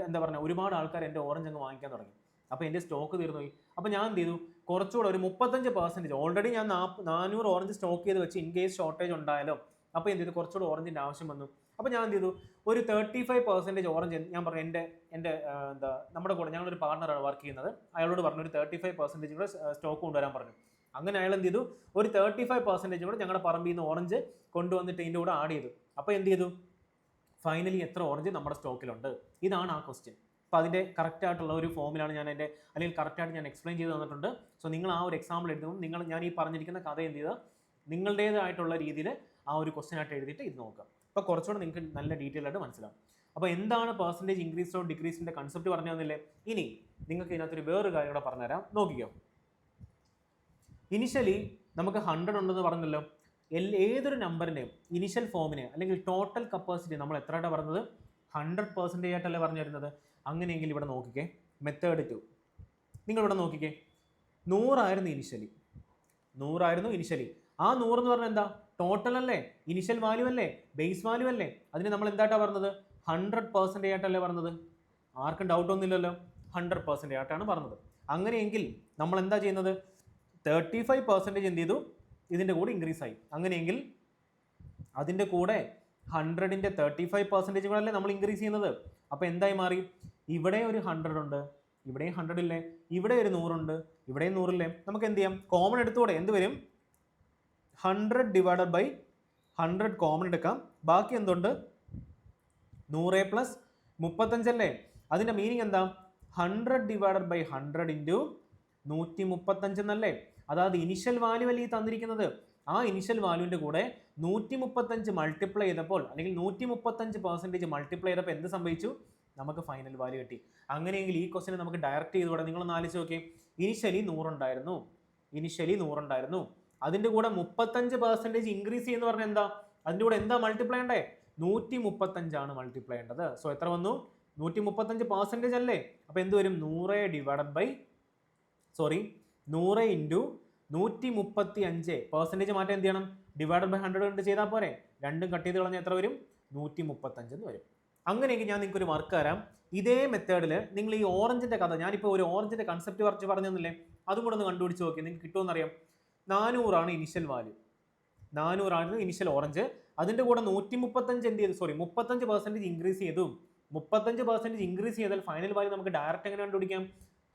എന്താ പറയുക, ഒരുപാട് ആൾക്കാർ എൻ്റെ ഓറഞ്ച് അങ്ങ് വാങ്ങിക്കാൻ തുടങ്ങി. അപ്പോൾ എൻ്റെ സ്റ്റോക്ക് തീർന്നു പോയി. അപ്പോൾ ഞാൻ എന്ത് ചെയ്തു, കുറച്ചുകൂടെ ഒരു 35%, ഓൾറെഡി ഞാൻ 400 ഓറഞ്ച് സ്റ്റോക്ക് ചെയ്ത് വെച്ച് ഇൻ കേസ് ഷോർട്ടേജ് ഉണ്ടായാലോ, അപ്പോൾ എന്ത് ചെയ്തു, കുറച്ചുകൂടെ ഓറഞ്ചിൻ്റെ ആവശ്യം വന്നു. അപ്പോൾ ഞാൻ എന്ത് ചെയ്തു, ഒരു 35% ഓറഞ്ച് ഞാൻ പറഞ്ഞു, എൻ്റെ എന്താ നമ്മുടെ കൂടെ ഞങ്ങളൊരു പാർട്ണറാണ് വർക്ക് ചെയ്യുന്നത്, അയാളോട് പറഞ്ഞു ഒരു 35% കൂടെ സ്റ്റോക്ക് കൊണ്ടുവരാൻ പറഞ്ഞു. അങ്ങനെ അയാൾ എന്ത് ചെയ്തു, ഒരു 35% കൂടെ ഞങ്ങളുടെ പറമ്പിൽ നിന്ന് ഓറഞ്ച് കൊണ്ടുവന്നിട്ട് ഇതിൻ്റെ കൂടെ ആഡ് ചെയ്തു. അപ്പോൾ എന്ത് ചെയ്തു, ഫൈനലി എത്ര ഓറഞ്ച് നമ്മുടെ സ്റ്റോക്കിലുണ്ട്, ഇതാണ് ആ ക്വസ്റ്റ്യൻ. അപ്പോൾ അതിൻ്റെ കറക്റ്റായിട്ടുള്ള ഒരു ഫോമിലാണ് ഞാൻ എൻ്റെ, അല്ലെങ്കിൽ കറക്റ്റായിട്ട് ഞാൻ എക്സ്പ്ലെയിൻ ചെയ്ത് തന്നിട്ടുണ്ട്. സോ നിങ്ങൾ ആ ഒരു എക്സാമ്പിൾ എഴുതുമ്പോൾ ഞാൻ ഈ പറഞ്ഞിരിക്കുന്ന കഥ എന്ത് ചെയ്താൽ നിങ്ങളുടേതായിട്ടുള്ള രീതിയിൽ ആ ഒരു ക്വസ്റ്റ്യൻ ആയിട്ട് എഴുതിയിട്ട് ഇത് നോക്കുക. അപ്പോൾ കുറച്ചുകൂടെ നിങ്ങൾക്ക് നല്ല ഡീറ്റെയിൽ ആയിട്ട് മനസ്സിലാവും. അപ്പോൾ എന്താണ് പെർസെൻറ്റേജ് ഇൻക്രീസ് ഓർ ഡിക്രീസിൻ്റെ കൺസെപ്റ്റ് പറഞ്ഞു തന്നില്ലേ. ഇനി നിങ്ങൾക്ക് ഇതിനകത്തൊരു വേറൊരു കാര്യം കൂടെ പറഞ്ഞുതരാം, നോക്കിക്കോ. ഇനിഷ്യലി നമുക്ക് 100 ഉണ്ടെന്ന് പറഞ്ഞല്ലോ. ഏതൊരു നമ്പറിൻ്റെയും ഇനിഷ്യൽ ഫോമിന് അല്ലെങ്കിൽ ടോട്ടൽ കപ്പാസിറ്റി നമ്മൾ എത്രയായിട്ടാണ് പറഞ്ഞത്, 100% ആയിട്ടല്ലേ പറഞ്ഞു തരുന്നത്. അങ്ങനെയെങ്കിൽ ഇവിടെ നോക്കിക്കേ, മെത്തേഡ് 2 നിങ്ങളിവിടെ നോക്കിക്കേ, 100 ആയിരുന്നു ഇനിഷ്യലി. ആ 100 എന്ന് പറഞ്ഞാൽ എന്താ, ടോട്ടൽ അല്ലേ, ഇനിഷ്യൽ വാല്യൂ അല്ലേ, ബേസ് വാല്യൂ അല്ലേ. അതിന് നമ്മൾ എന്തായിട്ടാണ് പറഞ്ഞത്, 100% ആയിട്ടല്ലേ പറഞ്ഞത്. ആർക്കും ഡൗട്ട് ഒന്നുമില്ലല്ലോ, 100% ആയിട്ടാണ് പറഞ്ഞത്. അങ്ങനെയെങ്കിൽ നമ്മൾ എന്താ ചെയ്യുന്നത്, 35% എന്ത് ചെയ്തു, ഇതിൻ്റെ കൂടെ ഇൻക്രീസ് ആയി. അങ്ങനെയെങ്കിൽ അതിൻ്റെ കൂടെ 100ൻ്റെ 35% കൂടെ അല്ലേ നമ്മൾ ഇൻക്രീസ് ചെയ്യുന്നത്. അപ്പോൾ എന്തായി മാറി, ഇവിടെ ഒരു 100 ഉണ്ട്, ഇവിടെയും 100 ഇല്ലേ, ഇവിടെ ഒരു 100 ഉണ്ട്, ഇവിടെയും 100 ഇല്ലേ. നമുക്ക് എന്ത് ചെയ്യാം, കോമൺ എടുത്തുകൂടെ, എന്ത് വരും, 100 ഡിവൈഡഡ് ബൈ 100 കോമൺ എടുക്കാം. ബാക്കി എന്തുണ്ട്, 100 പ്ലസ് 35 അല്ലേ. അതിൻ്റെ മീനിങ് എന്താ, 100 ഡിവൈഡഡ് ബൈ 100 ഇൻറ്റു 135 എന്നല്ലേ. അതായത് ഇനിഷ്യൽ വാല്യൂ അല്ലേ ഈ തന്നിരിക്കുന്നത്, ആ ഇനിഷ്യൽ വാല്യൂവിൻ്റെ കൂടെ 135 മൾട്ടിപ്ലൈ ചെയ്തപ്പോൾ, അല്ലെങ്കിൽ 135% മൾട്ടിപ്ലൈ ചെയ്തപ്പോൾ എന്ത് സംഭവിച്ചു, നമുക്ക് ഫൈനൽ വാല്യൂ കിട്ടി. അങ്ങനെയെങ്കിൽ ഈ ക്വസ്റ്റിനെ നമുക്ക് ഡയറക്റ്റ് ചെയ്തുകൂടെ. നിങ്ങളൊന്ന് ആലോചിച്ച് നോക്കി, ഇനിഷ്യലി 100 ഉണ്ടായിരുന്നു, അതിൻ്റെ കൂടെ 35% ഇൻക്രീസ് ചെയ്യുന്ന പറഞ്ഞാൽ എന്താ, അതിൻ്റെ കൂടെ എന്താ മൾട്ടിപ്ലൈ ഉണ്ടേ, 135 ആണ് മൾട്ടിപ്ലൈ ചെയ്യേണ്ടത്. സോ എത്ര വന്നു, 135% അല്ലേ. അപ്പോൾ എന്ത് വരും, 100 ഇൻറ്റു 135 പെർസെൻറ്റേജ് മാറ്റം എന്ത് ചെയ്യണം, ഡിവൈഡഡ് ബൈ 100 കൊണ്ട് ചെയ്താൽ പോരെ. രണ്ടും കട്ട് ചെയ്ത് കളഞ്ഞാൽ എത്ര വരും, 135 എന്ന് വരും. അങ്ങനെയെങ്കിൽ ഞാൻ നിങ്ങൾക്ക് ഒരു വർക്ക് തരാം. ഇതേ മെത്തേഡിൽ നിങ്ങൾ ഈ ഓറഞ്ചിൻ്റെ കഥ, ഞാനിപ്പോൾ ഒരു ഓറഞ്ചിൻ്റെ കൺസെപ്റ്റ് കുറച്ച് പറഞ്ഞു തന്നില്ലേ, അതും കൂടെ ഒന്ന് കണ്ടുപിടിച്ച് നോക്കി, നിങ്ങൾക്ക് കിട്ടുമെന്നറിയാം. 400 ആണ് ഇനിഷ്യൽ വാല്യൂ, 400 ആണ് ഇനിഷ്യൽ ഓറഞ്ച്. അതിൻ്റെ കൂടെ 135 എന്ത് ചെയ്തു, 35% ഇൻക്രീസ് ചെയ്തു. 35% ഇൻക്രീസ് ചെയ്താൽ ഫൈനൽ വാല്യൂ നമുക്ക് ഡയറക്റ്റ് എങ്ങനെ കണ്ടുപിടിക്കാം,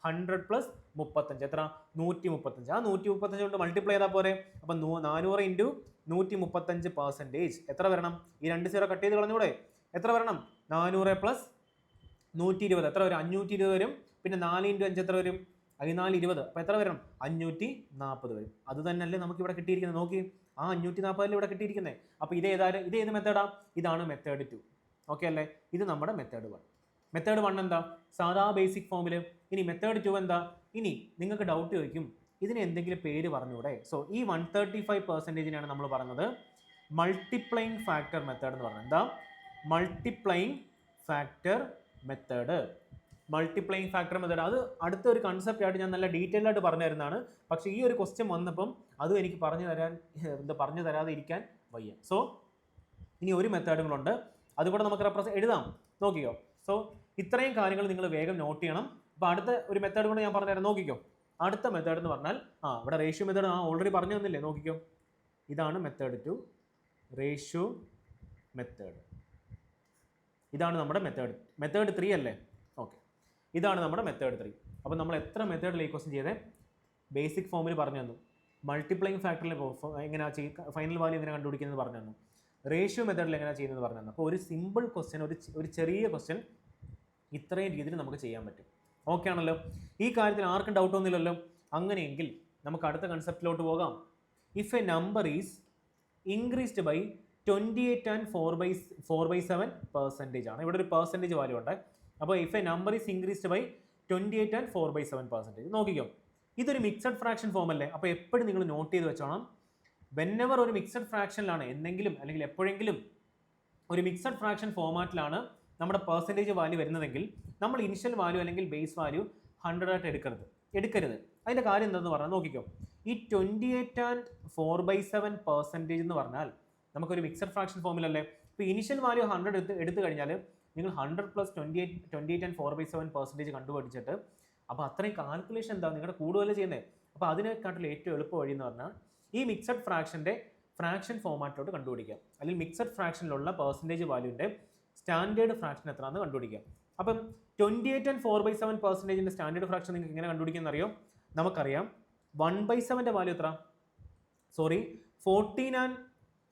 100 പ്ലസ് 35 എത്ര, 135. ആ 135 കൊണ്ട് മൾട്ടിപ്ലൈ ചെയ്താൽ പോരെ. അപ്പം 400 ഇൻറ്റു 135% എത്ര വരണം, ഈ 2 0 കട്ട് ചെയ്ത് കളഞ്ഞൂടെ, എത്ര വരണം, 400 പ്ലസ് 120 എത്ര വരും, 520 വരും. പിന്നെ 4 ഇൻറ്റു 5 എത്ര വരും, 1420. അപ്പോൾ എത്ര വരും, 540 വരും. അത് തന്നെയല്ലേ നമുക്ക് ഇവിടെ കിട്ടിയിരിക്കുന്നത്, നോക്കി, ആ 540 ഇവിടെ കിട്ടിയിരിക്കുന്നത്. അപ്പോൾ ഇത് ഏത് മെത്തേഡാ, ഇതാണ് മെത്തേഡ് 2. ഓക്കെ അല്ലേ. ഇത് നമ്മുടെ മെത്തേഡ് 1. മെത്തേഡ് 1 എന്താ, സാധാ ബേസിക് ഫോമിൽ. ഇനി മെത്തേഡ് 2 എന്താ, ഇനി നിങ്ങൾക്ക് ഡൗട്ട് ചോദിക്കും, ഇതിന് എന്തെങ്കിലും പേര് പറഞ്ഞൂടെ. സോ ഈ 135%-നെയാണ് നമ്മൾ പറഞ്ഞത് മൾട്ടിപ്ലൈയിങ് ഫാക്ടർ മെത്തേഡ് എന്ന് പറഞ്ഞത്. എന്താ, multiplying factor method. Multiplying factor method അത് അടുത്തൊരു കൺസെപ്റ്റ് ആയിട്ട് ഞാൻ നല്ല ഡീറ്റെയിൽ ആയിട്ട് പറഞ്ഞു തരുന്നതാണ്. പക്ഷേ ഈ ഒരു ക്വസ്റ്റ്യൻ വന്നപ്പം അതും എനിക്ക് പറഞ്ഞു തരാതെ ഇരിക്കാൻ വയ്യ. സോ ഇനി ഒരു മെത്തേഡുകളുണ്ട്, അതുകൂടെ നമുക്ക് എഴുതാം, നോക്കിക്കോ. സോ ഇത്രയും കാര്യങ്ങൾ നിങ്ങൾ വേഗം നോട്ട് ചെയ്യണം. അപ്പോൾ അടുത്ത ഒരു മെത്തേഡ് കൂടെ ഞാൻ പറഞ്ഞുതരാം, നോക്കിക്കോ. അടുത്ത മെത്തേഡ് എന്ന് പറഞ്ഞാൽ ഇവിടെ റേഷ്യോ മെത്തേഡ് ഓൾറെഡി പറഞ്ഞു തന്നില്ലേ, നോക്കിക്കോ. ഇതാണ് മെത്തേഡ് 2, റേഷ്യോ മെത്തേഡ്. ഇതാണ് നമ്മുടെ മെത്തേഡ് 3 അല്ലേ. ഓക്കെ, ഇതാണ് നമ്മുടെ മെത്തേഡ് 3. അപ്പോൾ നമ്മൾ എത്ര മെത്തേഡിൽ ഈ ക്വസ്റ്റ്യൻ ചെയ്തേ, ബേസിക് ഫോമിൽ പറഞ്ഞു തന്നു, മൾട്ടിപ്ലൈയിങ് ഫാക്ടറിൽ എങ്ങനെയാണ് ഫൈനൽ വാല്യൂ എങ്ങനെ കണ്ടുപിടിക്കുന്നത് പറഞ്ഞു തന്നു, റേഷ്യോ മെത്തേഡിൽ എങ്ങനെയാണ് ചെയ്യുന്നത് പറഞ്ഞു തന്നു. അപ്പോൾ ഒരു സിമ്പിൾ ക്വസ്റ്റ്യൻ, ഒരു ചെറിയ ക്വസ്റ്റ്യൻ ഇത്രയും രീതിയിൽ നമുക്ക് ചെയ്യാൻ പറ്റും. ഓക്കെ ആണല്ലോ. ഈ കാര്യത്തിൽ ആർക്കും ഡൗട്ട് ഒന്നുമില്ലല്ലോ. അങ്ങനെയെങ്കിൽ നമുക്ക് അടുത്ത കൺസെപ്റ്റിലോട്ട് പോകാം. If a number is increased by 28 and 4/7% ആണ്. ഇവിടെ ഒരു പെർസെൻറ്റേജ് വാല്യൂ ഉണ്ട്. അപ്പോൾ if a number is increased by 28 and 4/7%. നോക്കിക്കോ, ഇതൊരു മിക്സഡ് ഫ്രാക്ഷൻ ഫോം അല്ലേ. അപ്പോൾ എപ്പോഴും നിങ്ങൾ നോട്ട് ചെയ്ത് വെച്ചോണം, വെന്നെവർ ഒരു മിക്സഡ് ഫ്രാക്ഷനിലാണ് എന്തെങ്കിലും അല്ലെങ്കിൽ എപ്പോഴെങ്കിലും ഒരു മിക്സഡ് ഫ്രാക്ഷൻ ഫോമാറ്റിലാണ് നമ്മുടെ പെർസെൻറ്റേജ് വാല്യൂ വരുന്നതെങ്കിൽ നമ്മൾ ഇനിഷ്യൽ വാല്യൂ അല്ലെങ്കിൽ ബേസ് വാല്യൂ 100 ആയിട്ട് എടുക്കരുത്. അതിൻ്റെ കാര്യം എന്താണെന്ന് പറഞ്ഞാൽ നോക്കിക്കോ, ഈ 28 and 4/7% എന്ന് പറഞ്ഞാൽ നമുക്കൊരു മിക്സഡ് ഫ്രാക്ഷൻ ഫോമിലല്ലേ. ഇപ്പോൾ ഇനിഷ്യൽ വാല്യൂ 100 എടുത്തു കഴിഞ്ഞാൽ നിങ്ങൾ 100 പ്ലസ് 28 and 4/7% കണ്ടുപിടിച്ചിട്ട്, അപ്പോൾ അത്രയും കാൽക്കുലേഷൻ എന്താ നിങ്ങളുടെ കൂടുതൽ ചെയ്യുന്നത്. അപ്പോൾ അതിനെക്കാട്ടിൽ ഏറ്റവും എളുപ്പ വഴി എന്ന് പറഞ്ഞാൽ ഈ മിക്സഡ് ഫ്രാക്ഷൻ്റെ ഫ്രാക്ഷൻ ഫോമാറ്റിലോട്ട് കണ്ടുപിടിക്കാം, അല്ലെങ്കിൽ മിക്സഡ് ഫ്രാക്ഷനിലുള്ള പെർസെൻറ്റേജ് വാല്യൂവിൻ്റെ സ്റ്റാൻഡേർഡ് ഫ്രാക്ഷൻ എത്രയാണെന്ന് കണ്ടുപിടിക്കാം. അപ്പം 28 and 4/7% സ്റ്റാൻഡേർഡ് ഫ്രാക്ഷൻ നിങ്ങൾക്ക് എങ്ങനെ കണ്ടുപിടിക്കാൻ അറിയോ? നമുക്കറിയാം 1/7 വാല്യൂ എത്ര, 14 and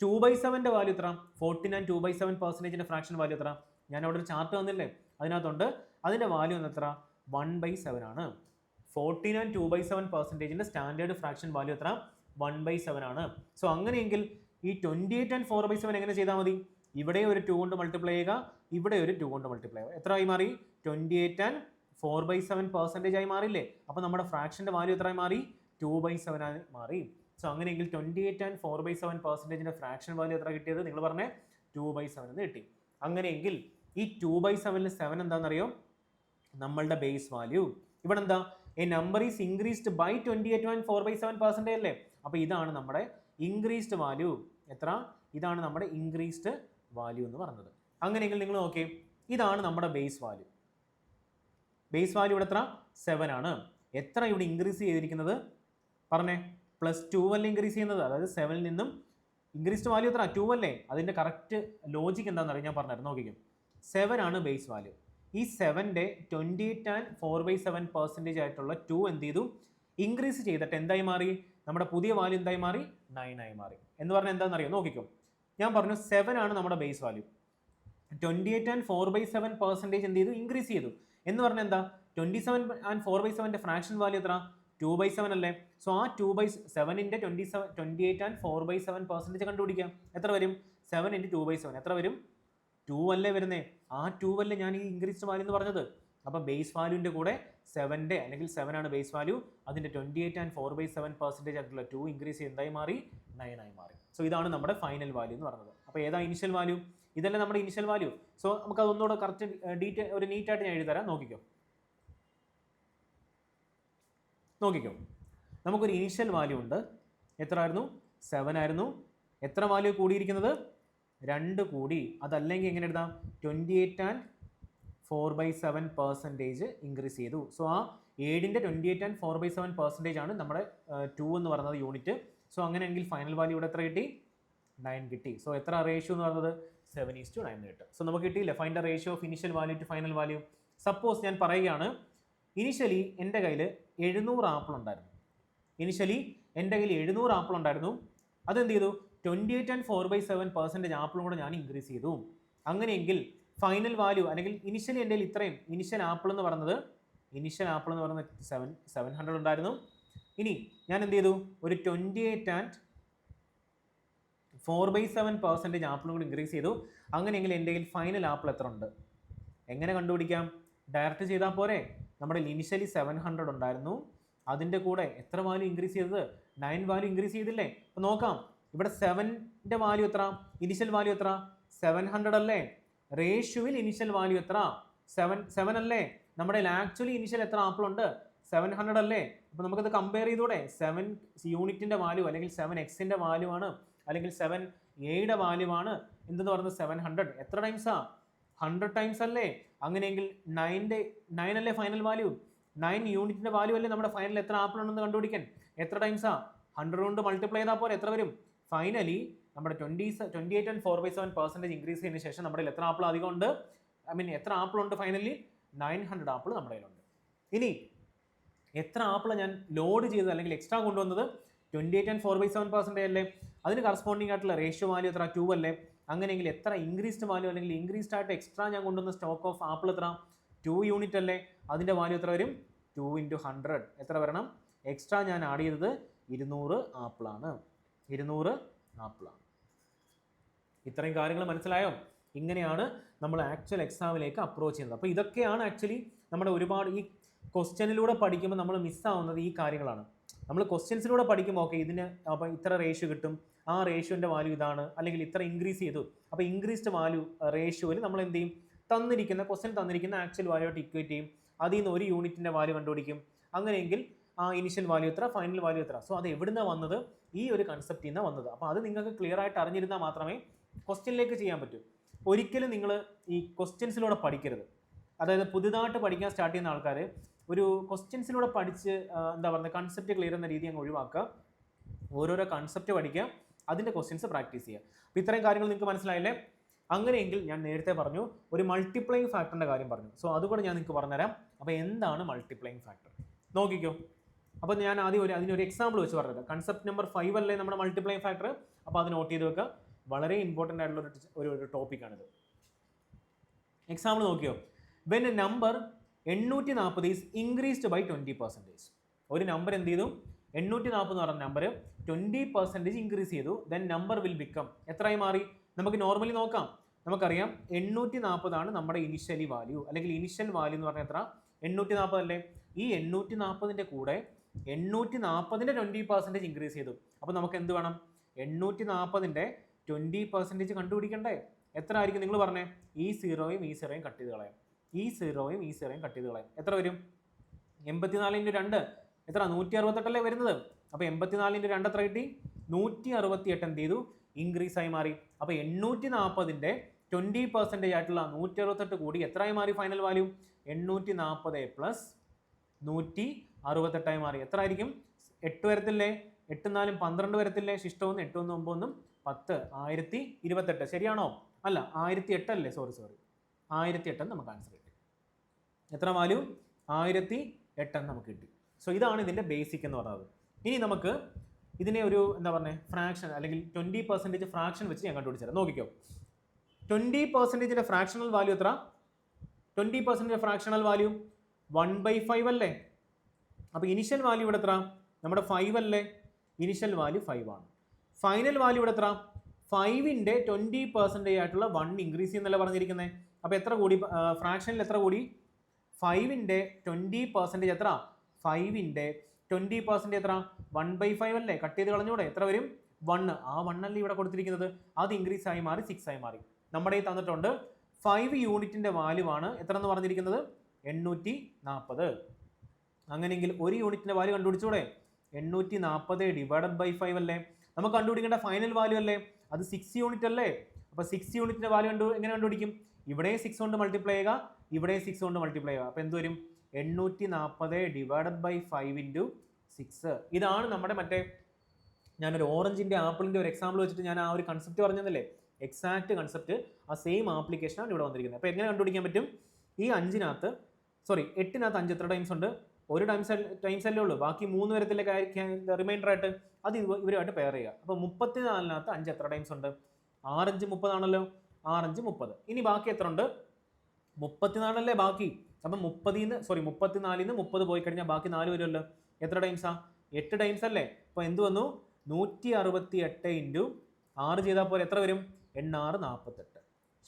2/7 വാല്യൂ എത്ര, 14 and 2/7% ഫ്രാക്ഷൻ വാല്യൂ എത്ര? ഞാൻ അവിടെ ഒരു ചാർട്ട് തന്നില്ലേ, അതിനകത്തുണ്ട്. അതിൻ്റെ വാല്യൂ എത്ര? 1/7 ആണ്. 14 and 2/7% സ്റ്റാൻഡേർഡ് ഫ്രാക്ഷൻ വാല്യൂ എത്ര? 1/7 ആണ്. സോ അങ്ങനെയെങ്കിൽ ഈ 28 and 4/7 എങ്ങനെ ചെയ്താൽ മതി? ഇവിടെ ഒരു 2 കൊണ്ട് മൾട്ടിപ്ലൈ ചെയ്യുക, ഇവിടെ ഒരു 2 കൊണ്ട് മൾട്ടിപ്ലൈ ചെയ്യുക. എത്ര ആയി മാറി? 28 and 4/7% ആയി മാറില്ലേ? അപ്പോൾ നമ്മുടെ ഫ്രാക്ഷൻ്റെ വാല്യൂ എത്രയായി മാറി? 2/7 ആയി മാറി. സോ അങ്ങനെയെങ്കിൽ 28 and 4/7% ഫ്രാക്ഷൻ വാല്യൂ എത്ര കിട്ടിയത്? നിങ്ങൾ പറഞ്ഞേ 2/7 എന്ന് കിട്ടി. അങ്ങനെയെങ്കിൽ ഈ 2/7 7 എന്താണെന്നറിയോ? നമ്മളുടെ ബേസ് വാല്യൂ. ഇവിടെ എന്താ? A number is increased by 28 and 4/7% അല്ലേ? അപ്പോൾ ഇതാണ് നമ്മുടെ ഇൻക്രീസ്ഡ് വാല്യൂ. എത്ര? ഇതാണ് നമ്മുടെ ഇൻക്രീസ്ഡ് വാല്യൂ എന്ന് പറഞ്ഞത്. അങ്ങനെയെങ്കിൽ നിങ്ങൾ നോക്കിയേ, ഇതാണ് നമ്മുടെ ബേസ് വാല്യൂ. ബേസ് വാല്യൂ ഇവിടെ എത്ര? 7 ആണ്. എത്ര ഇവിടെ ഇൻക്രീസ് ചെയ്തിരിക്കുന്നത്? പറഞ്ഞേ. +2 അല്ലേ ഇൻക്രീസ് ചെയ്യുന്നത്? അതായത് 7ൽ നിന്നും ഇൻക്രീസ്ഡ് വാല്യൂ എത്ര? 2 അല്ലേ? അതിൻ്റെ കറക്റ്റ് ലോജിക്ക് എന്താണെന്ന് അറിയാം, ഞാൻ പറഞ്ഞുതരാം. നോക്കിക്കും, 7 ആണ് ബേസ് വാല്യൂ. ഈ 7ൻ്റെ 28 and 4/7% ആയിട്ടുള്ള 2 എന്ത് ചെയ്തു? ഇൻക്രീസ് ചെയ്തിട്ട് എന്തായി മാറി? നമ്മുടെ പുതിയ വാല്യൂ എന്തായി മാറി? 9 ആയി മാറി. എന്ന് പറഞ്ഞാൽ എന്താണെന്ന് അറിയാം? നോക്കിക്കും, ഞാൻ പറഞ്ഞു 7 ആണ് നമ്മുടെ ബേസ് വാല്യൂ. 28 and 4/7% എന്ത് ചെയ്തു? ഇൻക്രീസ് ചെയ്തു. എന്ന് പറഞ്ഞാൽ എന്താ? 27 and 4/7 ഫ്രാക്ഷൻ വാല്യൂ എത്ര? 2/7 അല്ലേ? സോ ആ 2/7ൻ്റെ 28 and 4/7% കണ്ടുപിടിക്കാം. എത്ര വരും? 7 into 2/7 എത്ര വരും? 2 അല്ലേ വരുന്നേ? ആ 2 അല്ലേ ഞാൻ ഈ ഇൻക്രീസ്ഡ് വാല്യൂ എന്ന് പറഞ്ഞത്. അപ്പോൾ ബേസ് വാല്യൂവിൻ്റെ കൂടെ 7ൻ്റെ അല്ലെങ്കിൽ 7 ആണ് ബേസ് വാല്യൂ, അതിൻ്റെ 28 and 4/7% ആയിട്ടുള്ള 2 ഇൻക്രീസ് ചെയ്ത് എന്തായി മാറി? 9 ആയി മാറി. സോ ഇതാണ് നമ്മുടെ ഫൈനൽ വാല്യൂ എന്ന് പറഞ്ഞത്. അപ്പോൾ ഏതാ ഇനിഷ്യൽ വാല്യൂ? ഇതല്ലേ നമ്മുടെ ഇനിഷ്യൽ വാല്യൂ. സോ നമുക്ക് അതൊന്നുകൂടെ കറക്റ്റ് ഒരു നീറ്റായിട്ട് ഞാൻ എഴുതി തരാം. നോക്കിക്കോ, നമുക്കൊരു ഇനിഷ്യൽ വാല്യൂ ഉണ്ട്. എത്ര ആയിരുന്നു? 7 ആയിരുന്നു. എത്ര വാല്യൂ കൂടിയിരിക്കുന്നത്? 2 കൂടി. അതല്ലെങ്കിൽ എങ്ങനെ എഴുതാം? 28 and 4/7% ഇൻക്രീസ് ചെയ്തു. സോ ആ 7ൻ്റെ 28 and 4/7% ആണ് നമ്മുടെ 2 എന്ന് പറയുന്നത് യൂണിറ്റ്. സോ അങ്ങനെയെങ്കിൽ ഫൈനൽ വാല്യൂ ഇവിടെ എത്ര കിട്ടി? 9 കിട്ടി. സോ എത്ര റേഷ്യോ എന്ന് പറയുന്നത്? 7:9 കിട്ടും. സോ നമുക്ക് കിട്ടിയില്ലേ find the ratio of initial value to final value. Suppose ഞാൻ പറയുകയാണ്, ഇനിഷ്യലി എൻ്റെ കയ്യിൽ 700 ആപ്പിൾ ഉണ്ടായിരുന്നു. അതെന്ത് ചെയ്തു? 28 and 4/7% ആപ്പിളും കൂടെ ഞാൻ ഇൻക്രീസ് ചെയ്തു. അങ്ങനെയെങ്കിൽ ഫൈനൽ വാല്യൂ അല്ലെങ്കിൽ ഇനിഷ്യലി എൻ്റെ ഇത്രയും ഇനിഷ്യൽ ആപ്പിൾ എന്ന് പറയുന്നത് 700 ഉണ്ടായിരുന്നു. ഇനി ഞാൻ എന്ത് ചെയ്തു? ഒരു 28 and 4/7% ആപ്പിളും കൂടി ഇൻക്രീസ് ചെയ്തു. അങ്ങനെയെങ്കിൽ എൻ്റെ കയ്യിൽ ഫൈനൽ ആപ്പിൾ എത്ര ഉണ്ട്? എങ്ങനെ കണ്ടുപിടിക്കാം? ഡയറക്റ്റ് ചെയ്താൽ പോരെ? നമ്മുടെ ഇനിഷ്യലി 700 ഉണ്ടായിരുന്നു, അതിൻ്റെ കൂടെ എത്ര വാല്യൂ ഇൻക്രീസ് ചെയ്തത്? 9 വാല്യൂ ഇൻക്രീസ് ചെയ്തില്ലേ? അപ്പോൾ നോക്കാം, ഇവിടെ 7ൻ്റെ വാല്യൂ എത്ര? ഇനിഷ്യൽ വാല്യൂ എത്ര? 700 അല്ലേ? റേഷ്യോയിൽ ഇനിഷ്യൽ വാല്യൂ എത്ര? 7 അല്ലേ? നമ്മുടെ ആക്ച്വലി ഇനിഷ്യൽ എത്ര ആപ്പിൾ ഉണ്ട്? 700 അല്ലേ? അപ്പോൾ നമുക്കത് കമ്പയർ ചെയ്തൂടെ? 7 യൂണിറ്റിൻ്റെ വാല്യൂ അല്ലെങ്കിൽ 7x വാല്യൂ ആണ്, അല്ലെങ്കിൽ 7a വാല്യൂ ആണ് എന്തെന്ന് പറയുന്നത്? 700. എത്ര ടൈംസാ? 100 ടൈംസ് അല്ലേ? അങ്ങനെയെങ്കിൽ 9 അല്ലേ ഫൈനൽ വാല്യൂ? 9 യൂണിറ്റിൻ്റെ വാല്യൂ അല്ലേ നമ്മുടെ ഫൈനൽ എത്ര ആപ്പിൾ ഉണ്ടെന്ന് കണ്ടുപിടിക്കാൻ? എത്ര ടൈംസാ? 100 കൊണ്ട് മൾട്ടിപ്ലൈ ചെയ്താൽ പോലെ എത്ര വരും? ഫൈനലി നമ്മുടെ 28 and 4/7% ഇൻക്രീസ് ചെയ്തതിന് ശേഷം നമ്മുടെ എത്ര ആപ്പിൾ അധികം ഉണ്ട്? എത്ര ആപ്പിൾ ഉണ്ട് ഫൈനലി? 900 ആപ്പിൾ നമ്മുടെ കയ്യിലുണ്ട്. ഇനി എത്ര ആപ്പിൾ ഞാൻ ലോഡ് ചെയ്തത് അല്ലെങ്കിൽ എക്സ്ട്രാ കൊണ്ടുവന്നത്? 28 and 4/7% അല്ലേ? അതിന് കറസ്പോണ്ടിങ് ആയിട്ടുള്ള റേഷ്യോ വാല്യൂ എത്ര? 2 അല്ലേ? അങ്ങനെയെങ്കിൽ എത്ര ഇൻക്രീസ്ഡ് വാല്യൂ അല്ലെങ്കിൽ ഇൻക്രീസ്ഡ് ആയിട്ട് എക്സ്ട്രാ ഞാൻ കൊണ്ടുവന്ന സ്റ്റോക്ക് ഓഫ് ആപ്പിൾ എത്ര? 2 യൂണിറ്റ് അല്ലേ? അതിൻ്റെ വാല്യൂ എത്ര വരും? 2 into 100 എത്ര വരണം? എക്സ്ട്രാ ഞാൻ ആഡ് ചെയ്തത് 200 ആപ്പിളാണ്. ഇത്രയും കാര്യങ്ങൾ മനസ്സിലായോ? ഇങ്ങനെയാണ് നമ്മൾ ആക്ച്വൽ എക്സാമിലേക്ക് അപ്രോച്ച് ചെയ്യുന്നത്. അപ്പോൾ ഇതൊക്കെയാണ് ആക്ച്വലി നമ്മുടെ ഒരുപാട് ഈ ക്വസ്റ്റ്യനിലൂടെ പഠിക്കുമ്പോൾ നമ്മൾ മിസ്സാവുന്നത് ഈ കാര്യങ്ങളാണ്. നമ്മൾ ക്വസ്റ്റ്യൻസിലൂടെ പഠിക്കുമ്പോൾ ഓക്കെ ഇതിന് അപ്പോൾ ഇത്ര റേഷ്യോ കിട്ടും, ആ റേഷ്യോൻ്റെ വാല്യൂ ഇതാണ്, അല്ലെങ്കിൽ ഇത്ര ഇൻക്രീസ് ചെയ്തു. അപ്പോൾ ഇൻക്രീസ്ഡ് വാല്യൂ റേഷ്യോയിൽ നമ്മൾ എന്ത് ചെയ്യും? ക്വസ്റ്റ്യൻ തന്നിരിക്കുന്ന ആക്ച്വൽ വാല്യൂ ആയിട്ട് ഇക്വേറ്റ് ചെയ്യും. അതിൽ നിന്ന് ഒരു യൂണിറ്റിൻ്റെ വാല്യൂ കണ്ടുപിടിക്കും. അങ്ങനെയെങ്കിൽ ആ ഇനിഷ്യൽ വാല്യൂ എത്ര, ഫൈനൽ വാല്യൂ എത്ര. സോ അത് എവിടുന്നാണ് വന്നത്? ഈ ഒരു കൺസെപ്റ്റിൽ നിന്നാണ് വന്നത്. അപ്പോൾ അത് നിങ്ങൾക്ക് ക്ലിയർ ആയിട്ട് അറിഞ്ഞിരുന്നാൽ മാത്രമേ ക്വസ്റ്റ്യനിലേക്ക് ചെയ്യാൻ പറ്റൂ. ഒരിക്കലും നിങ്ങൾ ഈ ക്വസ്റ്റ്യൻസിലൂടെ പഠിക്കരുത്. അതായത് പുതുതായിട്ട് പഠിക്കാൻ സ്റ്റാർട്ട് ചെയ്യുന്ന ആൾക്കാർ ഒരു ക്വസ്റ്റ്യൻസിലൂടെ പഠിച്ച് എന്താ പറയുക കൺസെപ്റ്റ് ക്ലിയർ എന്ന രീതി അങ്ങ് ഒഴിവാക്കുക. ഓരോരോ കൺസെപ്റ്റ് പഠിക്കുക, അതിൻ്റെ ക്വസ്റ്റ്യൻസ് പ്രാക്ടീസ് ചെയ്യുക. അപ്പോൾ ഇത്രയും കാര്യങ്ങൾ നിങ്ങൾക്ക് മനസ്സിലായില്ലേ? അങ്ങനെയെങ്കിൽ ഞാൻ നേരത്തെ പറഞ്ഞു ഒരു മൾട്ടിപ്ലൈയിങ് ഫാക്ടറിൻ്റെ കാര്യം പറഞ്ഞു. സോ അതുകൂടെ ഞാൻ നിങ്ങൾക്ക് പറഞ്ഞുതരാം. അപ്പോൾ എന്താണ് മൾട്ടിപ്ലൈയിങ് ഫാക്ടർ നോക്കിക്കോ. അപ്പോൾ ഞാൻ ആദ്യം അതിനൊരു എക്സാമ്പിൾ വെച്ച് പറഞ്ഞത് കൺസെപ്റ്റ് നമ്പർ 5 അല്ലേ നമ്മുടെ മൾട്ടിപ്ലൈയിങ് ഫാക്ടർ. അപ്പോൾ അത് നോട്ട് ചെയ്ത് വെക്കുക. വളരെ ഇമ്പോർട്ടൻ്റ് ആയിട്ടുള്ള ഒരു ടോപ്പിക്കാണിത്. എക്സാമ്പിൾ നോക്കിയോ. When a number 840 is increased by 20%. ഒരു നമ്പർ എന്ത് ചെയ്തു 840 എന്ന് പറഞ്ഞ നമ്പർ 20% ഇൻക്രീസ് ചെയ്തു. ദെൻ നമ്പർ വിൽ ബിക്കം എത്രയായി മാറി? നമുക്ക് നോർമലി നോക്കാം. നമുക്കറിയാം 840 ആണ് നമ്മുടെ ഇനിഷ്യലി വാല്യൂ, അല്ലെങ്കിൽ ഇനിഷ്യൽ വാല്യൂ എന്ന് പറഞ്ഞാൽ എത്ര? 840 അല്ലേ? ഈ 840ൻ്റെ കൂടെ 840ൻ്റെ 20% ഇൻക്രീസ് ചെയ്തു. അപ്പോൾ നമുക്ക് എന്ത് വേണം? 840ൻ്റെ 20% കണ്ടുപിടിക്കണ്ടേ? എത്ര ആയിരിക്കും നിങ്ങൾ പറഞ്ഞേ? ഈ സീറോയും ഈ സീറോയും കട്ട് ചെയ്ത് കളയാം. ഈ സീറോയും ഈ സീറോയും കട്ട് ചെയ്ത് കളയാം. എത്ര വരും? 84 × 2 എത്ര? 168 അല്ലേ വരുന്നത്. അപ്പോൾ 84 × 2 എത്ര കിട്ടി? 168 എന്ത് ചെയ്തു? ഇൻക്രീസ് ആയി മാറി. അപ്പോൾ 840ൻ്റെ 20% ആയിട്ടുള്ള 168 കൂടി എത്രയായി മാറി? ഫൈനൽ വാല്യൂ 840 പ്ലസ് 168 ആയി മാറി. എത്ര ആയിരിക്കും? 8 വരത്തില്ലേ? 8 4 12 വരത്തില്ലേ? ശിഷ്ടവും 8 1 9 10 1028. ശരിയാണോ? അല്ല 1008 അല്ലേ? സോറി 1008 നമുക്ക് ആൻസർ കിട്ടി. എത്ര വാല്യൂ? 1008 നമുക്ക് കിട്ടി. സോ ഇതാണ് ഇതിൻ്റെ ബേസിക് എന്ന് പറയുന്നത്. ഇനി നമുക്ക് ഇതിനെ ഒരു എന്താ പറയുക ഫ്രാക്ഷൻ അല്ലെങ്കിൽ 20% ഫ്രാക്ഷൻ വെച്ച് ഞാൻ കണ്ടുപിടിച്ചത്. നോക്കിക്കോ. 20%ൻ്റെ ഫ്രാക്ഷണൽ വാല്യൂ എത്ര? 20% ഫ്രാക്ഷണൽ വാല്യൂ 1/5 അല്ലേ? അപ്പോൾ ഇനിഷ്യൽ വാല്യൂ ഇവിടെ എത്ര? നമ്മുടെ 5 അല്ലേ? ഇനിഷ്യൽ വാല്യൂ 5 ആണ്. ഫൈനൽ വാല്യൂ ഇവിടെ എത്ര? 5ൻ്റെ 20% ആയിട്ടുള്ള 1 ഇൻക്രീസ് ചെയ്യുന്നല്ലേ പറഞ്ഞിരിക്കുന്നത്. അപ്പോൾ എത്ര കൂടി? ഫ്രാക്ഷനിൽ എത്ര കൂടി? 5ൻ്റെ 20% എത്ര? 5ൻ്റെ 20% എത്ര? 1/5 അല്ലേ? കട്ട് ചെയ്ത് കളഞ്ഞൂടെ? എത്ര വരും? 1. ആ 1 അല്ലേ ഇവിടെ കൊടുത്തിരിക്കുന്നത്. അത് ഇൻക്രീസ് ആയി മാറി 6 ആയി മാറി. നമ്മുടെ ഈ തന്നിട്ടുണ്ട് 5 യൂണിറ്റിൻ്റെ വാല്യൂ ആണ് എത്ര എന്ന് പറഞ്ഞിരിക്കുന്നത്? 840. അങ്ങനെയെങ്കിൽ ഒരു യൂണിറ്റിൻ്റെ വാല്യൂ കണ്ടുപിടിച്ചൂടെ? 840 ഡിവൈഡഡ് ബൈ 5 അല്ലേ? നമുക്ക് കണ്ടുപിടിക്കേണ്ട ഫൈനൽ വാല്യൂ അല്ലേ? അത് 6 യൂണിറ്റ് അല്ലേ? അപ്പോൾ 6 യൂണിറ്റിൻ്റെ വാല്യൂ എങ്ങനെ കണ്ടുപിടിക്കും? ഇവിടെ 6 കൊണ്ട് മൾട്ടിപ്ലൈ ചെയ്യുക, ഇവിടെ 6 കൊണ്ട് മൾട്ടിപ്ലൈ ചെയ്യുക. അപ്പോൾ എന്ത് വരും? 840 ഡിവൈഡഡ് ബൈ 5 × 6. ഇതാണ് നമ്മുടെ മറ്റേ ഞാനൊരു ഓറഞ്ചിൻ്റെ ആപ്പിളിൻ്റെ ഒരു എക്സാമ്പിൾ വെച്ചിട്ട് ഞാൻ ആ ഒരു കൺസെപ്റ്റ് പറഞ്ഞതല്ലേ? എക്സാക്ട് കൺസെപ്റ്റ് ആ സെയിം ആപ്ലിക്കേഷനാണ് ഇവിടെ വന്നിരിക്കുന്നത്. അപ്പോൾ എങ്ങനെ കണ്ടുപിടിക്കാൻ പറ്റും? ഈ 8-നകത്ത് 5 എത്ര ടൈംസ് ഉണ്ട്? ഒരു ടൈംസ് അല്ലേ ഉള്ളൂ. ബാക്കി 3 വരത്തിലെ റിമൈൻഡർ ആയിട്ട് അത് ഇവരുമായിട്ട് പെയർ ചെയ്യുക. അപ്പോൾ 34-നകത്ത് 5 എത്ര ടൈംസ് ഉണ്ട്? 6 5 30 ആണല്ലോ. 6 5 30. ഇനി ബാക്കി എത്ര ഉണ്ട്? 34 അല്ലേ ബാക്കി. അപ്പം 34-ന്ന് 30 പോയി കഴിഞ്ഞാൽ ബാക്കി 4 വരുമല്ലോ. എത്ര ടൈംസാ? 8 ടൈംസ് അല്ലേ? അപ്പോൾ എന്ത് വന്നു? 168 × 6 ചെയ്താൽ പോലെ എത്ര വരും? 8 6 48.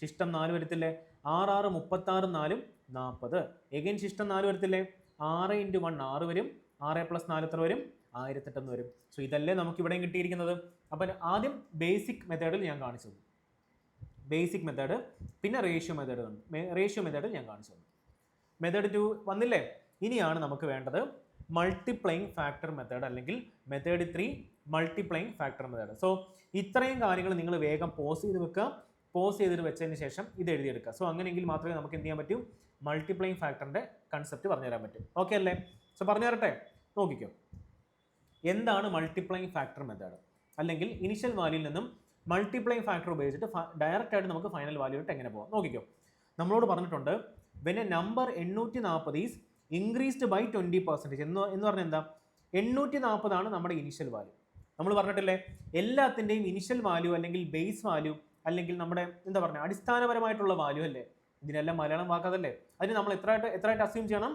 ശിഷ്ടം 4 വരത്തില്ലേ? 6 6 36 4 40. എഗൈൻ ശിഷ്ടം 4 വരത്തില്ലേ? 6 × 1 6 വരും. 6 + 4 എത്ര വരും? 1008 വരും. സോ ഇതല്ലേ നമുക്ക് ഇവിടെയും കിട്ടിയിരിക്കുന്നത്. അപ്പം ആദ്യം ബേസിക് മെത്തേഡിൽ ഞാൻ കാണിച്ചു തന്നു. ബേസിക് മെത്തേഡ്, പിന്നെ റേഷ്യോ മെത്തേഡ് ഞാൻ കാണിച്ചു തന്നു. മെത്തേഡ് 2 വന്നില്ലേ? ഇനിയാണ് നമുക്ക് വേണ്ടത് മൾട്ടിപ്ലൈയിങ് ഫാക്ടർ മെത്തേഡ്, അല്ലെങ്കിൽ method 3 multiplying factor method. So ഇത്രയും കാര്യങ്ങൾ നിങ്ങൾ വേഗം പോസ് ചെയ്ത് വെക്കുക. പോസ് ചെയ്തിട്ട് വെച്ചതിന് ശേഷം ഇത് എഴുതിയെടുക്കുക. സോ അങ്ങനെയെങ്കിൽ മാത്രമേ നമുക്ക് എന്ത് ചെയ്യാൻ പറ്റൂ? മൾട്ടിപ്ലൈയിങ് ഫാക്ടറിൻ്റെ കൺസെപ്റ്റ് പറഞ്ഞുതരാൻ പറ്റും. ഓക്കെ അല്ലേ? സോ പറഞ്ഞു തരട്ടെ, നോക്കിക്കോ. എന്താണ് മൾട്ടിപ്ലൈയിങ് ഫാക്ടർ മെത്തേഡ്? അല്ലെങ്കിൽ ഇനിഷ്യൽ വാല്യൂയിൽ നിന്നും മൾട്ടിപ്ലൈയിങ് ഫാക്ടർ ഉപയോഗിച്ചിട്ട് ഡയറക്റ്റ് ആയിട്ട് നമുക്ക് ഫൈനൽ വാല്യൂട്ട് എങ്ങനെ പോകാം നോക്കിക്കോ. നമ്മളോട് പറഞ്ഞിട്ടുണ്ട് when a number 840 is increased by 20% എന്ന് പറഞ്ഞാൽ എന്താ? 840 ആണ് നമ്മുടെ ഇനിഷ്യൽ വാല്യൂ. നമ്മൾ പറഞ്ഞിട്ടില്ലേ എല്ലാത്തിൻ്റെയും ഇനിഷ്യൽ വാല്യൂ അല്ലെങ്കിൽ ബേസ് വാല്യൂ അല്ലെങ്കിൽ നമ്മുടെ എന്താ പറയുക അടിസ്ഥാനപരമായിട്ടുള്ള വാല്യൂ അല്ലേ? ഇതിനെല്ലാം മലയാളം വാക്കാതല്ലേ? അതിന് നമ്മൾ എത്രയായിട്ട് അസ്യൂം ചെയ്യണം?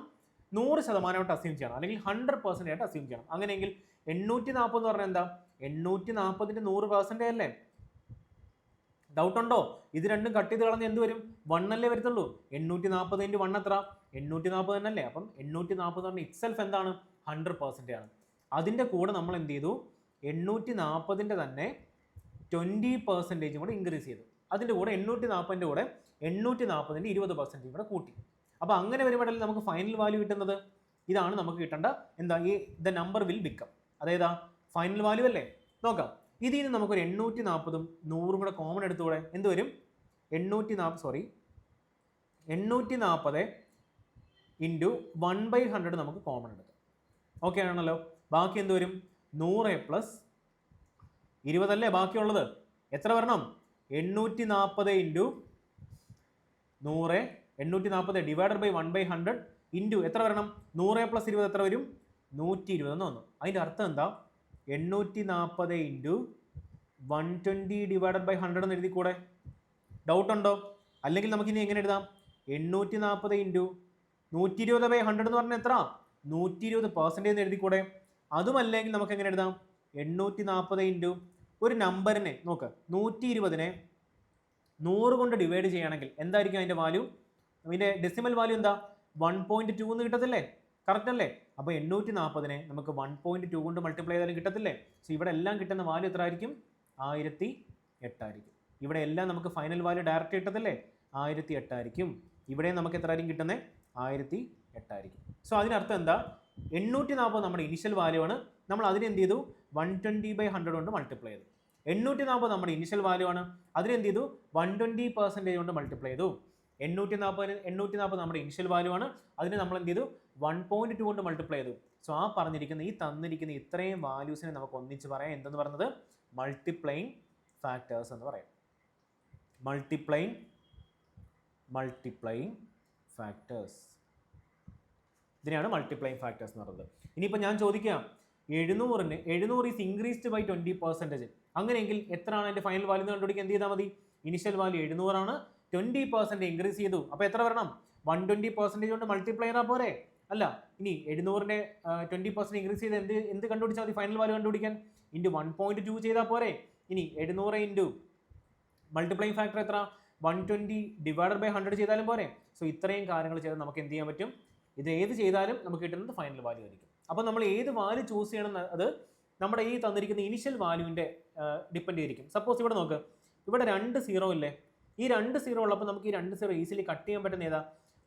100% അസ്യൂം ചെയ്യണം, അല്ലെങ്കിൽ 100% ആയിട്ട് അസ്യൂം ചെയ്യണം. അങ്ങനെയെങ്കിൽ 840 എന്ന് പറഞ്ഞാൽ എന്താ? 840ൻ്റെ 100% അല്ലേ? ഡൗട്ട് ഉണ്ടോ? ഇത് രണ്ടും കട്ട് ചെയ്ത് കളഞ്ഞ് എന്ത് വരും? 1 അല്ലേ വരത്തുള്ളൂ. 840 × 1 എത്ര? 840 തന്നെയല്ലേ? അപ്പം 840 പറഞ്ഞാൽ ഇറ്റ്സെൽഫ് എന്താണ്? 100% ആണ്. അതിൻ്റെ കൂടെ നമ്മൾ എന്ത് ചെയ്തു? 840ൻ്റെ തന്നെ 20% കൂടെ ഇൻക്രീസ് ചെയ്തു. അതിൻ്റെ കൂടെ 840ൻ്റെ കൂടെ 840ൻ്റെ 20% കൂടെ കൂട്ടി. അപ്പോൾ അങ്ങനെ വരുമ്പോഴല്ലേ നമുക്ക് ഫൈനൽ വാല്യൂ കിട്ടുന്നത്. ഇതാണ് നമുക്ക് കിട്ടേണ്ട എന്താ? The number will become. അതേതാ? ഫൈനൽ വാല്യൂ അല്ലേ? നോക്കാം. ഇതിൽ നിന്ന് നമുക്കൊരു 840ഉം 100ഉം കൂടെ കോമൺ എടുത്തുകൂടെ? എന്ത് വരും? 840 × 1/100 നമുക്ക് കോമൺ എടുക്കാം. ഓക്കെ ആണല്ലോ? ബാക്കി എന്ത് വരും? 100 + 20 അല്ലേ ബാക്കിയുള്ളത്. എത്ര വരണം? 840 ഇൻറ്റു 100, 840 ഡിവൈഡഡ് ബൈ 1/100 ഇൻറ്റു എത്ര വരണം? 100 + 20 എത്ര വരും? 120 എന്ന് വന്നു. അതിൻ്റെ അർത്ഥം എന്താ? 840 ഇൻറ്റു 120 ഡിവൈഡഡ് ബൈ 100 എന്ന് എഴുതിക്കൂടെ? ഡൗട്ട് ഉണ്ടോ? അല്ലെങ്കിൽ നമുക്കിനി എങ്ങനെ എഴുതാം? 840 ഇൻറ്റു 120/100 എന്ന് പറഞ്ഞാൽ എത്ര? 120% എന്ന് എഴുതിക്കൂടെ? അതുമല്ലെങ്കിൽ നമുക്ക് എങ്ങനെ എഴുതാം? 840 ഇൻറ്റു ഒരു നമ്പറിനെ നോക്ക്, 120നെ 100 കൊണ്ട് ഡിവൈഡ് ചെയ്യുകയാണെങ്കിൽ എന്തായിരിക്കും അതിൻ്റെ വാല്യൂ? അതിൻ്റെ ഡെസിമൽ വാല്യൂ എന്താ? 1.2 എന്ന് കിട്ടത്തില്ലേ? കറക്റ്റ് അല്ലേ? അപ്പോൾ 840നെ നമുക്ക് 1.2 കൊണ്ട് മൾട്ടിപ്ലൈ ചെയ്താലും കിട്ടത്തില്ലേ? സോ ഇവിടെ എല്ലാം കിട്ടുന്ന വാല്യൂ എത്ര ആയിരിക്കും? 1008 ആയിരിക്കും. ഇവിടെ എല്ലാം നമുക്ക് ഫൈനൽ വാല്യൂ ഡയറക്റ്റ് കിട്ടത്തില്ലേ? 1008 ആയിരിക്കും. ഇവിടെ നമുക്ക് എത്ര ആയിരിക്കും കിട്ടുന്നത്? 1008 ആയിരിക്കും. സോ അതിനർത്ഥം എന്താ? 840 നമ്മുടെ ഇനിഷ്യൽ വാല്യൂ ആണ്. നമ്മൾ അതിനെ എന്ത് ചെയ്തു? 120/100 കൊണ്ട് മൾട്ടിപ്ലൈ ചെയ്തു. 840 നമ്മുടെ ഇനിഷ്യൽ വാല്യൂ ആണ്. അതിനെ എന്ത് ചെയ്തു? 120% കൊണ്ട് മൾട്ടിപ്ലൈ ചെയ്തു. 840 നമ്മുടെ ഇനിഷ്യൽ വാല്യൂ ആണ്. അതിനെ നമ്മൾ എന്ത് ചെയ്തു? 1.2 കൊണ്ട് മൾട്ടിപ്ലൈ ചെയ്തു. സോ ആ പറഞ്ഞിരിക്കുന്ന ഈ തന്നിരിക്കുന്ന ഇത്രയും വാല്യൂസിനെ നമുക്ക് ഒന്നിച്ച് പറയാം എന്തെന്ന് പറയുന്നത്? മൾട്ടിപ്ലൈയിങ് ഫാക്ടേഴ്സ് എന്ന് പറയാം. മൾട്ടിപ്ലൈയിങ് ഫാക്ടേഴ്സ്, ഇതിനെയാണ് മൾട്ടിപ്ലൈയിങ് ഫാക്ടേഴ്സ് എന്ന് പറയുന്നത്. ഇനിയിപ്പോൾ ഞാൻ ചോദിക്കാം, 700 ഈസ് ഇൻക്രീസ്ഡ് ബൈ 20%. അങ്ങനെയെങ്കിൽ എത്രയാണ് അതിൻ്റെ ഫൈനൽ വാല്യൂ എന്ന് കണ്ടുപിടിക്കാൻ എന്ത് ചെയ്താൽ മതി? ഇനിഷ്യൽ വാല്യൂ 700 ആണ്, 20% ഇൻക്രീസ് ചെയ്തു. അപ്പോൾ എത്ര വരണം? 120% കൊണ്ട് മൾട്ടിപ്ലൈ ചെയ്താൽ പോരെ? അല്ല, ഇനി 700ന്റെ 20% ഇൻക്രീസ് ചെയ്ത് എന്ത് കണ്ടുപിടിച്ചാൽ മതി? ഫൈനൽ വാല്യൂ കണ്ടുപിടിക്കാൻ ഇൻറ്റു 1.2 ചെയ്താൽ പോരെ? ഇനി 700 ഇൻറ്റു മൾട്ടിപ്ലൈയിങ് ഫാക്ടർ എത്ര? 120 ഡിവൈഡഡ് ബൈ 100 ചെയ്താലും പോരെ? സോ ഇത്രയും കാര്യങ്ങൾ ചെയ്താൽ നമുക്ക് എന്ത് ചെയ്യാൻ പറ്റും? ഇത് ഏത് ചെയ്താലും നമുക്ക് കിട്ടുന്നത് ഫൈനൽ വാല്യൂ ആയിരിക്കും. അപ്പോൾ നമ്മൾ ഏത് വാല്യൂ ചൂസ് ചെയ്യണം അത് നമ്മുടെ ഈ തന്നിരിക്കുന്ന ഇനിഷ്യൽ വാല്യൂവിൻ്റെ ഡിപ്പെൻഡ് ചെയ്തിരിക്കും. സപ്പോസ് ഇവിടെ നോക്ക്, ഇവിടെ 2 0 ഇല്ലേ? ഈ 2 0 ഉള്ളപ്പോൾ നമുക്ക് ഈ 2 0 ഈസിലി കട്ട് ചെയ്യാൻ പറ്റുന്ന ഏതാ?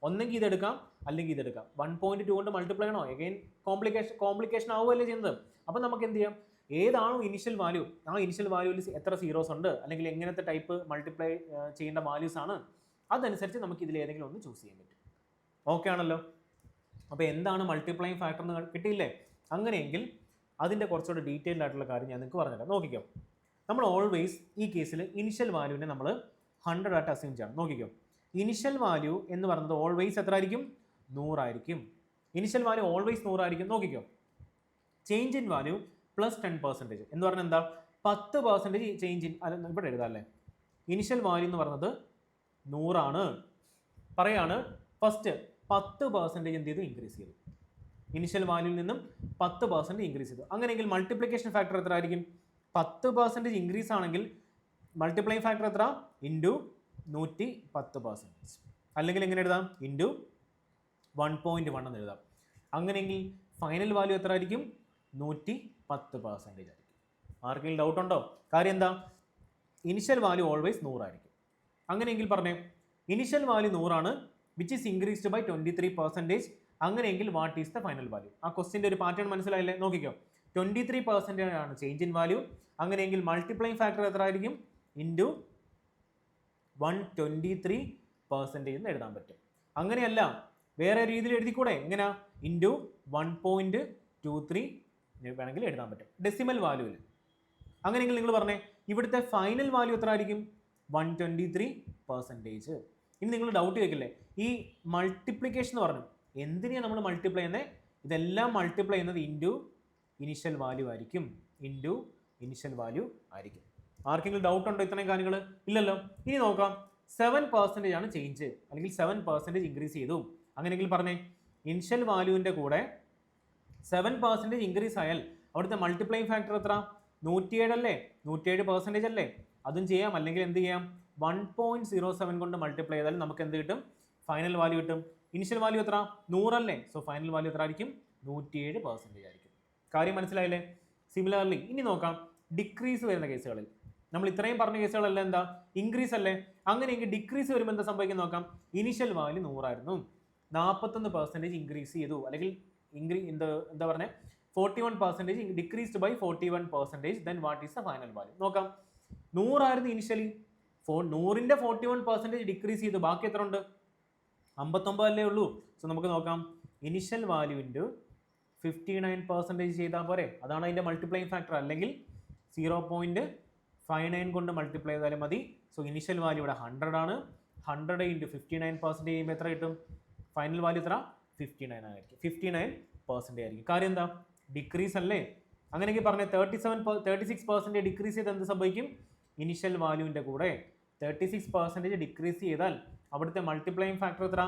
ഒന്നെങ്കിൽ ഇതെടുക്കാം, അല്ലെങ്കിൽ ഇതെടുക്കാം. 1.2 കൊണ്ട് മൾട്ടിപ്ലൈ ചെയ്യണോ? എഗെയിൻ കോംപ്ലിക്കേഷൻ ആവുകയല്ലേ ചെയ്യുന്നത്. അപ്പോൾ നമുക്ക് എന്ത് ചെയ്യാം? ഏതാണോ ഇനിഷ്യൽ വാല്യൂ, ആ ഇനിഷ്യൽ വാല്യൂവിൽ എത്ര സീറോസ് ഉണ്ട്, അല്ലെങ്കിൽ എങ്ങനത്തെ ടൈപ്പ് മൾട്ടിപ്ലൈ ചെയ്യേണ്ട വാല്യൂസ് ആണ്, അതനുസരിച്ച് നമുക്ക് ഇതിൽ ഏതെങ്കിലും ഒന്ന് ചൂസ് ചെയ്യാൻ പറ്റും. ഓക്കെ ആണല്ലോ? അപ്പോൾ എന്താണ് മൾട്ടിപ്ലൈയിങ് ഫാക്ടർ എന്ന് കിട്ടിയില്ലേ? അങ്ങനെയെങ്കിൽ അതിൻ്റെ കുറച്ചുകൂടെ ഡീറ്റെയിൽഡ് ആയിട്ടുള്ള കാര്യം ഞാൻ നിങ്ങൾക്ക് പറഞ്ഞുതരാം. നോക്കിക്കോ, നമ്മൾ ഓൾവേസ് ഈ കേസിൽ ഇനിഷ്യൽ വാല്യൂവിനെ നമ്മൾ 100 ആയിട്ട് അസ്യൂം ചെയ്യണം. നോക്കിക്കോ, ഇനിഷ്യൽ വാല്യൂ എന്ന് പറയുന്നത് ഓൾവേസ് എത്ര ആയിരിക്കും? 100 ആയിരിക്കും. ഇനിഷ്യൽ വാല്യൂ ഓൾവേസ് 100 ആയിരിക്കും. നോക്കിക്കോ, ചേഞ്ച് ഇൻ വാല്യൂ പ്ലസ് 10% എന്ന് പറഞ്ഞാൽ എന്താ? 10% ചേഞ്ച് ഇൻ, ഇവിടെ എഴുതാം അല്ലേ? ഇനിഷ്യൽ വാല്യൂ എന്ന് പറയുന്നത് 100 ആണ്. പറയാണ് ഫസ്റ്റ് 10% എന്ത് ചെയ്തു? ഇൻക്രീസ് ചെയ്തു. ഇനിഷ്യൽ വാല്യൂവിൽ നിന്നും 10% ഇൻക്രീസ് ചെയ്തു. അങ്ങനെയെങ്കിൽ മൾട്ടിപ്ലിക്കേഷൻ ഫാക്ടർ എത്ര ആയിരിക്കും? 10% ഇൻക്രീസ് ആണെങ്കിൽ മൾട്ടിപ്ലൈയിങ് ഫാക്ടർ എത്ര? ഇൻറ്റു 110%. അല്ലെങ്കിൽ എങ്ങനെ എഴുതാം? ഇൻറ്റു 1.1 എന്ന് എഴുതാം. അങ്ങനെയെങ്കിൽ ഫൈനൽ വാല്യൂ എത്ര ആയിരിക്കും? 110% ആയിരിക്കും. ആർക്കെങ്കിലും ഡൗട്ട് ഉണ്ടോ? കാര്യം എന്താ? ഇനിഷ്യൽ വാല്യൂ ഓൾവേസ് 100 ആയിരിക്കും. അങ്ങനെയെങ്കിൽ പറഞ്ഞേ, ഇനിഷ്യൽ വാല്യൂ 100 ആണ്, വിച്ച് ഈസ് ഇൻക്രീസ്ഡ് ബൈ 23%. അങ്ങനെയെങ്കിൽ what is the final value? ആ ക്വസ്റ്റിൻ്റെ ഒരു പാറ്റേൺ മനസ്സിലായില്ലേ? നോക്കിക്കോ, 23% ആണ് ചേഞ്ച് ഇൻ വാല്യൂ. അങ്ങനെയെങ്കിൽ മൾട്ടിപ്ലൈയിങ് ഫാക്ടർ എത്ര ആയിരിക്കും? ഇൻറ്റു 123% എന്ന് എഴുതാൻ പറ്റും. അങ്ങനെയല്ല, വേറെ രീതിയിൽ എഴുതിക്കൂടെ? എങ്ങനെ? ഇൻറ്റു 1.23 വേണമെങ്കിൽ എഴുതാൻ പറ്റും ഡെസിമൽ വാല്യൂവിൽ. അങ്ങനെയെങ്കിൽ നിങ്ങൾ പറഞ്ഞേ, ഇവിടുത്തെ ഫൈനൽ വാല്യൂ എത്ര ആയിരിക്കും? 123%. ഇനി നിങ്ങൾ ഡൗട്ട് ചോദിക്കില്ലേ, ഈ മൾട്ടിപ്ലിക്കേഷൻ എന്ന് പറഞ്ഞു എന്തിനാണ് നമ്മൾ മൾട്ടിപ്ലൈ ചെയ്യുന്നത്? ഇതെല്ലാം മൾട്ടിപ്ലൈ ചെയ്യുന്നത് ഇൻറ്റു ഇനിഷ്യൽ വാല്യൂ ആയിരിക്കും. ഇൻറ്റു ഇനിഷ്യൽ വാല്യൂ ആയിരിക്കും. ആർക്കെങ്കിലും ഡൗട്ട് ഉണ്ടോ ഇത്രയും കാര്യങ്ങൾ? ഇല്ലല്ലോ. ഇനി നോക്കാം, 7% ആണ് ചേഞ്ച്, അല്ലെങ്കിൽ 7% ഇൻക്രീസ് ചെയ്തു. അങ്ങനെയെങ്കിൽ പറഞ്ഞേ, ഇനിഷ്യൽ വാല്യൂവിൻ്റെ കൂടെ 7% ഇൻക്രീസ് ആയാൽ അവിടുത്തെ മൾട്ടിപ്ലൈയിങ് ഫാക്ടർ എത്ര? 107 അല്ലേ? 107% അല്ലേ? അതും ചെയ്യാം. അല്ലെങ്കിൽ എന്ത് ചെയ്യാം? 1.07 കൊണ്ട് മൾട്ടിപ്ലൈ ചെയ്താൽ നമുക്ക് എന്ത് കിട്ടും? ഫൈനൽ വാല്യൂ കിട്ടും. ഇനിഷ്യൽ വാല്യൂ എത്ര? 100 അല്ലേ? സോ ഫൈനൽ വാല്യൂ എത്ര ആയിരിക്കും? 107% ആയിരിക്കും. കാര്യം മനസ്സിലായില്ലേ? സിമിലർലി ഇനി നോക്കാം, ഡിക്രീസ് വരുന്ന കേസുകളിൽ. നമ്മൾ ഇത്രയും പറഞ്ഞ കേസുകളെല്ലാം എന്താ? ഇൻക്രീസ് അല്ലേ? അങ്ങനെയെങ്കിൽ ഡിക്രീസ് വരുമ്പോൾ എന്താ സംഭവിക്കുന്നത് നോക്കാം. ഇനിഷ്യൽ വാല്യൂ 100 ആയിരുന്നു, 41% ഇൻക്രീസ് ചെയ്തു, അല്ലെങ്കിൽ എന്താ പറഞ്ഞത്? 41% decreased by 41%. Then what is the final value? നോക്കാം, 100 ആയിരുന്നു ഇനിഷ്യലി, 100ന്റെ 41% ഡിക്രീസ് ചെയ്തു, ബാക്കി എത്ര ഉണ്ട്? 59 അല്ലേ ഉള്ളൂ. സോ നമുക്ക് നോക്കാം, ഇനിഷ്യൽ വാല്യൂ ഇൻറ്റു 59% ചെയ്താൽ പോരെ? അതാണ് അതിൻ്റെ മൾട്ടിപ്ലൈയിങ് ഫാക്ടർ. അല്ലെങ്കിൽ 0.59 കൊണ്ട് മൾട്ടിപ്ലൈ ചെയ്താലും മതി. സോ ഇനിഷ്യൽ വാല്യൂ ഇവിടെ 100 ആണ്. 100 ഇൻറ്റു 59% ചെയ്യുമ്പോൾ എത്ര കിട്ടും? ഫൈനൽ വാല്യൂ എത്ര? 59 ആയിരിക്കും. 59% ആയിരിക്കും. കാര്യം എന്താ? ഡിക്രീസ് അല്ലേ? അങ്ങനെയെങ്കിൽ പറഞ്ഞ 36% ഡിക്രീസ് ചെയ്ത് എന്ത് സംഭവിക്കും? ഇനിഷ്യൽ വാല്യൂവിൻ്റെ കൂടെ 36% ഡിക്രീസ് ചെയ്താൽ അവിടുത്തെ മൾട്ടിപ്ലൈയിങ് ഫാക്ടർ എത്ര?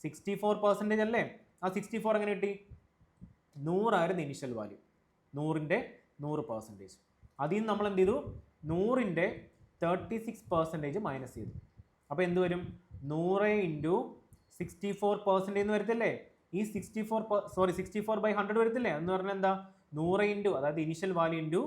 64% അല്ലേ? ആ 64 എങ്ങനെ കിട്ടി? 100 ആയിരുന്നു ഇനിഷ്യൽ വാല്യൂ. 100ൻ്റെ 100%. അതിൽ നിന്ന് നമ്മൾ എന്ത് ചെയ്തു? 100ൻ്റെ 36% മൈനസ് ചെയ്തു. അപ്പോൾ എന്ത് വരും? 100 ഇൻറ്റു 64% എന്ന് വരത്തില്ലേ? ഈ 64/100 വരത്തില്ലേ? എന്ന് പറഞ്ഞാൽ എന്താ? 100 ഇൻറ്റു, അതായത് ഇനിഷ്യൽ വാല്യൂ ഇൻറ്റു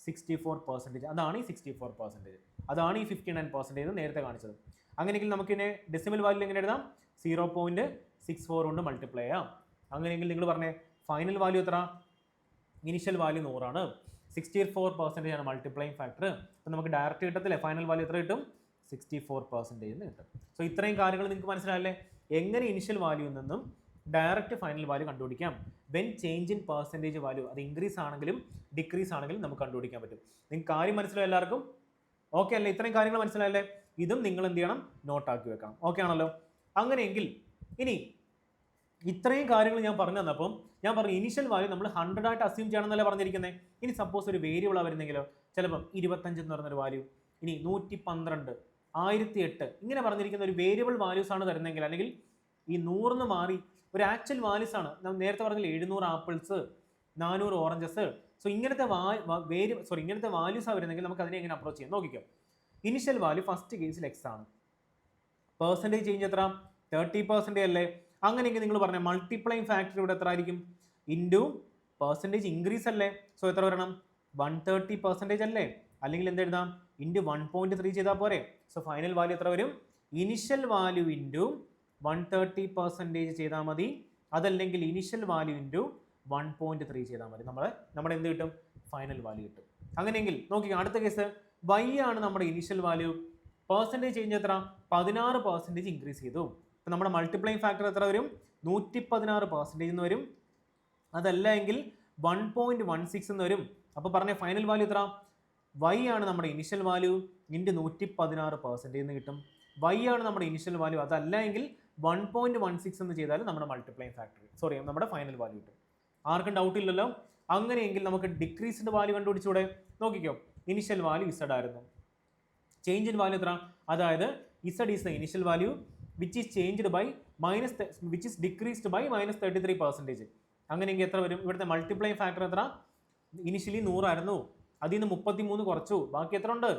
64%. അതാണ് ഈ 64%. അതാണ് ഈ 59% എന്ന് നേരത്തെ കാണിച്ചത്. അങ്ങനെയെങ്കിൽ നമുക്കിനെ ഡെസിമൽ വാല്യൂ എങ്ങനെ എഴുതാം? 0.64 കൊണ്ട് മൾട്ടിപ്ലൈ ചെയ്യാം. അങ്ങനെയെങ്കിൽ നിങ്ങൾ പറഞ്ഞേ ഫൈനൽ വാല്യൂ എത്ര? ഇനിഷ്യൽ വാല്യൂ 100 ആണ്. 64% ആണ് മൾട്ടിപ്ലൈയിങ് ഫാക്ടർ. അപ്പോൾ നമുക്ക് ഡയറക്റ്റ് കിട്ടത്തില്ലേ? ഫൈനൽ വാല്യൂ എത്ര കിട്ടും? 64% എന്ന് കിട്ടും. സോ ഇത്രയും കാര്യങ്ങൾ നിങ്ങൾക്ക് മനസ്സിലായല്ലേ? എങ്ങനെ ഇനിഷ്യൽ വാല്യൂവിൽ നിന്നും ഡയറക്റ്റ് ഫൈനൽ വാല്യൂ കണ്ടുപിടിക്കാം. When change in percentage value, അത് ഇൻക്രീസ് ആണെങ്കിലും ഡിക്രീസ് ആണെങ്കിലും നമുക്ക് കണ്ടുപിടിക്കാൻ പറ്റും. നിങ്ങൾക്ക് കാര്യം മനസ്സിലായോ എല്ലാവർക്കും? ഓക്കെ അല്ലേ? ഇത്രയും കാര്യങ്ങൾ മനസ്സിലായല്ലേ? ഇതും നിങ്ങൾ എന്ത് ചെയ്യണം? നോട്ടാക്കി വെക്കണം. ഓക്കെ ആണല്ലോ? അങ്ങനെയെങ്കിൽ ഇനി ഇത്രയും കാര്യങ്ങൾ ഞാൻ പറഞ്ഞു തന്നപ്പം ഞാൻ പറഞ്ഞു ഇനിഷ്യൽ വാല്യൂ നമ്മൾ 100 ആയിട്ട് അസ്യൂം ചെയ്യണമെന്നല്ലേ പറഞ്ഞിരിക്കുന്നത്. ഇനി സപ്പോസ് ഒരു വേരിയബിളാണ് വരുന്നെങ്കിലോ, ചിലപ്പം 25 എന്ന് പറഞ്ഞൊരു വാല്യൂ, ഇനി 112, 1008 ഇങ്ങനെ പറഞ്ഞിരിക്കുന്ന ഒരു വേരിയബിൾ വാല്യൂസ് ആണ് തരുന്നെങ്കിൽ, അല്ലെങ്കിൽ ഈ 100 മാറി ഒരു ആക്ച്വൽ വാല്യൂസ് ആണ്. നമ്മൾ നേരത്തെ പറഞ്ഞില്ല 700 ആപ്പിൾസ്, 400 ഓറഞ്ചസ്. സോ ഇങ്ങനത്തെ ഇങ്ങനത്തെ വാല്യൂസ് ആണ് വരുന്നെങ്കിൽ നമുക്ക് അതിനെ എങ്ങനെ അപ്രോച്ച് ചെയ്യാം നോക്കിക്കോ. ഇനിഷ്യൽ വാല്യൂ ഫസ്റ്റ് കേസിൽ എക്സ് ആണ്. പെർസെൻറ്റേജ് ചേഞ്ച് എത്ര? 30% അല്ലേ? അങ്ങനെയെങ്കിൽ നിങ്ങൾ പറഞ്ഞ മൾട്ടിപ്ലൈയിങ് ഫാക്ടർ ഇവിടെ എത്ര ആയിരിക്കും? ഇൻറ്റു പെർസെൻറ്റേജ് ഇൻക്രീസ് അല്ലേ? സോ എത്ര വരണം? 130% അല്ലേ? അല്ലെങ്കിൽ എന്ത് എഴുതാം? ഇൻറ്റു 1.3 ചെയ്താൽ പോരെ? സോ ഫൈനൽ വാല്യൂ എത്ര വരും? ഇനിഷ്യൽ വാല്യൂ ഇൻറ്റു 130% ചെയ്താൽ മതി. അതല്ലെങ്കിൽ ഇനിഷ്യൽ വാല്യൂ ഇൻറ്റു 1.3 ചെയ്താൽ മതി. നമ്മുടെ എന്ത് കിട്ടും? ഫൈനൽ വാല്യൂ കിട്ടും. അങ്ങനെയെങ്കിൽ നോക്കിക്കോ, അടുത്ത കേസ് y ആണ് നമ്മുടെ ഇനിഷ്യൽ വാല്യൂ. പെർസെൻറ്റേജ് ചേഞ്ച് എത്ര? 16% ഇൻക്രീസ് ചെയ്തു. അപ്പം നമ്മുടെ മൾട്ടിപ്ലൈയിങ് ഫാക്ടർ എത്ര വരും? 116% എന്ന് വരും. അതല്ല എങ്കിൽ 1.16 എന്ന് വരും. അപ്പോൾ പറഞ്ഞ ഫൈനൽ വാല്യൂ എത്ര? y ആണ് നമ്മുടെ ഇനിഷ്യൽ വാല്യൂ ഇൻറ്റു 116% എന്ന് കിട്ടും. y ആണ് നമ്മുടെ ഇനിഷ്യൽ വാല്യൂ. അതല്ല എങ്കിൽ 1.16 എന്ന് ചെയ്താൽ നമ്മുടെ മൾട്ടിപ്ലൈയിങ് ഫാക്ടർ നമ്മുടെ ഫൈനൽ വാല്യൂ കിട്ടും. ആർക്കും ഡൗട്ട് ഇല്ലല്ലോ? അങ്ങനെയെങ്കിൽ നമുക്ക് ഡിക്രീസ്ഡ് വാല്യൂ കണ്ടുപിടിച്ചൂടെ? നോക്കിക്കോ, ഇനിഷ്യൽ വാല്യൂ z ആയിരുന്നു. ചേഞ്ച് ഇൻ വാല്യൂ എത്ര? അതായത് z is the initial value which is changed by which is decreased by -33%. അങ്ങനെയെങ്കിൽ എത്ര വരും? ഇവിടുത്തെ മൾട്ടിപ്ലൈയിങ് ഫാക്ടർ എത്ര? ഇനിഷ്യലി 100 ആയിരുന്നു. അതിൽ നിന്ന് 33 കുറച്ചു. ബാക്കി എത്ര ഉണ്ട്?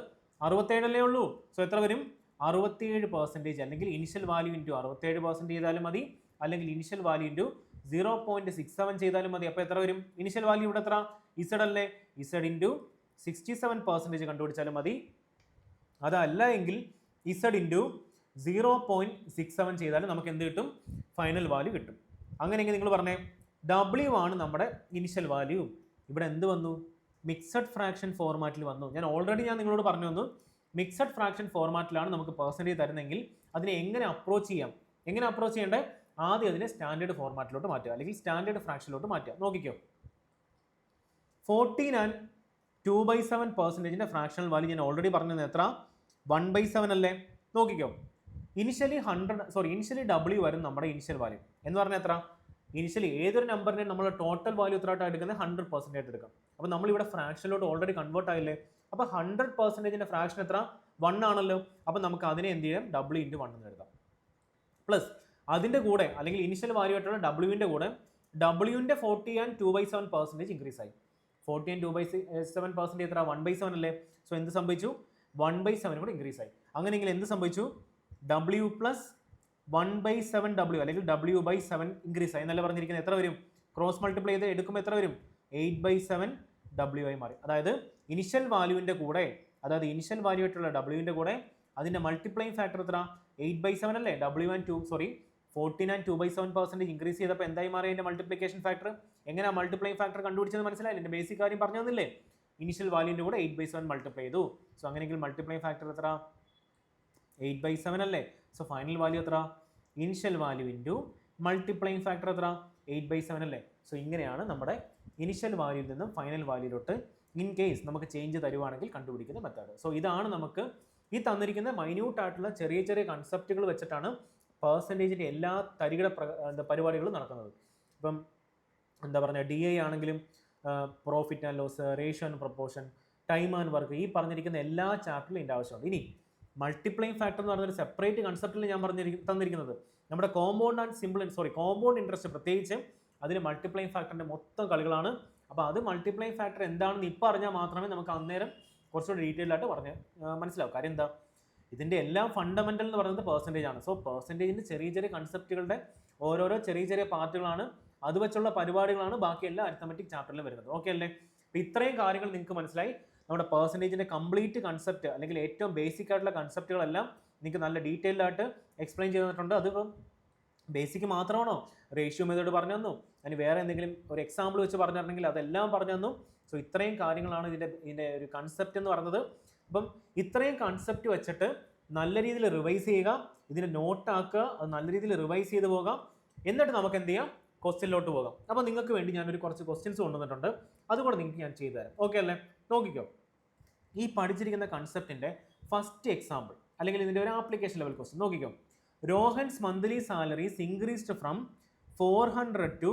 67 അല്ലേ ഉള്ളൂ. സോ എത്ര വരും? 67%. അല്ലെങ്കിൽ ഇനിഷ്യൽ വാല്യൂ ഇൻറ്റു 67% ചെയ്താലും മതി, അല്ലെങ്കിൽ ഇനിഷ്യൽ വാല്യൂ ഇൻറ്റു 0.67 ചെയ്താലും മതി. അപ്പോൾ എത്ര വരും? ഇനിഷ്യൽ വാല്യൂ ഇവിടെ എത്ര? z അല്ലേ? z ഇൻറ്റു 67% കണ്ടുപിടിച്ചാലും മതി. അതല്ല എങ്കിൽ z ഇൻറ്റു 0.67 ചെയ്താലും നമുക്ക് എന്ത് കിട്ടും? ഫൈനൽ വാല്യൂ കിട്ടും. അങ്ങനെയെങ്കിൽ നിങ്ങൾ പറഞ്ഞേ w ആണ് നമ്മുടെ ഇനിഷ്യൽ വാല്യൂ. ഇവിടെ എന്ത് വന്നു? മിക്സഡ് ഫ്രാക്ഷൻ ഫോർമാറ്റിൽ വന്നു. ഞാൻ നിങ്ങളോട് പറഞ്ഞു തന്നു, മിക്സഡ് ഫ്രാക്ഷൻ ഫോർമാറ്റിലാണ് നമുക്ക് പെർസെൻറ്റേജ് തരുന്നെങ്കിൽ അതിനെ എങ്ങനെ അപ്രോച്ച് ചെയ്യാം. എങ്ങനെ അപ്രോച്ച് ചെയ്യേണ്ടത്? ആദ്യം അതിനെ സ്റ്റാൻഡേർഡ് ഫോർമാറ്റിലോട്ട് മാറ്റുക, അല്ലെങ്കിൽ സ്റ്റാൻഡേർഡ് ഫ്രാക്ഷനിലോട്ട് മാറ്റുക. നോക്കിക്കോ, 14 and 2/7% ഫ്രാക്ഷണൽ വാല്യൂ ഞാൻ ഓൾറെഡി പറഞ്ഞത് എത്ര? 1/7 അല്ലേ? നോക്കിക്കോ, ഇനിഷ്യലി w വരും നമ്മുടെ ഇനിഷ്യൽ വാല്യൂ എന്ന് പറഞ്ഞാൽ എത്ര? ഇനിഷ്യലി ഏതൊരു നമ്പറിനെ നമ്മൾ ടോട്ടൽ വാല്യൂ എത്ര ആയിട്ട് എടുക്കുന്നത്? 100% ആയിട്ട് എടുക്കാം. അപ്പോൾ നമ്മളിവിടെ ഫ്രാക്ഷനിലോട്ട് ഓൾറെഡി കൺവേർട്ട് ആയില്ലേ? അപ്പോൾ 100%ന്റെ ഫ്രാക്ഷൻ എത്ര? 1 ആണല്ലോ. അപ്പോൾ നമുക്ക് അതിനെ എന്ത് ചെയ്യാം? w ഇൻറ്റു 1 എന്ന് എഴുതാം. പ്ലസ് അതിൻ്റെ കൂടെ, അല്ലെങ്കിൽ ഇനിഷ്യൽ വാല്യൂ ആയിട്ടുള്ള w-ൻ്റെ കൂടെ w-ൻ്റെ 40 and 2/7% ഇൻക്രീസ് ആയി. 40 and 2/7% എത്ര? 1/7 അല്ലേ? സോ എന്ത് സംഭവിച്ചു? 1/7 കൂടെ ഇൻക്രീസ് ആയി. അങ്ങനെയെങ്കിൽ എന്ത് സംഭവിച്ചു? w പ്ലസ് 1/7w, അല്ലെങ്കിൽ w/7 ഇൻക്രീസ് ആയി എന്നല്ല പറഞ്ഞിരിക്കുന്നത്. എത്ര വരും? ക്രോസ് മൾട്ടിപ്ലൈ ചെയ്ത് എടുക്കുമ്പോൾ എത്ര വരും? 8/7w ആയി മാറി. അതായത് ഇനിഷ്യൽ വാല്യൂവിൻ്റെ കൂടെ, അതായത് ഇനിഷ്യൽ വാല്യൂ ആയിട്ടുള്ള w-ൻ്റെ കൂടെ അതിൻ്റെ മൾട്ടിപ്ലൈയിങ് ഫാക്ടർ എത്ര? 8/7 അല്ലേ? 14 and 2/7% ഇൻക്രീസ് ചെയ്തപ്പോൾ എന്തായി മാറി? അതിൻ്റെ മൾട്ടിപ്ലിക്കേഷൻ ഫാക്ടർ. എങ്ങനെ മൾട്ടിപ്ലൈയിങ് ഫാക്ടർ കണ്ടുപിടിച്ചത് മനസ്സിലായില്ലേ? എൻ്റെ ബേസിക് കാര്യം പറഞ്ഞു തന്നില്ലേ? ഇനിഷ്യൽ വാല്യൂവിൻ്റെ കൂടെ 8/7 മൾട്ടിപ്ലൈ ചെയ്തു. സോ അങ്ങനെയെങ്കിൽ മൾട്ടിപ്ലൈയിങ് ഫാക്ടർ എത്ര? 8/7 അല്ലേ? സോ ഫൈനൽ വാല്യൂ എത്ര? Initial value into multiplying factor എത്ര? 8/7 അല്ലേ? സോ ഇങ്ങനെയാണ് നമ്മുടെ ഇനിഷ്യൽ വാല്യൂയിൽ നിന്നും ഫൈനൽ വാല്യൂയിലോട്ട് ഇൻ കേസ് നമുക്ക് ചേഞ്ച് തരുവാണെങ്കിൽ കണ്ടുപിടിക്കുന്ന മെത്തേഡ്. സോ ഇതാണ് നമുക്ക് ഈ തന്നിരിക്കുന്ന മൈന്യൂട്ട് ആയിട്ടുള്ള ചെറിയ ചെറിയ കൺസെപ്റ്റുകൾ വെച്ചിട്ടാണ് പെർസെൻറ്റേജിൻ്റെ എല്ലാ തരികിട പരിപാടികളും നടക്കുന്നത്. ഇപ്പം എന്താ പറയുക, DI ആണെങ്കിലും profit and loss, ratio and proportion, time and work, ഈ പറഞ്ഞിരിക്കുന്ന എല്ലാ ചാപ്റ്ററിലും ഇതിൻ്റെ ആവശ്യമുണ്ട്. ഇനി മൾട്ടിപ്ലൈങ് ഫാക്ടർ എന്ന് പറഞ്ഞൊരു സെപ്പറേറ്റ് കൺസെപ്റ്റിൽ ഞാൻ തന്നിരിക്കുന്നത് നമ്മുടെ കോമ്പൗണ്ട് ഇൻട്രസ്റ്റ്, പ്രത്യേകിച്ച് അതിന് മൾട്ടിപ്ലൈങ് ഫാക്ടറിൻ്റെ മൊത്തം കളികളാണ്. അപ്പോൾ അത് മൾട്ടിപ്ലൈങ് ഫാക്ടർ എന്താണെന്ന് ഇപ്പോൾ അറിഞ്ഞാൽ മാത്രമേ നമുക്ക് അന്നേരം കുറച്ചുകൂടി ഡീറ്റെയിൽ ആയിട്ട് മനസ്സിലാവും. കാര്യം എന്താ, ഇതിൻ്റെ എല്ലാം ഫണ്ടമെൻ്റൽ എന്ന് പറയുന്നത് പെർസെൻറ്റേജ് ആണ്. സോ പെർസെൻറ്റേജിൻ്റെ ചെറിയ ചെറിയ കൺസെപ്റ്റുകളുടെ ഓരോരോ ചെറിയ ചെറിയ പാർട്ടുകളാണ്, അത് വെച്ചുള്ള പരിപാടികളാണ് ബാക്കി എല്ലാ അരിത്തമെറ്റിക് ചാപ്റ്ററിലും വരുന്നത്. ഓക്കെ അല്ലേ? അപ്പോൾ ഇത്രയും കാര്യങ്ങൾ നിങ്ങൾക്ക് മനസ്സിലായി. നമ്മുടെ പെർസെൻറ്റേജിൻ്റെ കംപ്ലീറ്റ് കൺസെപ്റ്റ് അല്ലെങ്കിൽ ഏറ്റവും ബേസിക് ആയിട്ടുള്ള കൺസെപ്റ്റുകളെല്ലാം നിങ്ങൾക്ക് നല്ല ഡീറ്റെയിൽഡ് ആയിട്ട് എക്സ്പ്ലെയിൻ ചെയ്തിട്ടുണ്ട്. അതിപ്പം ബേസിക് മാത്രമാണോ, റേഷ്യോ മെത്തേഡ് പറഞ്ഞു തന്നു, അതിന് വേറെ എന്തെങ്കിലും ഒരു എക്സാമ്പിൾ വെച്ച് പറഞ്ഞു തരണമെങ്കിൽ അതെല്ലാം പറഞ്ഞു തന്നു. സോ ഇത്രയും കാര്യങ്ങളാണ് ഇതിൻ്റെ ഒരു കൺസെപ്റ്റ് എന്ന് പറയുന്നത്. അപ്പം ഇത്രയും കൺസെപ്റ്റ് വെച്ചിട്ട് നല്ല രീതിയിൽ റിവൈസ് ചെയ്യുക, ഇതിനെ നോട്ടാക്കുക, അത് നല്ല രീതിയിൽ റിവൈസ് ചെയ്ത് പോകാം. എന്നിട്ട് നമുക്ക് എന്ത് ചെയ്യാം, ക്വസ്റ്റ്യനിലോട്ട് പോകാം. അപ്പോൾ നിങ്ങൾക്ക് വേണ്ടി ഞാനൊരു കുറച്ച് ക്വസ്റ്റ്യൻസ് കൊണ്ടുവന്നിട്ടുണ്ട്, അതുകൂടെ നിങ്ങൾക്ക് ഞാൻ ചെയ്തു തരാം. ഓക്കെ അല്ലേ? നോക്കിക്കോ. ഈ പഠിച്ചിരിക്കുന്ന കൺസെപ്റ്റിൻ്റെ ഫസ്റ്റ് എക്സാമ്പിൾ അല്ലെങ്കിൽ ഇതിൻ്റെ ഒരു ആപ്ലിക്കേഷൻ ലെവൽ ക്വസ്റ്റ്യൻ നോക്കിക്കോ. Rohan's monthly salaries increased from 400 to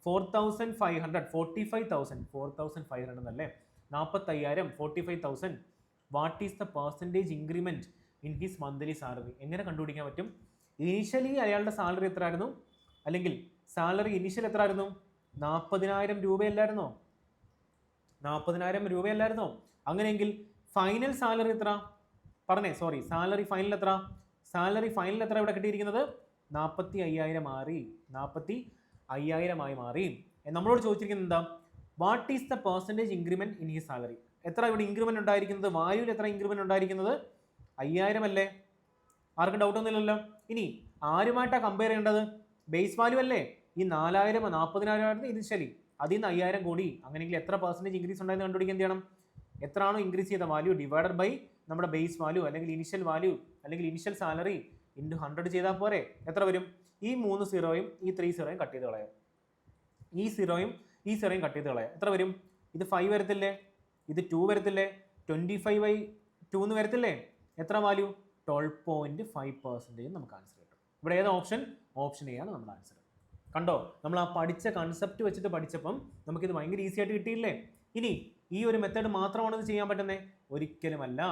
4,500. 4,500 എന്നല്ലേ, 45,000, 45,000. What is the percentage increment in his monthly salary? എങ്ങനെ കണ്ടുപിടിക്കാൻ പറ്റും? ഇനീഷ്യലി അയാളുടെ സാലറി എത്ര ആയിരുന്നു, അല്ലെങ്കിൽ സാലറി ഇനീഷ്യൽ എത്ര ആയിരുന്നു? 40,000 രൂപയല്ലായിരുന്നോ? 40,000 രൂപയല്ലായിരുന്നോ? അങ്ങനെയെങ്കിൽ ഫൈനൽ സാലറി എത്ര? സാലറി ഫൈനൽ എത്ര? സാലറി ഫൈനൽ എത്ര ഇവിടെ കിട്ടിയിരിക്കുന്നത്? 45,000 മാറി, 45,000 മാറി. നമ്മളോട് ചോദിച്ചിരിക്കുന്നത് എന്താ? What is the percentage increment in his salary? എത്ര ഇവിടെ ഇൻക്രിമെൻറ്റ് ഉണ്ടായിരിക്കുന്നത്? വാല്യൂവിൽ എത്ര ഇൻക്രിമെൻറ്റ് ഉണ്ടായിരിക്കുന്നത്? 5,000 അല്ലേ? ആർക്കും ഡൗട്ട് ഒന്നുമില്ലല്ലോ. ഇനി ആരുമായിട്ടാണ് കമ്പയർ ചെയ്യേണ്ടത്? ബേസ് വാല്യൂ അല്ലേ? ഈ 4,000 40,000 ആയിരുന്നു ഇനിഷ്യലി, അതിൽ നിന്ന് 5,000 കൂടി. അങ്ങനെയെങ്കിൽ എത്ര പെർസെൻറ്റേജ് ഇൻക്രീസ് ഉണ്ടായെന്ന് കണ്ടുപിടിക്കാൻ എന്ത് ചെയ്യണം? എത്രയാണോ ഇൻക്രീസ് ചെയ്ത വാല്യൂ ഡിവൈഡഡ് ബൈ നമ്മുടെ ബേസ് വാല്യൂ അല്ലെങ്കിൽ ഇനിഷ്യൽ വാല്യൂ അല്ലെങ്കിൽ ഇനിഷ്യൽ സാലറി ഇൻറ്റു 100 ചെയ്താൽ പോരെ? എത്ര വരും? ഈ 3 സീറോയും ഈ 3 സീറോയും കട്ട് ചെയ്ത് കളയാം. ഈ സീറോയും ഈ സീറോയും കട്ട് ചെയ്ത് കളയാം. എത്ര വരും? ഇത് 5 വരത്തില്ലേ? ഇത് 2 വരത്തില്ലേ? 25/2 എന്ന് വരത്തില്ലേ? എത്ര വാല്യൂ? 12.5% നമുക്ക് ആൻസർ കിട്ടും. ഇവിടെ ഏത് ഓപ്ഷൻ? ഓപ്ഷൻ എ ആണ് നമ്മുടെ ആൻസർ. കണ്ടോ, നമ്മൾ ആ പഠിച്ച കൺസെപ്റ്റ് വെച്ചിട്ട് പഠിച്ചപ്പം നമുക്കിത് ഭയങ്കര ഈസി ആയിട്ട് കിട്ടിയില്ലേ? ഇനി ഈ ഒരു മെത്തേഡ് മാത്രമാണ് ഇത് ചെയ്യാൻ പറ്റുന്നത്? ഒരിക്കലുമല്ല.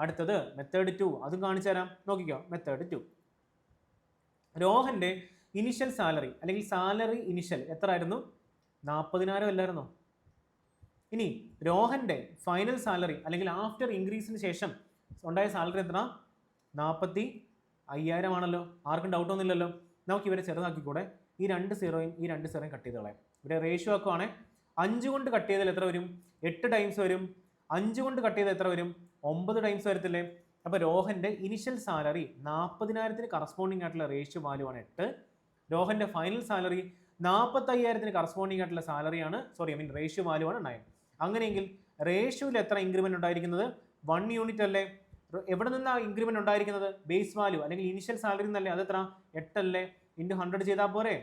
അടുത്തത് മെത്തേഡ് 2, അതും കാണിച്ചു തരാം. നോക്കിക്കോ. മെത്തേഡ് 2, രോഹന്റെ ഇനിഷ്യൽ സാലറി അല്ലെങ്കിൽ സാലറി ഇനിഷ്യൽ എത്ര ആയിരുന്നു? 40,000 അല്ലായിരുന്നോ? ഇനി രോഹന്റെ ഫൈനൽ സാലറി അല്ലെങ്കിൽ ആഫ്റ്റർ ഇൻക്രീസിന് ശേഷം ഉണ്ടായ സാലറി എത്ര? 45,000 ആണല്ലോ. ആർക്കും ഡൗട്ട് ഒന്നുമില്ലല്ലോ. നമുക്ക് ഇവരെ ചെറുതാക്കിക്കൂടെ? ഈ 2 സീറോയും ഈ 2 സീറോയും കട്ട് ചെയ്ത് കളയാം. ഇവിടെ റേഷ്യോ ആക്കുവാണേ. 5 കൊണ്ട് കട്ട് ചെയ്താൽ എത്ര വരും? 8 ടൈംസ് വരും. 5 കൊണ്ട് കട്ട് ചെയ്താൽ എത്ര വരും? 9 ടൈംസ് വരത്തില്ലേ? അപ്പോൾ രോഹന്റെ ഇനിഷ്യൽ സാലറി 40,000 കറസ്പോണ്ടിങ് ആയിട്ടുള്ള റേഷ്യോ വാല്യൂ ആണ് 8. രോഹന്റെ ഫൈനൽ സാലറി 45,000 കറസ്പോണ്ടിങ് ആയിട്ടുള്ള സാലറിയാണ് റേഷ്യോ വാല്യൂ ആണ് 9. അങ്ങനെയെങ്കിൽ റേഷ്യോയിൽ എത്ര ഇൻക്രിമെന്റ് ഉണ്ടായിരിക്കുന്നത്? 1 യൂണിറ്റ് അല്ലേ? എവിടെ നിന്നാണ് ഇൻക്രിമെന്റ് ഉണ്ടായിരിക്കുന്നത്? ബേസ് വാല്യൂ അല്ലെങ്കിൽ ഇനിഷ്യൽ സാലറി എന്നല്ലേ? അതെത്ര? 8 അല്ലേ? ഇൻറ്റു 100 ചെയ്താൽ പോരെ?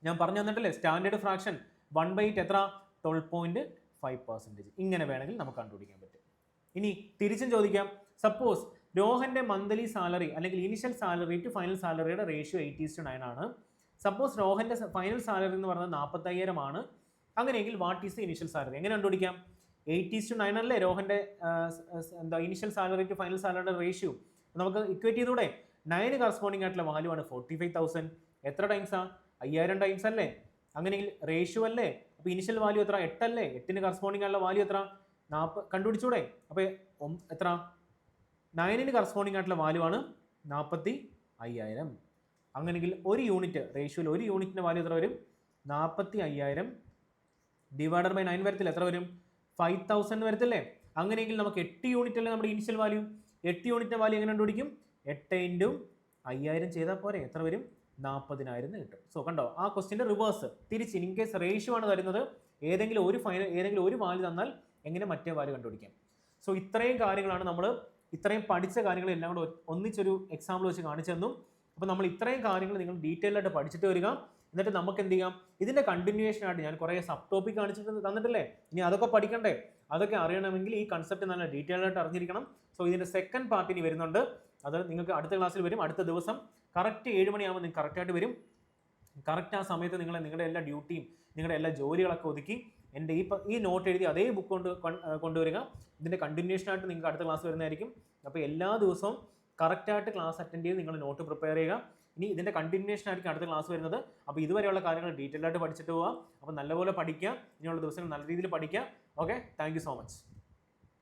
ഞാൻ പറഞ്ഞു തന്നിട്ടല്ലേ സ്റ്റാൻഡേർഡ് ഫ്രാക്ഷൻ 1/8 എത്ര? 12.5%. ഇങ്ങനെ വേണമെങ്കിൽ നമുക്ക് കണ്ടുപിടിക്കാൻ പറ്റും. ഇനി തിരിച്ചും ചോദിക്കാം. സപ്പോസ് രോഹന്റെ മന്ത്ലി സാലറി അല്ലെങ്കിൽ ഇനിഷ്യൽ സാലറി ടു ഫൈനൽ സാലറിയുടെ റേഷ്യോ 8:9 ആണ്. സപ്പോസ് രോഹന്റെ ഫൈനൽ സാലറി എന്ന് പറയുന്നത് 45,000 ആണ്. അങ്ങനെയെങ്കിൽ what is the initial salary? എങ്ങനെ കണ്ടുപിടിക്കാം? 8:9 അല്ലേ രോഹന്റെ ഇനിഷ്യൽ സാലറി ടു ഫൈനൽ സാലറിയുടെ റേഷ്യോ? നമുക്ക് ഇക്വേറ്റ് ചെയ്തൂടെ? 9 കറസ്പോണ്ടിങ് ആയിട്ടുള്ള വാല്യൂ ആണ് 45,000. എത്ര ടൈംസാ? 5,000 ടൈംസ് അല്ലേ? അങ്ങനെയെങ്കിൽ റേഷ്യോ അല്ലേ? അപ്പോൾ ഇനിഷ്യൽ വാല്യൂ എത്ര? 8 അല്ലേ? 8ന് കറസ്പോണ്ടിങ് ആയിട്ടുള്ള വാല്യൂ എത്ര? 40 കണ്ടുപിടിച്ചൂടെ? അപ്പോൾ എത്ര? 9ന് കറസ്പോണ്ടിങ് ആയിട്ടുള്ള വാല്യൂ ആണ് 45,000. അങ്ങനെയെങ്കിൽ ഒരു യൂണിറ്റ് റേഷ്യോയിൽ ഒരു യൂണിറ്റിൻ്റെ വാല്യൂ എത്ര വരും? 45,000 ഡിവൈഡഡ് ബൈ 9 വരത്തില്ല. എത്ര വരും? 5,000 വരത്തില്ലേ? അങ്ങനെയെങ്കിൽ നമുക്ക് 8 യൂണിറ്റ് അല്ലേ നമ്മുടെ ഇനിഷ്യൽ വാല്യൂ? 8 യൂണിറ്റിൻ്റെ വാല്യൂ എങ്ങനെ കണ്ടുപിടിക്കും? 8 × 5,000 ചെയ്താൽ പോരെ? എത്ര വരും? 40,000 കിട്ടും. സോ കണ്ടോ, ആ ക്വസ്റ്റിൻ്റെ റിവേഴ്സ് തിരിച്ച് ഇൻ കേസ് റേഷ്യോ ആണ് തരുന്നത്, ഏതെങ്കിലും ഒരു വാല്യൂ തന്നാൽ എങ്ങനെ മറ്റേ വാല്യൂ കണ്ടുപിടിക്കാം. സോ ഇത്രയും കാര്യങ്ങളാണ് നമ്മൾ ഇത്രയും പഠിച്ച കാര്യങ്ങളെല്ലാം കൂടെ ഒന്നിച്ചൊരു എക്സാമ്പിൾ വെച്ച് കാണിച്ചു തന്നു. അപ്പോൾ നമ്മൾ ഇത്രയും കാര്യങ്ങൾ നിങ്ങൾ ഡീറ്റെയിൽ ആയിട്ട് പഠിച്ചിട്ട് വരിക. എന്നിട്ട് നമുക്ക് എന്ത് ചെയ്യാം? ഇതിൻ്റെ കണ്ടിന്യൂവേഷൻ ആയിട്ട് ഞാൻ കുറേ സബ് ടോപ്പിക് കാണിച്ചിട്ട് തന്നിട്ടില്ലേ? ഇനി അതൊക്കെ പഠിക്കണ്ടേ? അതൊക്കെ അറിയണമെങ്കിൽ ഈ കൺസെപ്റ്റ് നല്ല ഡീറ്റെയിൽ ആയിട്ട് അറിഞ്ഞിരിക്കണം. സോ ഇതിൻ്റെ സെക്കൻഡ് പാർട്ട് ഇനി വരുന്നുണ്ട്. അത് നിങ്ങൾക്ക് അടുത്ത ക്ലാസ്സിൽ വരും. അടുത്ത ദിവസം കറക്റ്റ് 7 മണിയാകുമ്പോൾ നിങ്ങൾക്ക് കറക്റ്റായിട്ട് വരും. കറക്റ്റ് ആ സമയത്ത് നിങ്ങളുടെ എല്ലാ ഡ്യൂട്ടിയും നിങ്ങളുടെ എല്ലാ ജോലികളൊക്കെ ഒതുക്കി എൻ്റെ ഈ നോട്ട് എഴുതി അതേ ബുക്ക് കൊണ്ടുവരിക. ഇതിൻ്റെ കണ്ടിന്യൂഷനായിട്ട് നിങ്ങൾക്ക് അടുത്ത ക്ലാസ് വരുന്നതായിരിക്കും. അപ്പോൾ എല്ലാ ദിവസവും കറക്റ്റായിട്ട് ക്ലാസ് അറ്റൻഡ് ചെയ്ത് നിങ്ങൾ നോട്ട് പ്രിപ്പയർ ചെയ്യുക. ഇനി ഇതിൻ്റെ കണ്ടിന്യൂഷൻ ആയിരിക്കും അടുത്ത ക്ലാസ് വരുന്നത്. അപ്പോൾ ഇതുവരെയുള്ള കാര്യങ്ങൾ ഡീറ്റെയിൽ ആയിട്ട് പഠിച്ചിട്ട് പോവാം. അപ്പോൾ നല്ലപോലെ പഠിക്കുക, ഇനിയുള്ള ദിവസങ്ങൾ നല്ല രീതിയിൽ പഠിക്കുക. Okay, thank you so much.